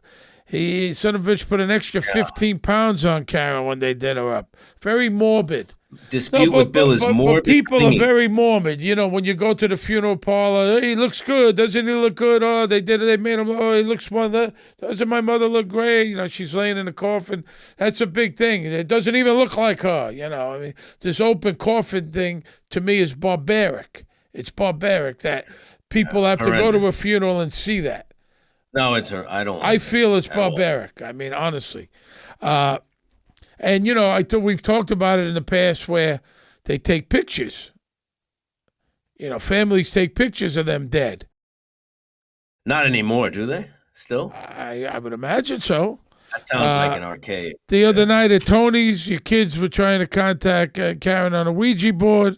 S2: Son of a bitch put an extra 15 pounds on Karen when they did her up. Very morbid.
S1: Dispute with Bill is morbid.
S2: But people
S1: clingy.
S2: are very morbid. You know, when you go to the funeral parlor, hey, he looks good. Doesn't he look good? Oh, they did it. They made him. Oh, he looks mother. Doesn't my mother look great? You know, she's laying in a coffin. That's a big thing. It doesn't even look like her. You know, I mean, this open coffin thing to me is barbaric. It's barbaric that people have to go to a funeral and see that.
S1: No, it's her. I don't.
S2: I feel it's barbaric. I mean, honestly, and you know, we've talked about it in the past where they take pictures. You know, families take pictures of them dead.
S1: Not anymore, do they? Still?
S2: I would imagine so.
S1: That sounds like an arcade.
S2: The other night at Tony's, your kids were trying to contact Karen on a Ouija board.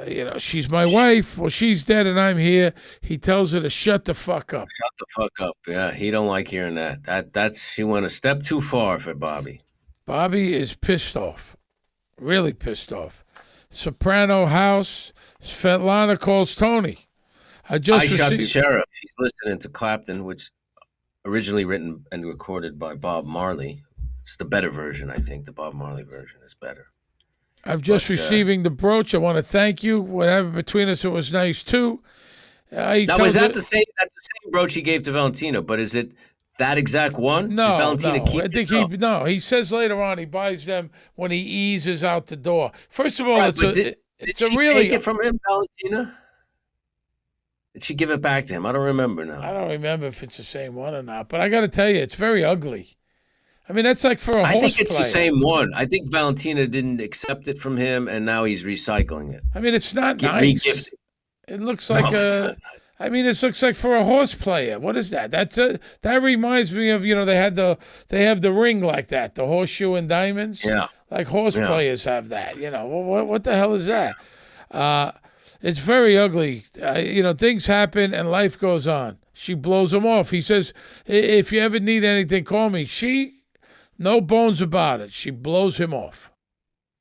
S2: You know, she's my wife. Well, she's dead and I'm here. He tells her to shut the fuck up.
S1: Shut the fuck up. Yeah, he don't like hearing that. That's she went a step too far for Bobby.
S2: Bobby is pissed off. Really pissed off. Soprano house. Svetlana calls Tony. I
S1: shot the sheriff. He's listening to Clapton, which originally written and recorded by Bob Marley. It's the better version, I think. The Bob Marley version is better.
S2: I'm just receiving the brooch. I want to thank you. Whatever between us, it was nice too.
S1: Now, was that the same? That's the same brooch he gave to Valentino, but is it that exact one?
S2: No,
S1: Did Valentina keep
S2: I think he says later on he buys them when he eases out the door. First of all,
S1: right, did she take it from him, Valentina? Did she give it back to him? I don't remember now.
S2: I don't remember if it's the same one or not, but I got to tell you, it's very ugly. I mean, that's like for a horse
S1: I think it's
S2: player.
S1: the same one. I think Valentina didn't accept it from him, and now he's recycling it.
S2: I mean, it's not nice. It looks like I mean, it looks like for a horse player. What is that? That reminds me of, you know, they have the ring like that, the horseshoe and diamonds.
S1: Yeah.
S2: Like horse players have that. You know, what the hell is that? It's very ugly. You know, things happen and life goes on. She blows him off. He says, if you ever need anything, call me. No bones about it. She blows him off.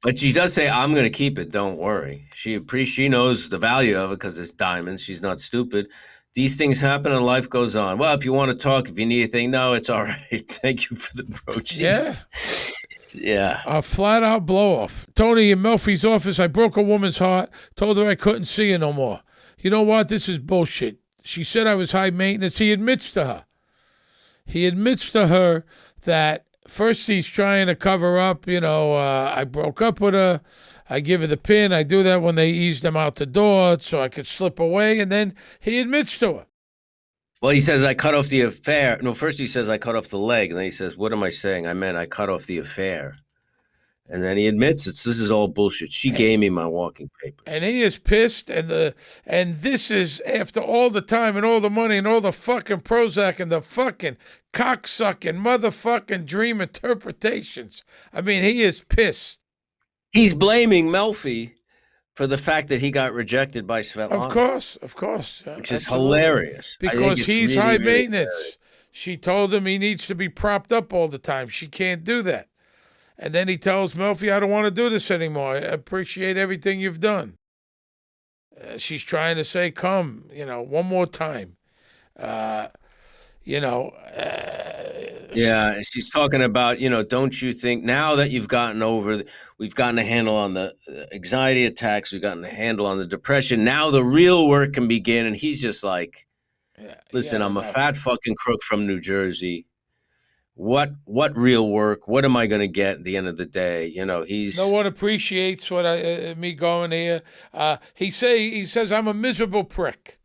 S1: But she does say, I'm going to keep it. Don't worry. She knows the value of it because it's diamonds. She's not stupid. These things happen and life goes on. Well, if you want to talk, if you need anything, no, it's all right. Thank you for the brooch.
S2: Yeah.
S1: Yeah.
S2: A flat out blow off. Tony in Melfi's office, I broke a woman's heart, told her I couldn't see her no more. You know what? This is bullshit. She said I was high maintenance. He admits to her. He admits to her that first he's trying to cover up, you know, I broke up with her. I give her the pin. I do that when they ease them out the door so I could slip away. And then he admits to her.
S1: Well, he says, I cut off the affair. No, first he says, I cut off the leg. And then he says, what am I saying? I meant I cut off the affair. And then he admits this is all bullshit. She gave me my walking papers.
S2: And he is pissed. And this is after all the time and all the money and all the fucking Prozac and the fucking cocksucking motherfucking dream interpretations. I mean, he is pissed.
S1: He's blaming Melfi for the fact that he got rejected by Svetlana.
S2: Of course.
S1: Which is hilarious.
S2: Because he's
S1: really,
S2: high
S1: really
S2: maintenance.
S1: scary.
S2: She told him he needs to be propped up all the time. She can't do that. And then he tells Melfi, I don't want to do this anymore. I appreciate everything you've done. She's trying to say, come, you know, one more time. You know.
S1: Yeah, she's talking about, you know, don't you think now that we've gotten a handle on the anxiety attacks, we've gotten a handle on the depression, now the real work can begin. And he's just like, listen, I'm a fat fucking crook from New Jersey. What real work? What am I going to get at the end of the day? You know,
S2: no one appreciates what me going here. He says I'm a miserable prick.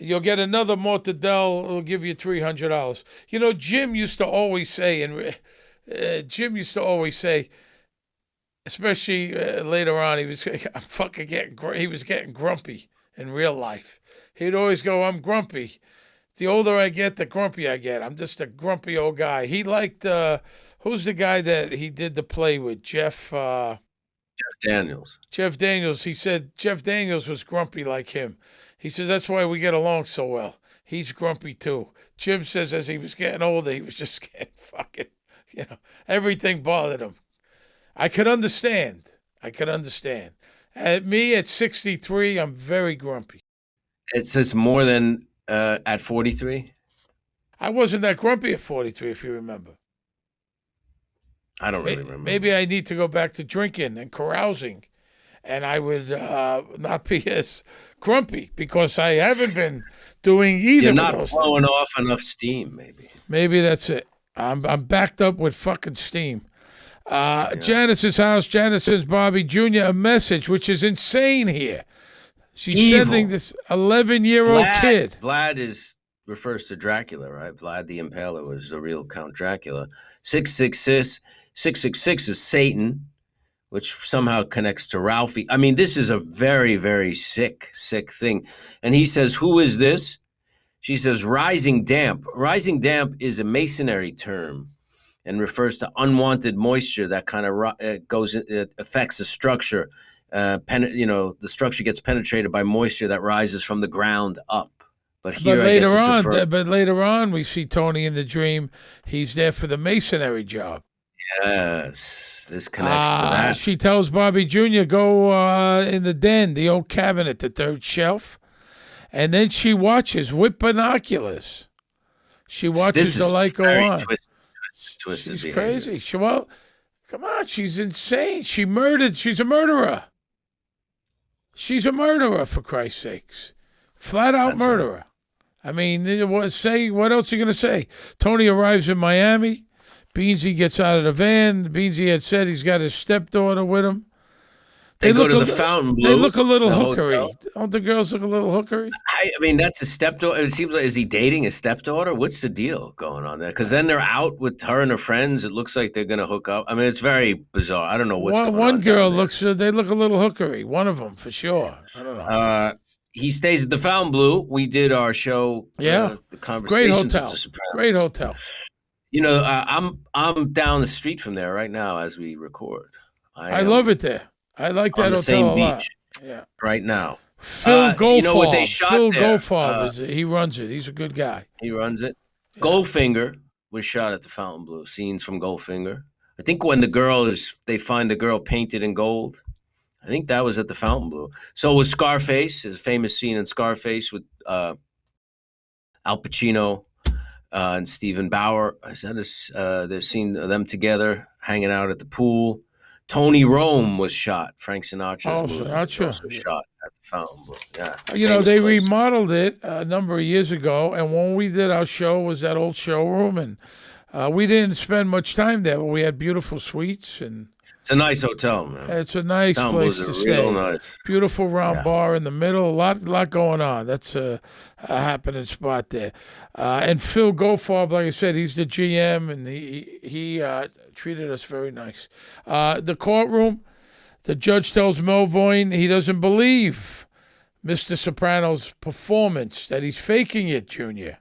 S2: You'll get another mortadell. We'll give you $300. You know, Jim used to always say, especially later on, he was getting grumpy in real life. He'd always go, I'm grumpy. The older I get, the grumpier I get. I'm just a grumpy old guy. He liked, who's the guy that he did the play with? Jeff
S1: Daniels.
S2: Jeff Daniels. He said Jeff Daniels was grumpy like him. He says that's why we get along so well. He's grumpy too. Jim says as he was getting older, he was just getting fucking, you know, everything bothered him. I could understand. At me, at 63, I'm very grumpy.
S1: It says more than at 43?
S2: I wasn't that grumpy at 43, if you remember.
S1: I don't really remember.
S2: Maybe I need to go back to drinking and carousing, and I would not be as grumpy because I haven't been doing either.
S1: You're not
S2: of those
S1: blowing off enough steam, maybe.
S2: Maybe that's it. I'm backed up with fucking steam. Janice's house. Janice sends Bobby Jr. a message, which is insane here. She's sending this 11-year-old kid.
S1: Vlad refers to Dracula, right? Vlad the Impaler was the real Count Dracula. 666 is Satan, which somehow connects to Ralphie. I mean, this is a very, very sick thing. And he says, who is this? She says, rising damp. Rising damp is a masonry term and refers to unwanted moisture that kind of affects the structure. The structure gets penetrated by moisture that rises from the ground up. But
S2: later on, we see Tony in the dream. He's there for the masonry job.
S1: Yes, this connects to that.
S2: She tells Bobby Jr. go in the den, the old cabinet, the third shelf, and then she watches with binoculars. She watches the light go on.
S1: Twisted
S2: she's
S1: behavior.
S2: Crazy. Come on, she's insane. She's a murderer. She's a murderer, for Christ's sakes. Flat out murderer. Right. I mean, what else are you going to say? Tony arrives in Miami. Beansy gets out of the van. Beansy had said he's got his stepdaughter with him.
S1: They go to the Fountain Blue.
S2: They look a little hookery. Don't the girls look a little hookery?
S1: I mean, that's his stepdaughter. It seems like, is he dating his stepdaughter? What's the deal going on there? Because then they're out with her and her friends. It looks like they're going to hook up. I mean, it's very bizarre. I don't know what's going on.
S2: One girl they look a little hookery. One of them, for sure. I don't know.
S1: He stays at the Fountain Blue. We did our show. The Conversations with the Sopranos.
S2: Great hotel.
S1: You know, I'm down the street from there right now as we record.
S2: I love it there. I like that hotel a lot. Yeah.
S1: Right now.
S2: Phil Goldfarb.
S1: You know what they shot
S2: Phil
S1: there?
S2: Goldfarb, he runs it. He's a good guy.
S1: He runs it. Yeah. Goldfinger was shot at the Fountain Blue. Scenes from Goldfinger. I think when they find the girl painted in gold. I think that was at the Fountain Blue. So was Scarface, his famous scene in Scarface with Al Pacino and Stephen Bauer. They've seen them together hanging out at the pool. Tony Rome was shot. Frank Sinatra's movie was shot at the Fountain Blue. Yeah,
S2: they remodeled it a number of years ago, and when we did our show, it was that old showroom, and we didn't spend much time there, but we had beautiful suites and.
S1: It's a nice hotel, man.
S2: It's a nice place to stay.
S1: Nice.
S2: Beautiful round bar in the middle. A lot going on. That's a happening spot there. And Phil Goldfarb, like I said, he's the GM, and he treated us very nice. The courtroom, the judge tells Melvoin he doesn't believe Mr. Soprano's performance, that he's faking it, Junior.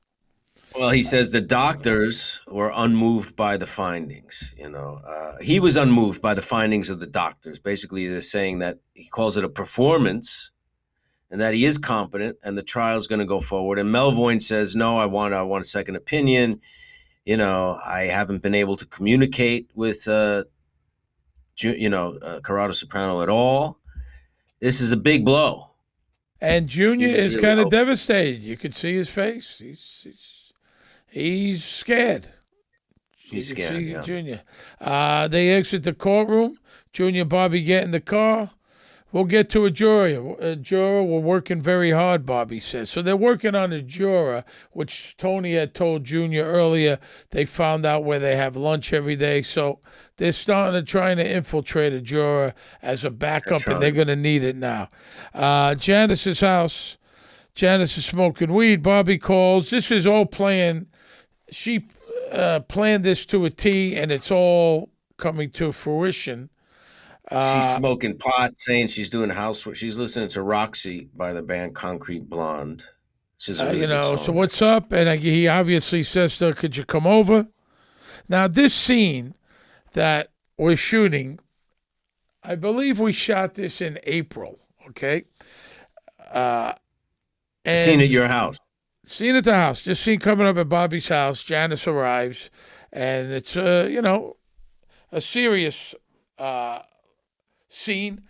S1: Well, he says the doctors were unmoved by the findings. He was unmoved by the findings of the doctors. Basically, they're saying that he calls it a performance and that he is competent and the trial's going to go forward. And Melvoin says, no, I want a second opinion. I haven't been able to communicate with, Corrado Soprano at all. This is a big blow.
S2: And Junior is really kind of devastated. You could see his face. He's scared.
S1: He's scared, yeah.
S2: Junior. They exit the courtroom. Junior and Bobby get in the car. We'll get to a juror. We're working very hard, Bobby says. So they're working on a juror, which Tony had told Junior earlier. They found out where they have lunch every day. So they're starting to try to infiltrate a juror as a backup, and they're going to need it now. Janice's house. Janice is smoking weed. Bobby calls. This is all planned. She planned this to a T, and it's all coming to fruition.
S1: She's smoking pot, saying she's doing housework. She's listening to Roxy by the band Concrete Blonde.
S2: So what's up? And he obviously says to her, could you come over? Now, this scene that we're shooting, I believe we shot this in April, okay?
S1: Scene at your house.
S2: Scene at the house. Just scene coming up at Bobby's house. Janice arrives, and it's, a serious scene.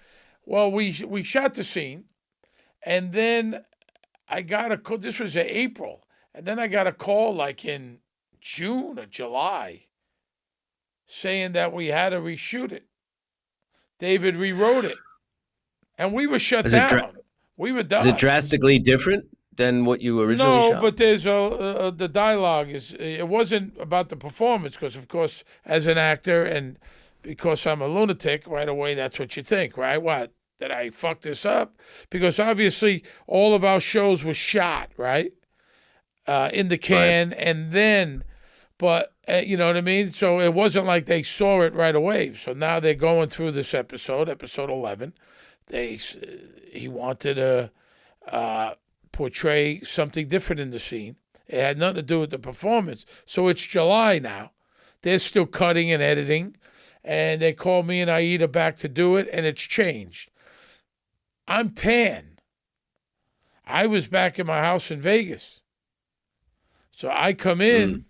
S2: Well, we shot the scene, and then I got a call. This was in April, And then I got a call like in June or July saying that we had to reshoot it. David rewrote it. And we were shut down. We were done.
S1: Is it drastically different than what you originally shot?
S2: No, but there's the dialogue it wasn't about the performance, because of course, as an actor and because I'm a lunatic, right away that's what you think, right? What, did I fuck this up? Because obviously all of our shows were shot, right, in the can, right. And then, but you know what I mean. So it wasn't like they saw it right away. So now they're going through this episode 11. He wanted to portray something different in the scene. It had nothing to do with the performance. So it's July now. They're still cutting and editing. And they called me and Aida back to do it, and it's changed. I'm tan. I was back in my house in Vegas. So I come in,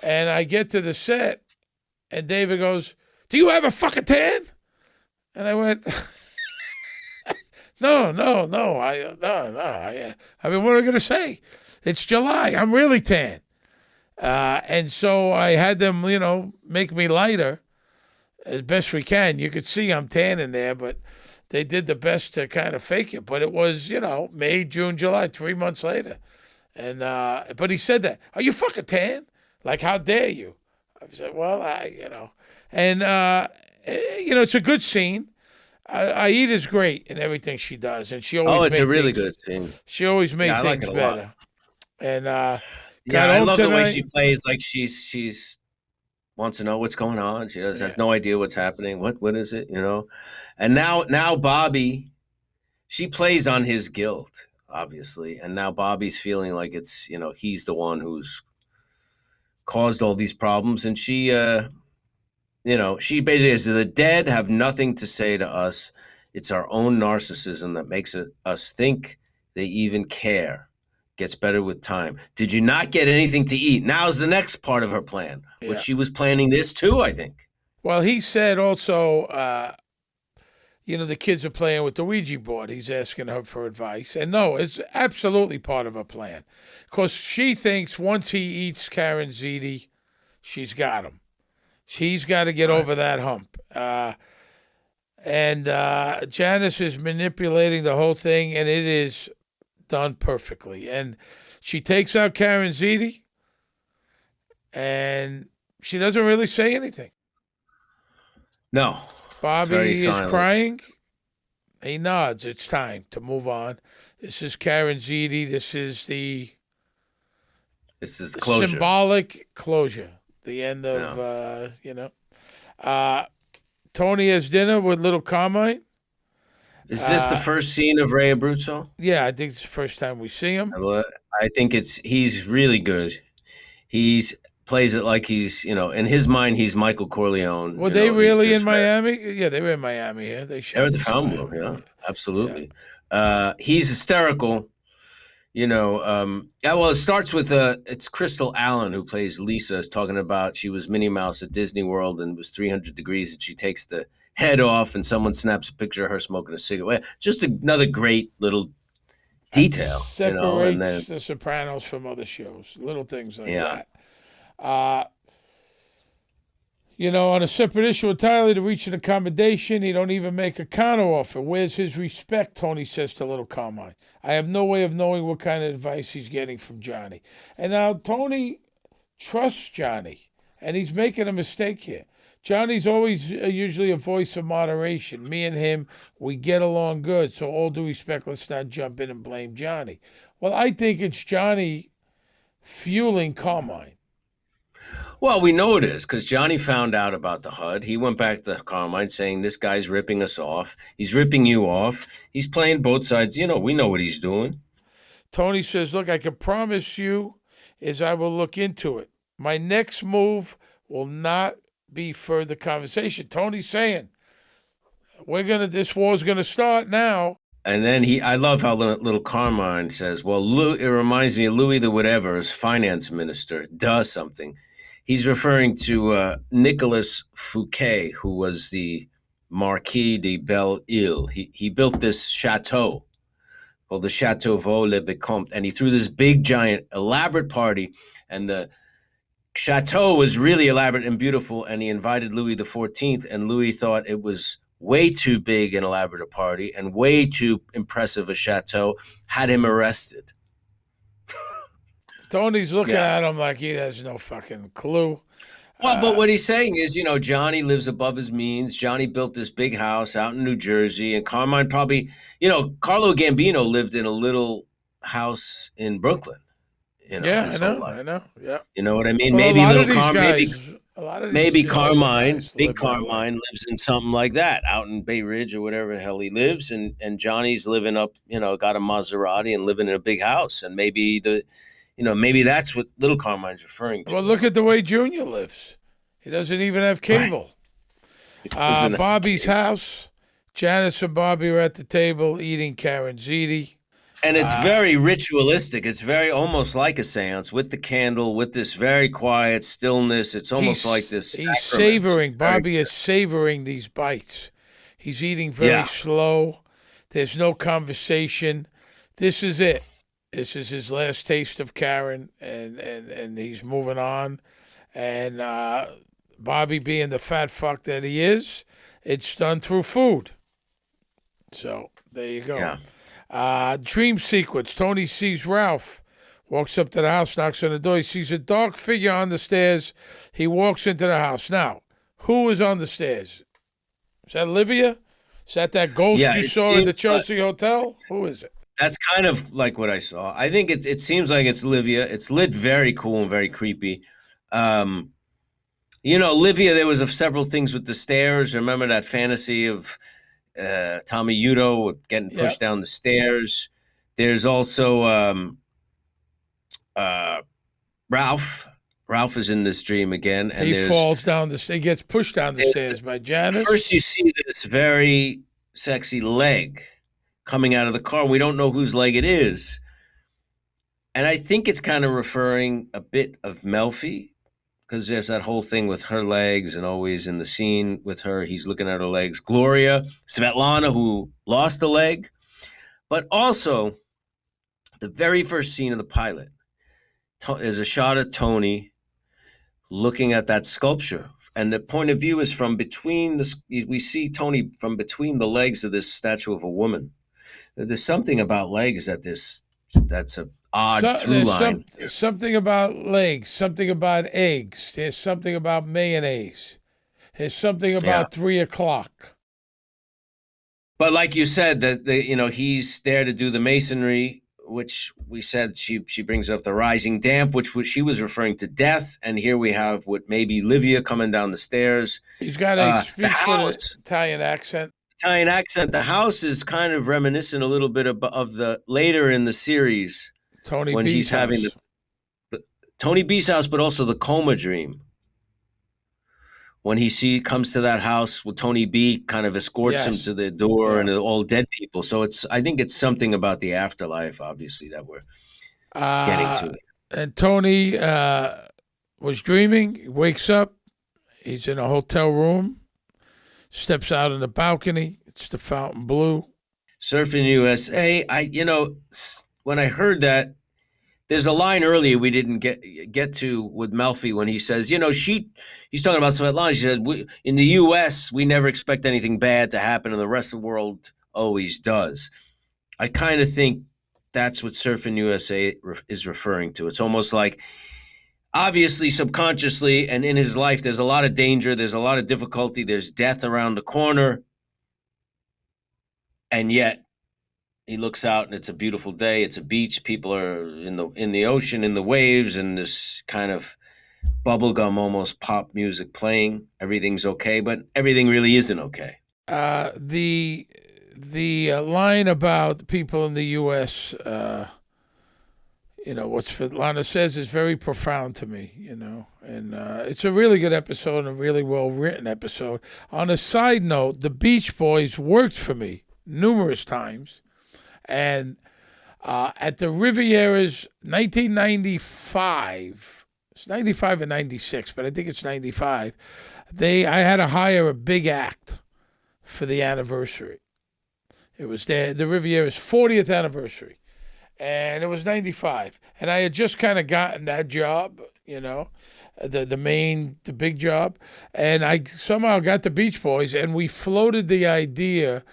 S2: and I get to the set, and David goes, "Do you have a fucking tan?" And I went, No. I mean, what am I going to say? It's July. I'm really tan. And so I had them, make me lighter as best we can. You could see I'm tan in there, but they did the best to kind of fake it. But it was, May, June, July, 3 months later. And but he said that, "Are you fucking tan? Like, how dare you?" I said, well, And, it's a good scene. Aida's great in everything she does, and she always.
S1: It's a really good scene.
S2: She always made things
S1: like it a
S2: better.
S1: lot.
S2: And
S1: I love the way she plays. Like she's wants to know what's going on. She has no idea what's happening. What is it? And now Bobby, she plays on his guilt, obviously, and now Bobby's feeling like it's he's the one who's caused all these problems, and she. She basically says the dead have nothing to say to us. It's our own narcissism that makes us think they even care. Gets better with time. Did you not get anything to eat? Now's the next part of her plan, which she was planning this too, I think.
S2: Well, he said also, the kids are playing with the Ouija board. He's asking her for advice. And no, it's absolutely part of her plan. Because she thinks once he eats Karen Ziti, she's got him. She's got to get over that hump. And Janice is manipulating the whole thing, and it is done perfectly. And she takes out Karen Ziti, and she doesn't really say anything.
S1: No.
S2: Bobby is crying. He nods. It's time to move on. This is Karen Ziti. This is
S1: closure.
S2: Symbolic closure. The end of, Tony has dinner with little Carmine.
S1: Is this the first scene of Ray Abruzzo?
S2: Yeah, I think it's the first time we see him.
S1: I think he's really good. He's plays it like he's, in his mind, he's Michael Corleone.
S2: Were they really in Miami? Yeah, they were in Miami. Yeah, they
S1: were at the Fountain Room. Yeah, absolutely. Yeah. He's hysterical. It starts with it's Crystal Allen who plays Lisa, talking about she was Minnie Mouse at Disney World and it was 300 degrees and she takes the head off and someone snaps a picture of her smoking a cigarette. Just another great little detail.
S2: Separates the Sopranos from other shows. Little things like that. On a separate issue entirely to reach an accommodation, he don't even make a counter offer. Where's his respect, Tony says to little Carmine. I have no way of knowing what kind of advice he's getting from Johnny. And now Tony trusts Johnny, and he's making a mistake here. Johnny's always usually a voice of moderation. Me and him, we get along good, so all due respect, let's not jump in and blame Johnny. Well, I think it's Johnny fueling Carmine.
S1: Well, we know it is because Johnny found out about the HUD. He went back to Carmine saying, this guy's ripping us off. He's ripping you off. He's playing both sides. We know what he's doing.
S2: Tony says, look, I can promise you is I will look into it. My next move will not be further conversation. Tony's saying, this war's going to start now.
S1: And then I love how little Carmine says, well, it reminds me of Louis the Whatever's finance minister does something. He's referring to Nicolas Fouquet, who was the Marquis de Belle-Île. He built this chateau called the Chateau Vaux Le Vicomte, and he threw this big, giant, elaborate party, and the chateau was really elaborate and beautiful, and he invited Louis XIV, and Louis thought it was way too big and elaborate a party and way too impressive a chateau, had him arrested.
S2: Tony's looking at him like he has no fucking clue.
S1: Well, but what he's saying is, Johnny lives above his means. Johnny built this big house out in New Jersey, and Carmine probably, Carlo Gambino lived in a little house in Brooklyn.
S2: I know. Yeah.
S1: You know what I mean?
S2: Well,
S1: maybe
S2: maybe
S1: Carmine, big Carmine lives in something like that out in Bay Ridge or whatever the hell he lives. And Johnny's living up, got a Maserati and living in a big house. And maybe maybe that's what little Carmine's referring to.
S2: Well, look at the way Junior lives. He doesn't even have cable. Right. Bobby's house. Janice and Bobby are at the table eating Caranziti.
S1: And it's very ritualistic. It's very almost like a seance with the candle, with this very quiet stillness. It's almost like this.
S2: He's savoring. Bobby is savoring these bites. He's eating very slow. There's no conversation. This is it. This is his last taste of Karen, and he's moving on. And Bobby, being the fat fuck that he is, it's done through food. So there you go.
S1: Yeah.
S2: Dream sequence. Tony sees Ralph, walks up to the house, knocks on the door. He sees a dark figure on the stairs. He walks into the house. Now, who is on the stairs? Is that Olivia? Is that ghost you saw at the Chelsea Hotel? Who is it?
S1: That's kind of like what I saw. I think it seems like it's Olivia. It's lit very cool and very creepy. Olivia, there was several things with the stairs. Remember that fantasy of Tommy Udo getting pushed down the stairs. There's also Ralph. Ralph is in this dream again, and
S2: he falls down the stairs. He gets pushed down the stairs by Janice.
S1: First, you see this very sexy leg coming out of the car. We don't know whose leg it is, and I think it's kind of referring a bit of Melfi, because there's that whole thing with her legs, and always in the scene with her, he's looking at her legs. Gloria, Svetlana, who lost a leg, but also the very first scene of the pilot, there's a shot of Tony looking at that sculpture, and the point of view is from between we see Tony from between the legs of this statue of a woman. There's something about legs that's a odd through line.
S2: Something about legs, something about eggs. There's something about mayonnaise. There's something about 3 o'clock.
S1: But like you said, that he's there to do the masonry, which we said she brings up the rising damp, which she was referring to death. And here we have what maybe Livia coming down the stairs.
S2: He's got a speech with an Italian accent.
S1: The house is kind of reminiscent a little bit of the later in the series.
S2: Tony
S1: when
S2: B's
S1: he's
S2: house.
S1: having the Tony B's house, but also the coma dream. When he comes to that house with Tony B, kind of escorts him to the door, and all dead people. So I think it's something about the afterlife, obviously, that we're getting to.
S2: And Tony was dreaming. He wakes up. He's in a hotel room. Steps out on the balcony. It's the Fountain Blue.
S1: Surfing USA. When I heard that, there's a line earlier we didn't get to with Melfi when he says, he's talking about Svetlana. She says, in the U.S., we never expect anything bad to happen, and the rest of the world always does. I kind of think that's what Surfing USA is referring to. It's almost like, obviously, subconsciously, and in his life, there's a lot of danger, there's a lot of difficulty, there's death around the corner, and yet he looks out and it's a beautiful day. It's a beach. People are in the ocean, in the waves, and this kind of bubblegum, almost pop music playing. Everything's okay, but everything really isn't okay.
S2: The line about people in the U.S., what Svetlana says is very profound to me, and it's a really good episode and a really well-written episode. On a side note, the Beach Boys worked for me numerous times. And at the Riviera's 1995, it's 95 and 96, but I think it's 95, I had to hire a big act for the anniversary. It was the Riviera's 40th anniversary. And it was 95. And I had just kind of gotten that job, the big job. And I somehow got the Beach Boys, and we floated the idea.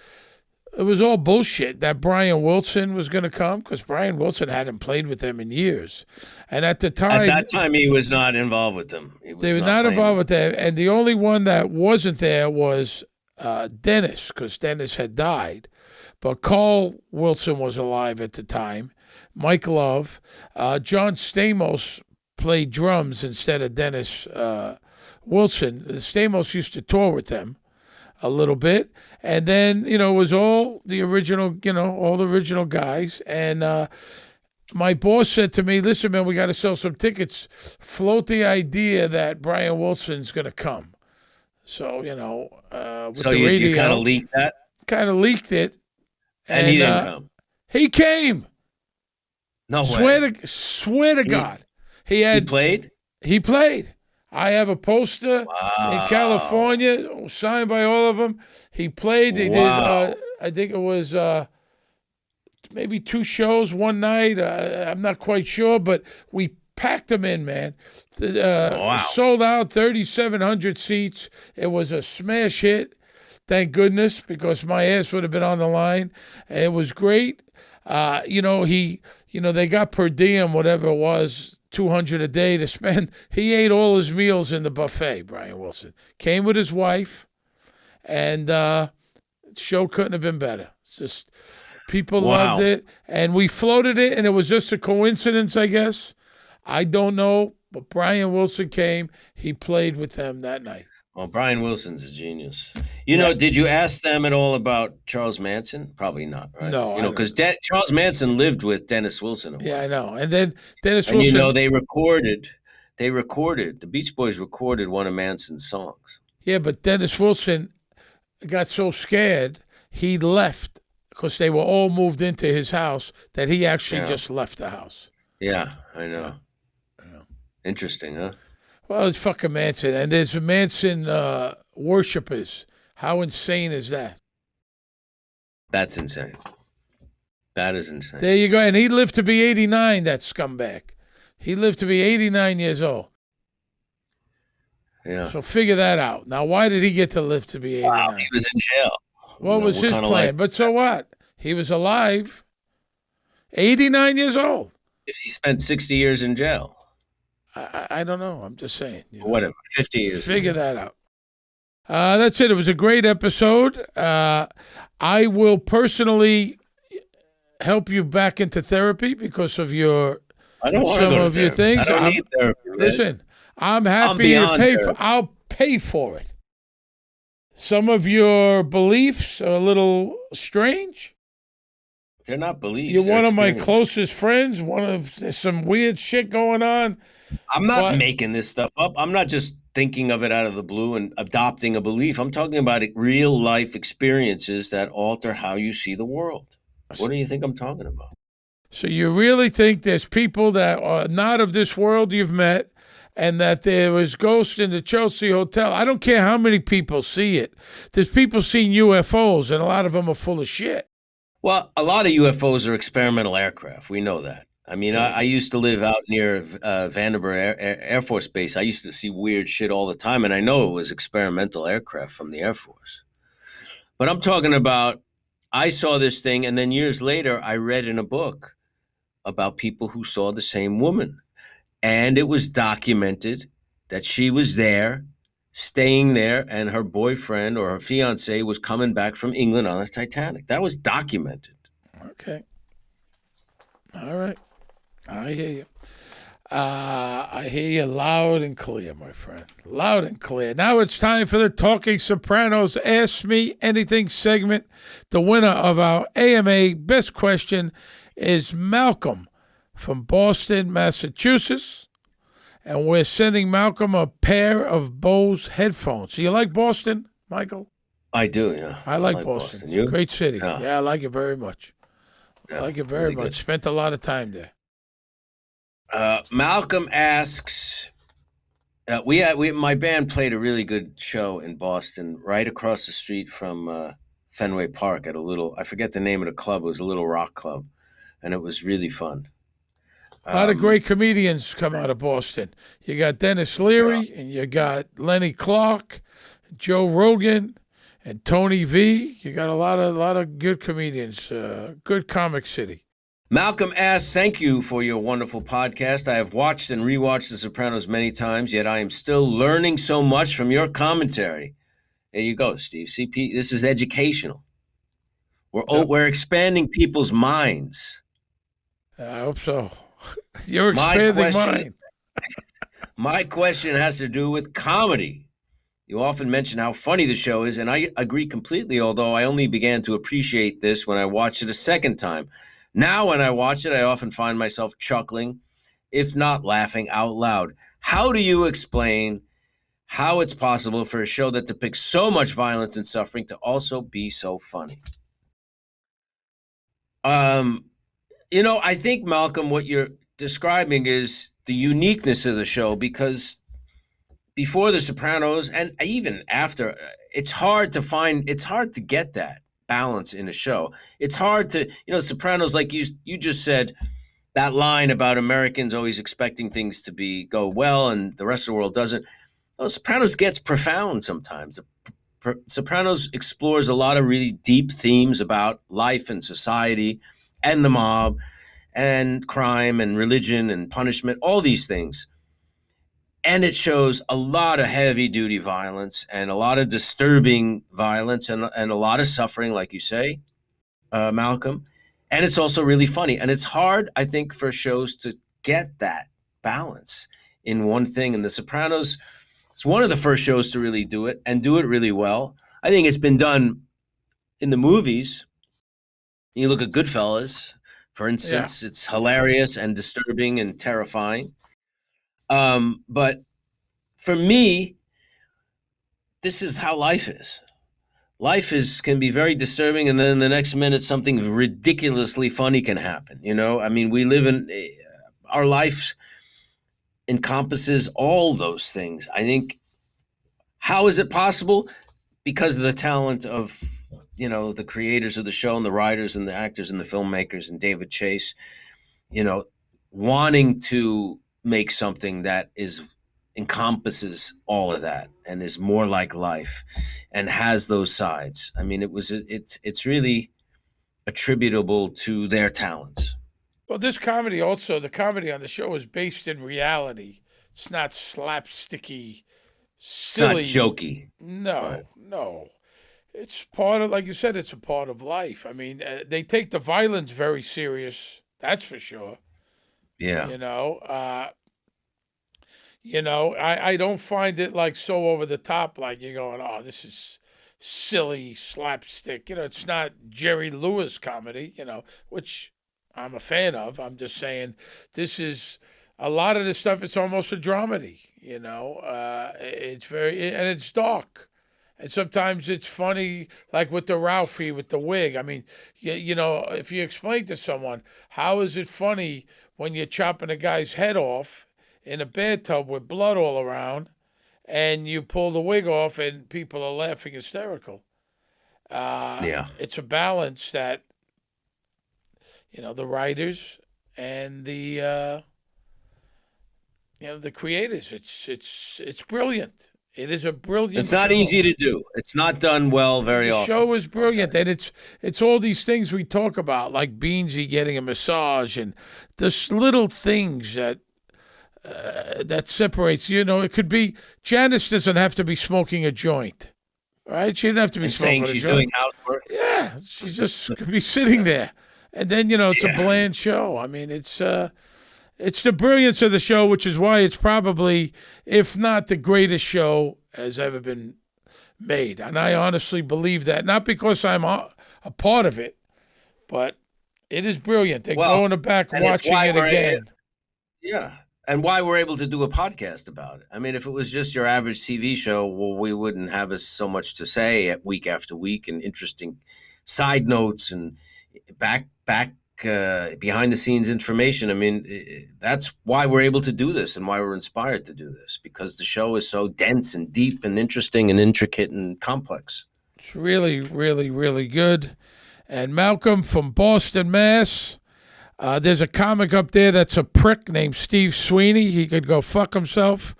S2: It was all bullshit that Brian Wilson was going to come, because Brian Wilson hadn't played with them in years. And at the time...
S1: At that time, he was not involved with them.
S2: They were not involved with them. And the only one that wasn't there was Dennis, because Dennis had died. But Carl Wilson was alive at the time. Mike Love. John Stamos played drums instead of Dennis Wilson. Stamos used to tour with them a little bit. And then, it was all the original, all the original guys. And my boss said to me, listen, man, we got to sell some tickets. Float the idea that Brian Wilson's going to come. So, with
S1: so
S2: the radio,
S1: you kind of leaked that?
S2: Kind of leaked it.
S1: And he didn't come?
S2: He came.
S1: No way.
S2: Swear to God. He
S1: played?
S2: He played. I have a poster in California signed by all of them. He played. They did, I think it was maybe 2 shows one night. I'm not quite sure, but we packed them in, man. Sold out, 3,700 seats. It was a smash hit. Thank goodness, because my ass would have been on the line. It was great. They got per diem, whatever it was, $200 a day to spend. He ate all his meals in the buffet, Brian Wilson. Came with his wife, and show couldn't have been better. It's just, people loved it, and we floated it, and it was just a coincidence, I guess. I don't know, but Brian Wilson came. He played with them that night.
S1: Well, Brian Wilson's a genius. Did you ask them at all about Charles Manson? Probably not, right?
S2: No.
S1: Because Charles Manson lived with Dennis Wilson.
S2: Yeah, I know. And then Dennis Wilson...
S1: they recorded, the Beach Boys recorded one of Manson's songs.
S2: Yeah, but Dennis Wilson got so scared, he left, because they were all moved into his house, that he actually just left the house.
S1: Yeah, I know. Yeah. Interesting, huh?
S2: Well, it's fucking Manson, and there's Manson worshippers. How insane is that?
S1: That's insane. That is insane.
S2: There you go. And he lived to be 89, that scumbag. He lived to be 89 years old.
S1: Yeah.
S2: So figure that out. Now, why did he get to live to be 89?
S1: Wow, he was in jail.
S2: What was his plan? But so what? He was alive. 89 years old.
S1: If he spent 60 years in jail.
S2: I don't know. I'm just saying.
S1: Whatever. 50 years.
S2: Figure that out. That's it. It was a great episode. I will personally help you back into therapy because of your
S1: I don't want to go to therapy.
S2: Your things.
S1: I don't need therapy.
S2: Listen, I'm happy to pay for. I'll pay for it. Some of your beliefs are a little strange.
S1: They're not beliefs.
S2: You're one of my closest friends. There's some weird shit going on.
S1: I'm not making this stuff up. I'm not just thinking of it out of the blue and adopting a belief. I'm talking about real life experiences that alter how you see the world. What do you think I'm talking about?
S2: So you really think there's people that are not of this world you've met, and that there was ghosts in the Chelsea Hotel? I don't care how many people see it. There's people seeing UFOs, and a lot of them are full of shit.
S1: Well, a lot of UFOs are experimental aircraft. We know that. I mean, I used to live out near Vandenberg Air Force Base. I used to see weird shit all the time, and I know it was experimental aircraft from the Air Force. But I'm talking about, I saw this thing, and then years later, I read in a book about people who saw the same woman. And it was documented that she was there, staying there, and her boyfriend or her fiance was coming back from England on the Titanic. That was documented.
S2: Okay. All right. I hear you. I hear you loud and clear, my friend. Loud and clear. Now it's time for the Talking Sopranos Ask Me Anything segment. The winner of our AMA Best Question is Malcolm from Boston, Massachusetts. And we're sending Malcolm a pair of Bose headphones. Do you like Boston, Michael?
S1: I do, yeah.
S2: I like Boston.
S1: You?
S2: Great city.
S1: Yeah.
S2: I like it very much. I like it very much. Good. Spent a lot of time there.
S1: Malcolm asks, my band played a really good show in Boston, right across the street from Fenway Park at I forget the name of the club. It was a little rock club, and it was really fun.
S2: A lot of great comedians come out of Boston. You got Dennis Leary, and you got Lenny Clark, Joe Rogan, and Tony V. You got a lot of good comedians. Good comic city.
S1: Malcolm asks, thank you for your wonderful podcast. I have watched and rewatched The Sopranos many times, yet I am still learning so much from your commentary. There you go, Steve. CP, this is educational. We're expanding people's minds.
S2: I hope so. You're expanding mine.
S1: My question has to do with comedy. You often mention how funny the show is, and I agree completely, although I only began to appreciate this when I watched it a second time. Now, when I watch it, I often find myself chuckling, if not laughing out loud. How do you explain how it's possible for a show that depicts so much violence and suffering to also be so funny? I think, Malcolm, what you're describing is the uniqueness of the show, because before The Sopranos and even after, it's hard to get that balance in a show. It's hard to, Sopranos, like you just said, that line about Americans always expecting things to go well and the rest of the world doesn't. Well, Sopranos gets profound sometimes. Sopranos explores a lot of really deep themes about life and society and the mob and crime and religion and punishment, all these things. And it shows a lot of heavy-duty violence and a lot of disturbing violence and a lot of suffering, like you say, Malcolm. And it's also really funny. And it's hard, I think, for shows to get that balance in one thing. And The Sopranos, it's one of the first shows to really do it and do it really well. I think it's been done in the movies. You look at Goodfellas, for instance, It's hilarious and disturbing and terrifying. But for me, this is how life is. Life can be very disturbing, and then the next minute something ridiculously funny can happen. I mean, we live in our life encompasses all those things. I think, how is it possible? Because of the talent of the creators of the show and the writers and the actors and the filmmakers and David Chase, wanting to make something that encompasses all of that and is more like life and has those sides. I mean, it's really attributable to their talents.
S2: Well, this comedy also, the comedy on the show is based in reality. It's not slapsticky, silly.
S1: It's not jokey.
S2: No. It's part of, like you said, it's a part of life. I mean, they take the violence very serious. That's for sure.
S1: Yeah.
S2: I don't find it like so over the top, like you're going, oh, this is silly slapstick. It's not Jerry Lewis comedy, which I'm a fan of. I'm just saying this is a lot of this stuff. It's almost a dramedy, it's and it's dark. And sometimes it's funny, like with the Ralphie with the wig. I mean, if you explain to someone, how is it funny when you're chopping a guy's head off in a bathtub with blood all around and you pull the wig off and people are laughing hysterical? It's a balance that, the writers and the creators, it's brilliant. It is a brilliant
S1: It's not
S2: show.
S1: easy to do. It's not done well very often.
S2: The show is brilliant, and it's all these things we talk about, like Beansy getting a massage and just little things that separates. It could be Janice doesn't have to be smoking a joint, right? She didn't have to be smoking a joint.
S1: Saying she's doing housework.
S2: Yeah, she just could be sitting there, and then it's a bland show. I mean, it's the brilliance of the show, which is why it's probably, if not the greatest show has ever been made. And I honestly believe that, not because I'm a part of it, but it is brilliant. They go in the back watching it again.
S1: And why we're able to do a podcast about it. I mean, if it was just your average TV show, well, we wouldn't have so much to say week after week and interesting side notes and back behind the scenes information. I mean, that's why we're able to do this and why we're inspired to do this, because the show is so dense and deep and interesting and intricate and complex.
S2: It's really, really, really good. And Malcolm from Boston, Mass. There's a comic up there that's a prick named Steve Sweeney. He could go fuck himself.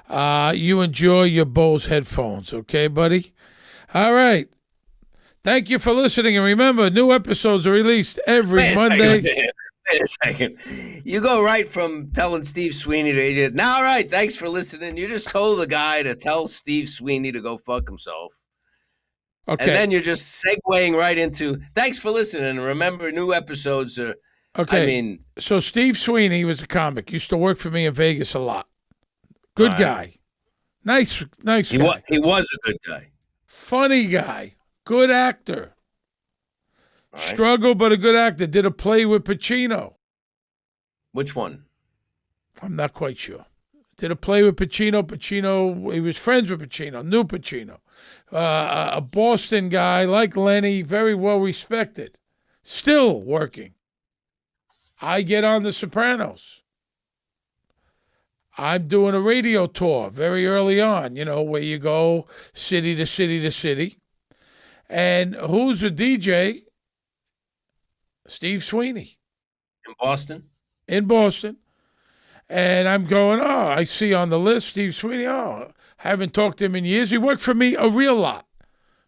S2: You enjoy your Bose headphones, okay, buddy? All right. Thank you for listening. And remember, new episodes are released every Monday.
S1: Wait a second. You go right from telling Steve Sweeney to, now, all right, thanks for listening. You just told the guy to tell Steve Sweeney to go fuck himself. Okay. And then you're just segueing right into, thanks for listening. And remember, new episodes are,
S2: okay. So Steve Sweeney was a comic. Used to work for me in Vegas a lot. Good guy. Nice guy.
S1: He was a good guy.
S2: Funny guy. Good actor. Right. Struggle, but a good actor. Did a play with Pacino.
S1: Which one?
S2: I'm not quite sure. Did a play with Pacino. Pacino, he was friends with Pacino, knew Pacino. A Boston guy like Lenny, very well respected. Still working. I get on The Sopranos. I'm doing a radio tour very early on, where you go city to city to city. And who's a DJ? Steve Sweeney. In Boston. And I'm going, I see on the list Steve Sweeney. Haven't talked to him in years. He worked for me a real lot.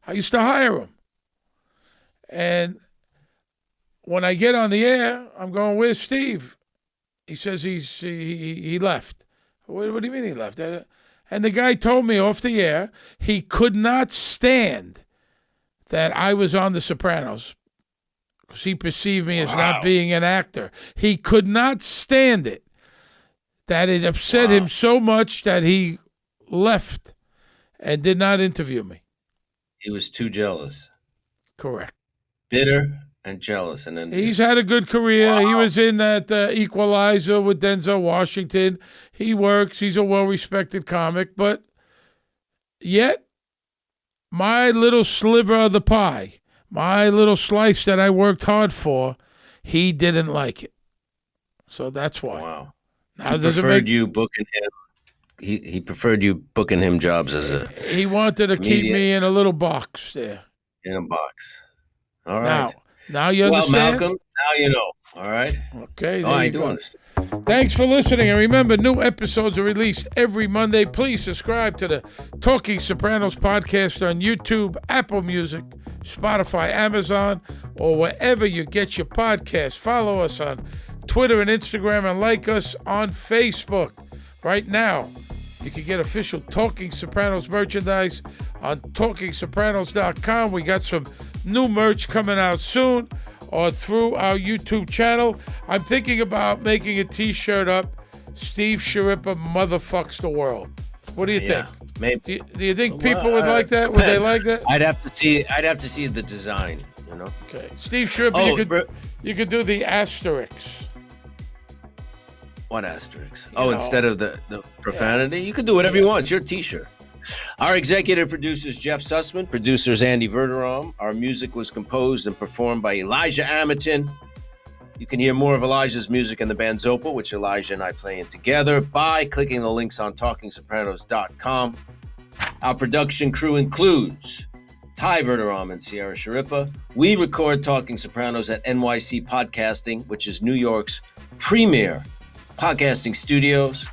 S2: I used to hire him. And when I get on the air, I'm going, where's Steve? He says he left. What do you mean he left? And the guy told me off the air he could not stand that I was on The Sopranos because he perceived me as not being an actor. He could not stand it. That it upset him so much that he left and did not interview me.
S1: He was too jealous.
S2: Correct.
S1: Bitter and jealous. And then
S2: he's had a good career. He was in that Equalizer with Denzel Washington. He works. He's a well-respected comic. But yet, my little sliver of the pie, my little slice that I worked hard for, he didn't like it. So that's why.
S1: Wow. He preferred you booking him. He preferred you booking him jobs as a.
S2: He wanted to keep me in a little box there.
S1: In a box. All right.
S2: Now you understand.
S1: Well, Malcolm, now you know. All right.
S2: Okay.
S1: I do understand.
S2: Thanks for listening, and remember, new episodes are released every Monday. Please subscribe to the Talking Sopranos podcast on YouTube, Apple Music, Spotify, Amazon, or wherever you get your podcasts. Follow us on Twitter and Instagram, and like us on Facebook. Right now, you can get official Talking Sopranos merchandise on TalkingSopranos.com. We got some new merch coming out soon, or through our YouTube channel. I'm thinking about making a T-shirt up. Steve Schirripa motherfucks the world. What do you think?
S1: Maybe.
S2: Do you think people would like that? Would they like that?
S1: I'd have to see the design.
S2: Okay, Steve Schirripa. You could do the asterisks.
S1: What asterisks? Instead of the profanity? You can do whatever you want. It's your T-shirt. Our executive producer is Jeff Sussman. Producers Andy Verderam. Our music was composed and performed by Elijah Amatin. You can hear more of Elijah's music and the band Zopa, which Elijah and I play in together, by clicking the links on TalkingSopranos.com. Our production crew includes Ty Verderam and Sierra Schirripa. We record Talking Sopranos at NYC Podcasting, which is New York's premier podcasting studios.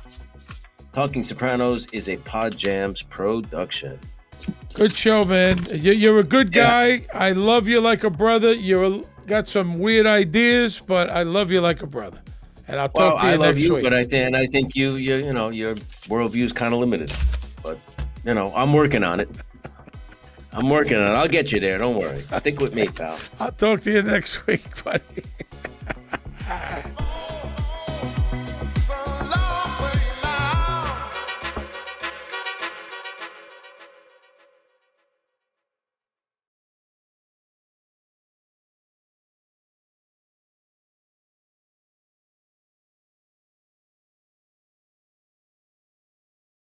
S1: Talking Sopranos is a Pod Jams production.
S2: Good show, man. You're a good guy. Yeah. I love you like a brother. You got some weird ideas, but I love you like a brother. And I'll talk to you next week.
S1: But I think you your worldview is kind of limited. But I'm working on it. I'll get you there. Don't worry. Stick with me, pal.
S2: I'll talk to you next week, buddy.